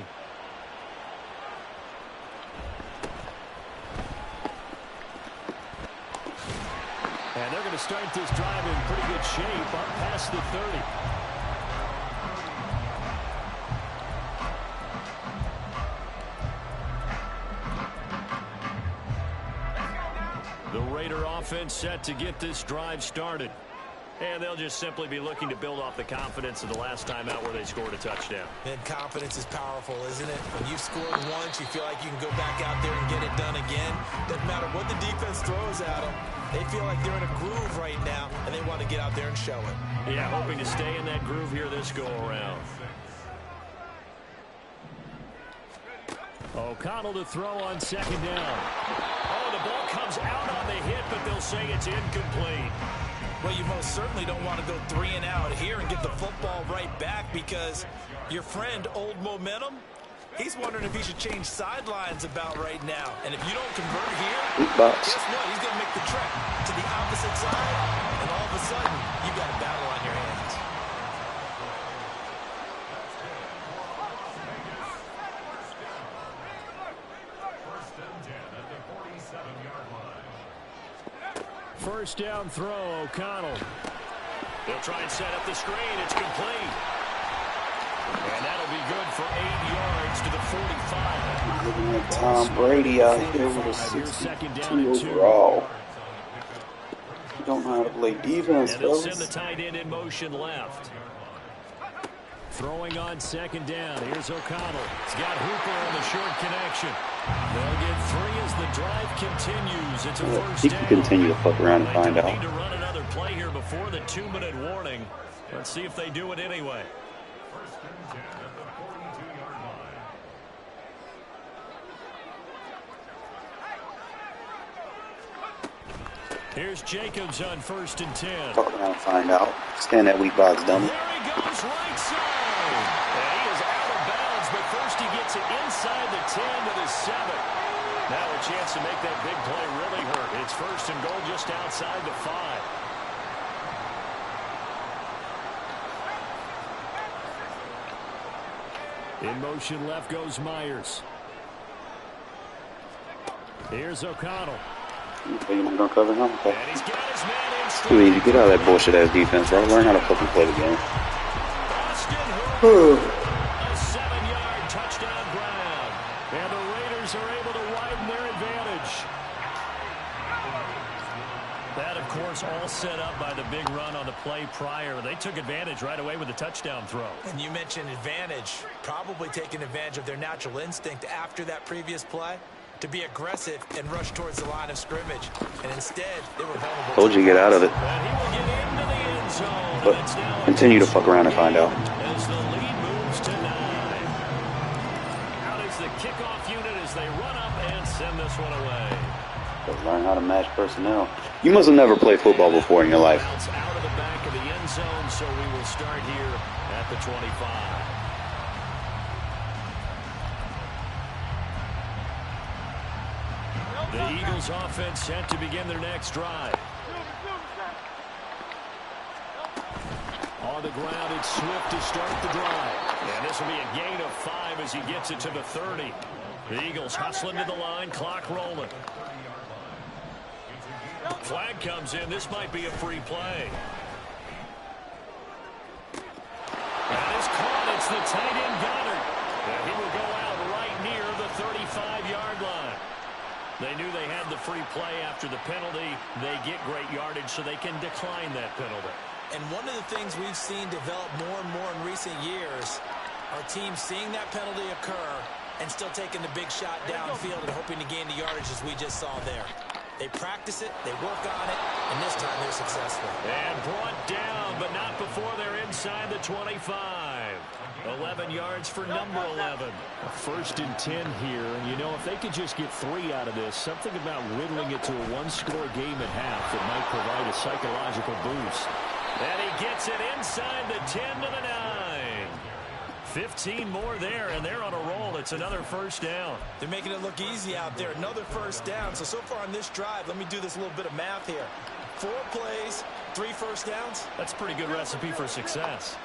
And they're going to start this drive in pretty good shape up past the 30. The Raider offense set to get this drive started. And they'll just simply be looking to build off the confidence of the last time out where they scored a touchdown. And confidence is powerful, isn't it? When you've scored once, you feel like you can go back out there and get it done again. Doesn't matter what the defense throws at them. They feel like they're in a groove right now, and they want to get out there and show it. Yeah, hoping to stay in that groove here this go-around. O'Connell to throw on 2nd down. Oh, the ball comes out on the hit, but they'll say it's incomplete. Well, you most certainly don't want to go 3 and out here and get the football right back, because your friend, Old Momentum, he's wondering if he should change sidelines about right now. And if you don't convert here, guess what? He's going to make the trek to the opposite side, and all of a sudden, you've got a battle on your hands. First down throw, O'Connell. They'll try and set up the screen. It's complete. And that'll be good for 8 yards to the 45. Looking at Tom Brady out here with a 62 overall. You don't know how to play defense, and they'll fellas. send the tight end in motion left. Throwing on second down. Here's O'Connell. He's got Hooper on the short connection. They'll get 3 as the drive continues. It's a first He down. can continue to fuck around and find They out. need to run another play here before the 2-minute warning. Let's see if they do it anyway. First and 10 at the 42-yard line. Here's Jacobs on first and 10. Fuck around and find out. Stand that weak box, dummy. There he goes, right side. And he is out of bounds, but first he gets it inside the 10 to the 7. Now a chance to make that big play really hurt. It's first and goal just outside the 5. In motion left goes Myers. Here's O'Connell. You're not gonna cover him? Okay. And he's got his man in straight. Too easy. Get out of that bullshit ass defense, bro. Learn how to fucking play the game. Austin Hooper, a 7-yard touchdown ground. And the Raiders are able to widen their advantage. That, of course, all set up by the big run on the play prior. They took advantage right away with the touchdown throw. And you mentioned advantage, probably taking advantage of their natural instinct after that previous play to be aggressive and rush towards the line of scrimmage. And instead, they were vulnerable. Told you to get out of it. And he will get into the end zone. But And it's now continue to fuck around and find out. as the lead moves to 9. Out is the kickoff unit as they run up and send this one away. Learn how to match personnel. You must have never played football before in your life. Bounce out of the back of the end zone, so we will start here at the 25. The Eagles offense set to begin their next drive. On the ground, it's Swift to start the drive. And this will be a gain of 5 as he gets it to the 30. The Eagles hustling to the line, clock rolling. Flag comes in. This might be a free play. And it's caught. It's the tight end Goddard. And he will go out right near the 35-yard line. They knew they had the free play after the penalty. They get great yardage, so they can decline that penalty. And one of the things we've seen develop more and more in recent years are teams seeing that penalty occur and still taking the big shot downfield and hoping to gain the yardage as we just saw there. They practice it, they work on it, and this time they're successful. And brought down, but not before they're inside the 25. 11 yards for number 11. A first and 10 here, and you know, if they could just get 3 out of this, something about whittling it to a one-score game at half that might provide a psychological boost. And he gets it inside the 10 to the 9. 15 more there, and they're on a roll. It's another first down. They're making it look easy out there. Another first down. So far on this drive, let me do this little bit of math here. 4 plays, 3 first downs. That's a pretty good recipe for success.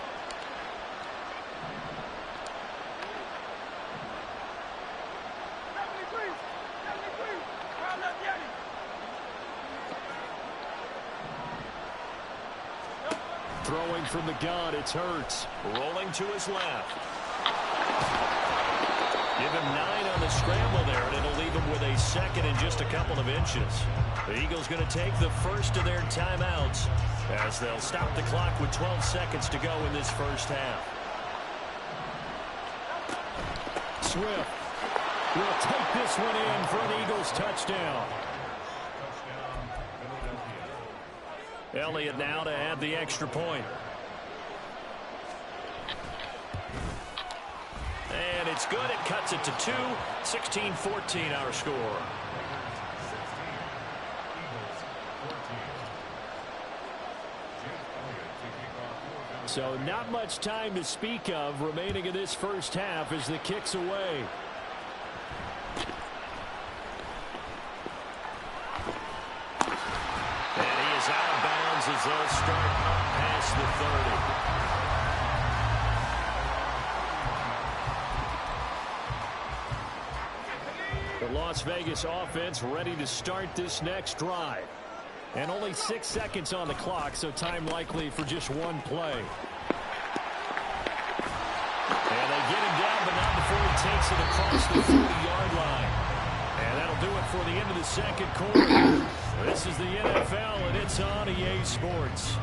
Throwing from the gun, it's Hurts. Rolling to his left. Give him 9 on the scramble there, and it'll leave him with a second and just a couple of inches. The Eagles going to take the first of their timeouts as they'll stop the clock with 12 seconds to go in this first half. Swift will take this one in for an Eagles touchdown. Elliott now to add the extra point. And it's good. It cuts it to 2. 16-14 our score. So not much time to speak of remaining in this first half as the kick's away. And he is out of bounds as they'll start up past the 30. The Las Vegas offense ready to start this next drive. And only 6 seconds on the clock, so time likely for just one play. And they get him down, but not before he takes it across the 40-yard line. And that'll do it for the end of the second quarter. This is the NFL, and it's on EA Sports.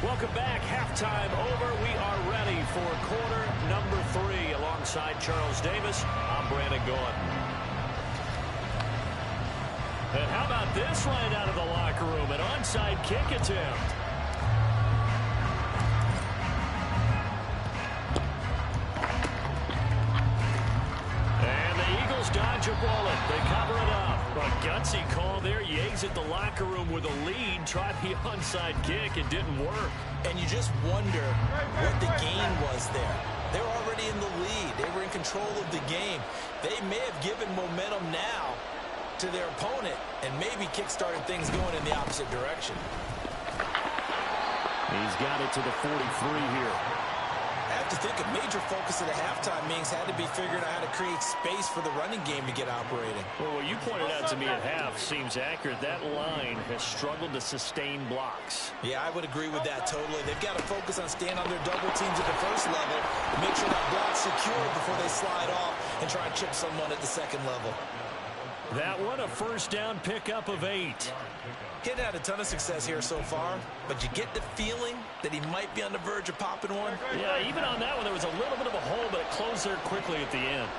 Welcome back. Halftime over. We are ready for quarter number 3. Alongside Charles Davis, I'm Brandon Gordon. And how about this right out of the locker room? An onside kick attempt. And the Eagles dodge a bullet. They cover it up. A gutsy call there. Yates at the locker room with a lead. Tried the onside kick. It didn't work. And you just wonder what the gain was there. They were already in the lead. They were in control of the game. They may have given momentum now to their opponent and maybe kick-started things going in the opposite direction. He's got it to the 43 here. I have to think a major focus of the halftime meetings had to be figuring out how to create space for the running game to get operating. Well, what you pointed out to me at half seems accurate. That line has struggled to sustain blocks. Yeah, I would agree with that totally. They've got to focus on staying on their double teams at the first level, make sure that block's secure before they slide off and try and chip someone at the second level. That one, a first down pickup of 8. He hadn't had a ton of success here so far, but you get the feeling that he might be on the verge of popping one. Yeah, even on that one, there was a little bit of a hole, but it closed there quickly at the end.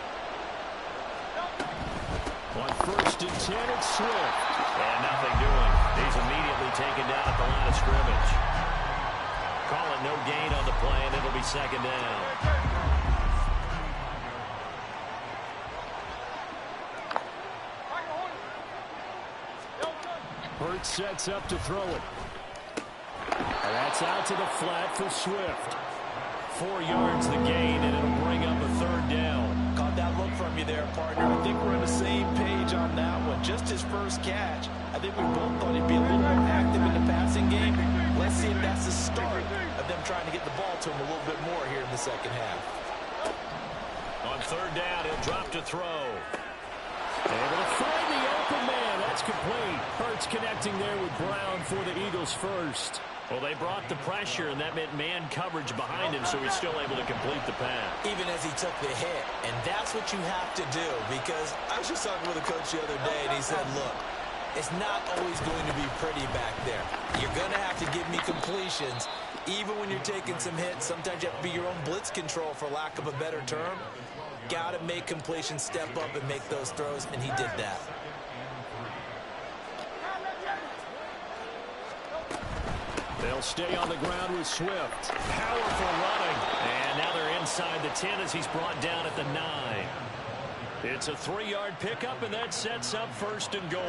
On first and 10, it's Swift. And nothing doing. He's immediately taken down at the line of scrimmage. Call it no gain on the play, and it'll be second down. Hurts sets up to throw it. And that's out to the flat for Swift. 4 yards the gain, and it'll bring up a third down. Caught that look from you there, partner. I think we're on the same page on that one. Just his first catch. I think we both thought he'd be a little more active in the passing game. Let's see if that's the start of them trying to get the ball to him a little bit more here in the second half. On third down, he'll drop to throw. Able to find the open man. That's complete. Hurts connecting there with Brown for the Eagles first. Well, they brought the pressure, and that meant man coverage behind him, so he's still able to complete the pass. Even as he took the hit. And that's what you have to do, because I was just talking with a coach the other day, and he said, look, it's not always going to be pretty back there. You're going to have to give me completions. Even when you're taking some hits, sometimes you have to be your own blitz control, for lack of a better term. Got to make completions, step up, and make those throws, and he did that. They'll stay on the ground with Swift. Powerful running. And now they're inside the 10 as he's brought down at the 9. It's a 3-yard pickup, and that sets up first and goal.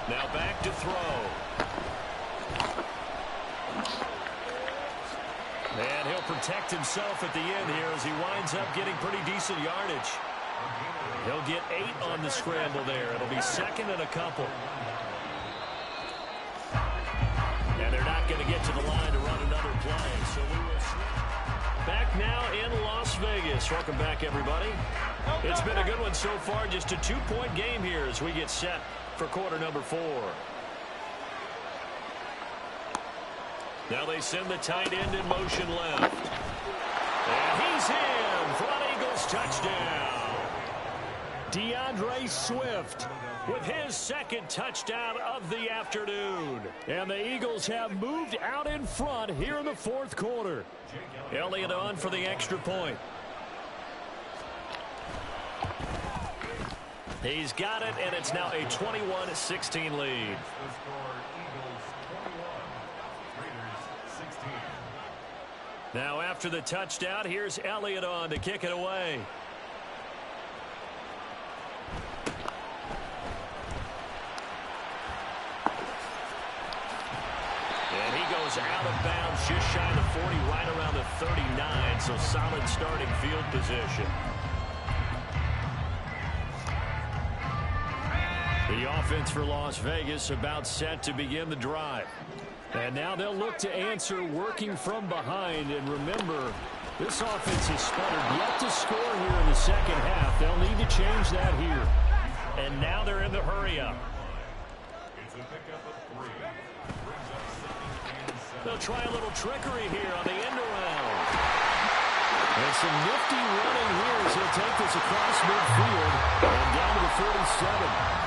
Now back to throw. And he'll protect himself at the end here as he winds up getting pretty decent yardage. He'll get 8 on the scramble there. It'll be second and a couple. And they're not going to get to the line to run another play. So we will switch. Back now in Las Vegas. Welcome back, everybody. It's been a good one so far. Just a 2-point game here as we get set for quarter number 4. Now they send the tight end in motion left. And he's in for an Eagles touchdown. DeAndre Swift with his second touchdown of the afternoon. And the Eagles have moved out in front here in the fourth quarter. Elliott on for the extra point. He's got it, and it's now a 21-16 lead. Now after the touchdown, here's Elliott on to kick it away. And he goes out of bounds just shy of the 40, right around the 39, so solid starting field position. The offense for Las Vegas about set to begin the drive. And now they'll look to answer working from behind. And remember, this offense has sputtered yet to score here in the second half. They'll need to change that here. And now they're in the hurry-up. They'll try a little trickery here on the end around. And some nifty running here as he'll take this across midfield and down to the 47.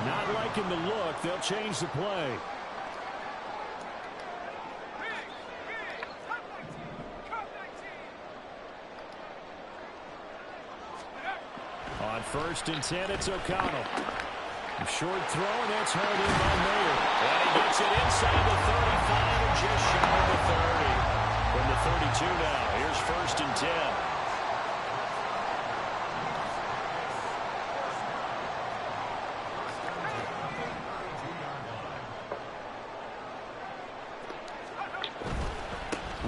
Not liking the look. They'll change the play. On 1st and 10, it's O'Connell. Short throw, and that's hard in by Mayer. And he gets it inside the 35 and just shy of the 30. From the 32 now, here's 1st and 10.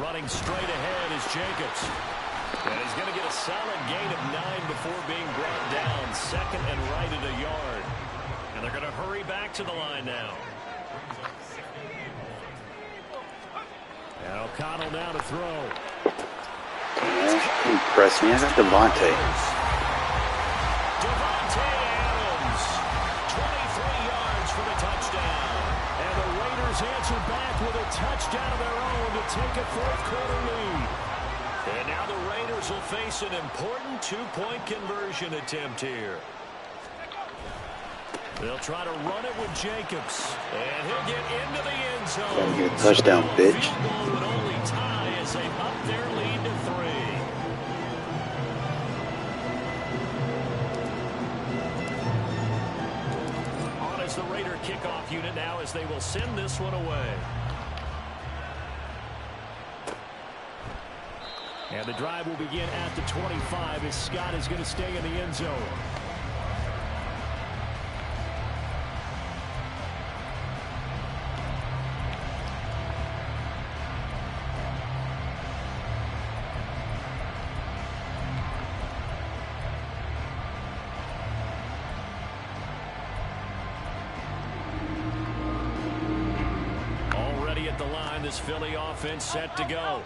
Running straight ahead is Jacobs. And he's going to get a solid gain of 9 before being brought down. 2nd and right at a yard. And they're going to hurry back to the line now. And O'Connell now to throw. Yeah, impressed me. I got Devontae. Devontae Adams. 23 yards for the touchdown. And the Raiders answer back with a touchdown of their own to take a 4th quarter lead. And now the Raiders will face an important 2-point conversion attempt here. They'll try to run it with Jacobs. And he'll get into the end zone. Gotta get a touchdown, bitch. Field goal would only tie as they up their lead to 3. On as the Raider kickoff unit now as they will send this one away. And the drive will begin at the 25 as Scott is going to stay in the end zone. Already at the line, this Philly offense set to go.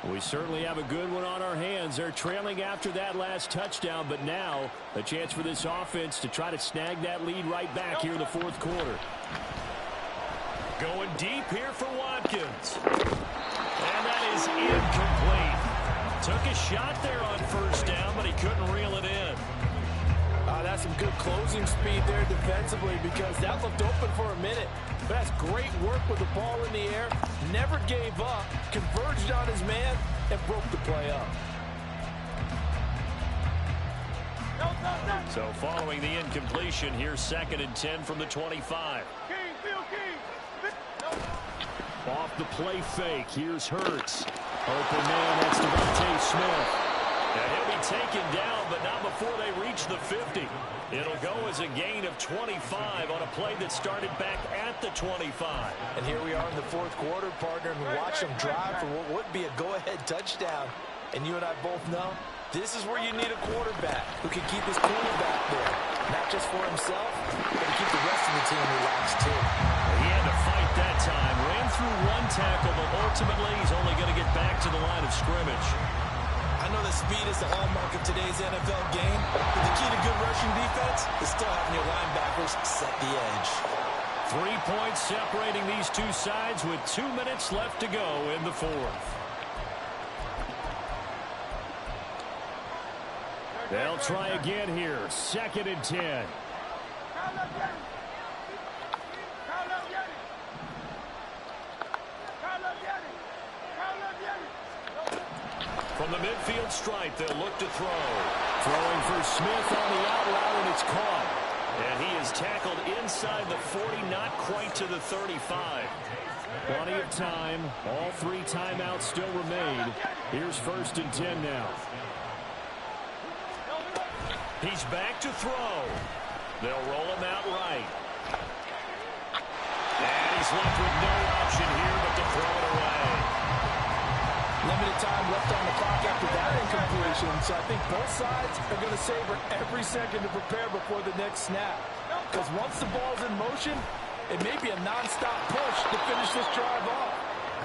We certainly have a good one on our hands. They're trailing after that last touchdown, but now a chance for this offense to try to snag that lead right back here in the 4th quarter. Going deep here for Watkins. And that is incomplete. Took a shot there on 1st down, but he couldn't reel it in. That's some good closing speed there defensively because that looked open for a minute. But that's great work with the ball in the air. Never gave up, converged on his man, and broke the play up. So following the incompletion, here's 2nd and 10 from the 25. Off the play fake, here's Hurts. Open man, that's Devontae Smith. And he'll be taken down, but not before they reach the 50. It'll go as a gain of 25 on a play that started back at the 25. And here we are in the 4th quarter, partner, and watch them drive for what would be a go-ahead touchdown. And you and I both know this is where you need a quarterback who can keep his quarterback there. Not just for himself, but to keep the rest of the team relaxed, too. He had to fight that time. Ran through 1 tackle, but ultimately he's only going to get back to the line of scrimmage. I know that speed is the hallmark of today's NFL game, but the key to good rushing defense is still having your linebackers set the edge. 3 points separating these two sides with 2 minutes left to go in the 4th. They'll try again here. 2nd and 10. From the midfield stripe, they'll look to throw. Throwing for Smith on the out route, and it's caught. And he is tackled inside the 40, not quite to the 35. Plenty of time. All 3 timeouts still remain. Here's 1st and 10 now. He's back to throw. They'll roll him out right. And he's left with no option here but to throw it away. Limited time left on the clock after that incompletion, so I think both sides are going to savor every second to prepare before the next snap. Because once the ball's in motion, it may be a non-stop push to finish this drive off.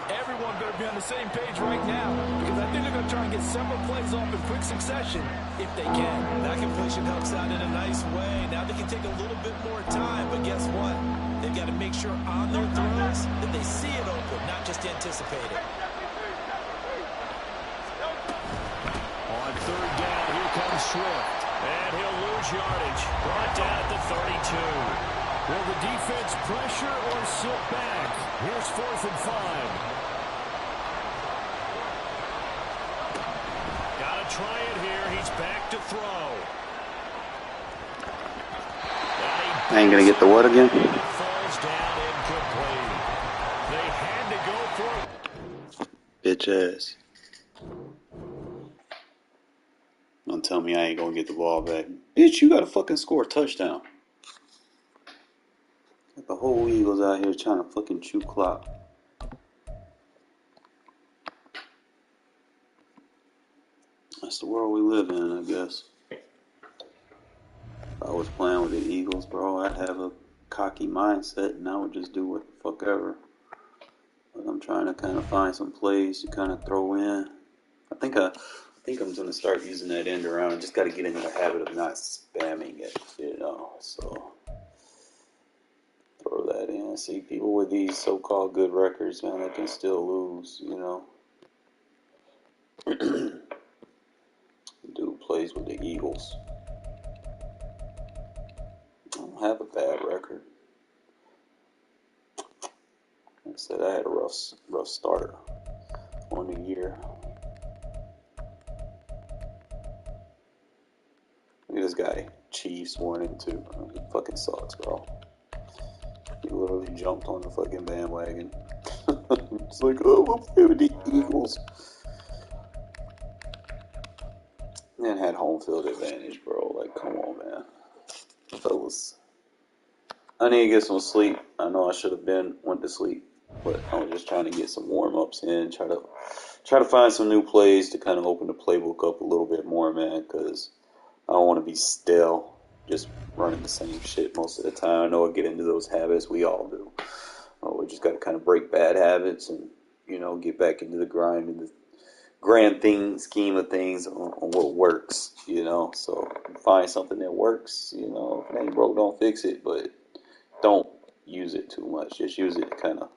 Everyone's going to be on the same page right now because I think they're going to try and get several plays off in quick succession if they can. That completion helps out in a nice way. Now they can take a little bit more time, but guess what? They've got to make sure on their throws that they see it open, not just anticipate it. On 3rd down, here comes Swift. And he'll lose yardage. Brought down at the 32. Will the defense pressure or sit back? Here's 4th and 5. Gotta try it here. He's back to throw. I ain't gonna get the what again? Falls down incomplete. They had to go for it. Bitch ass. Don't tell me I ain't gonna get the ball back. Bitch, you gotta fucking score a touchdown. The whole Eagles out here trying to fucking chew clock. That's the world we live in, I guess. If I was playing with the Eagles, bro, I'd have a cocky mindset and I would just do what the fuck ever. But I'm trying to kind of find some plays to kind of throw in. I think I'm going to start using that end around. I just got to get into the habit of not spamming it, you know, so throw that in. See, people with these so-called good records, man, they can still lose, you know. Dude plays with the Eagles. I don't have a bad record. Like I said, I had a rough start on the year. Look at this guy, Chiefs 1-2. He fucking sucks, bro. He literally jumped on the fucking bandwagon. It's like, oh, we'll play with the Eagles. Man had home field advantage, bro. Like, come on, man. Fellas. I need to get some sleep. I know I should have went to sleep, but I was just trying to get some warm-ups in. Try to find some new plays to kind of open the playbook up a little bit more, man, because I don't want to be stale, just running the same shit most of the time. I know I get into those habits. We all do. We just got to kind of break bad habits and, you know, get back into the grind and the grand scheme of things on what works, you know. So find something that works, you know. If it ain't broke, don't fix it, but don't use it too much. Just use it to kind of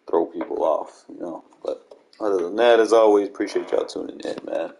throw people off, you know. But other than that, as always, appreciate y'all tuning in, man.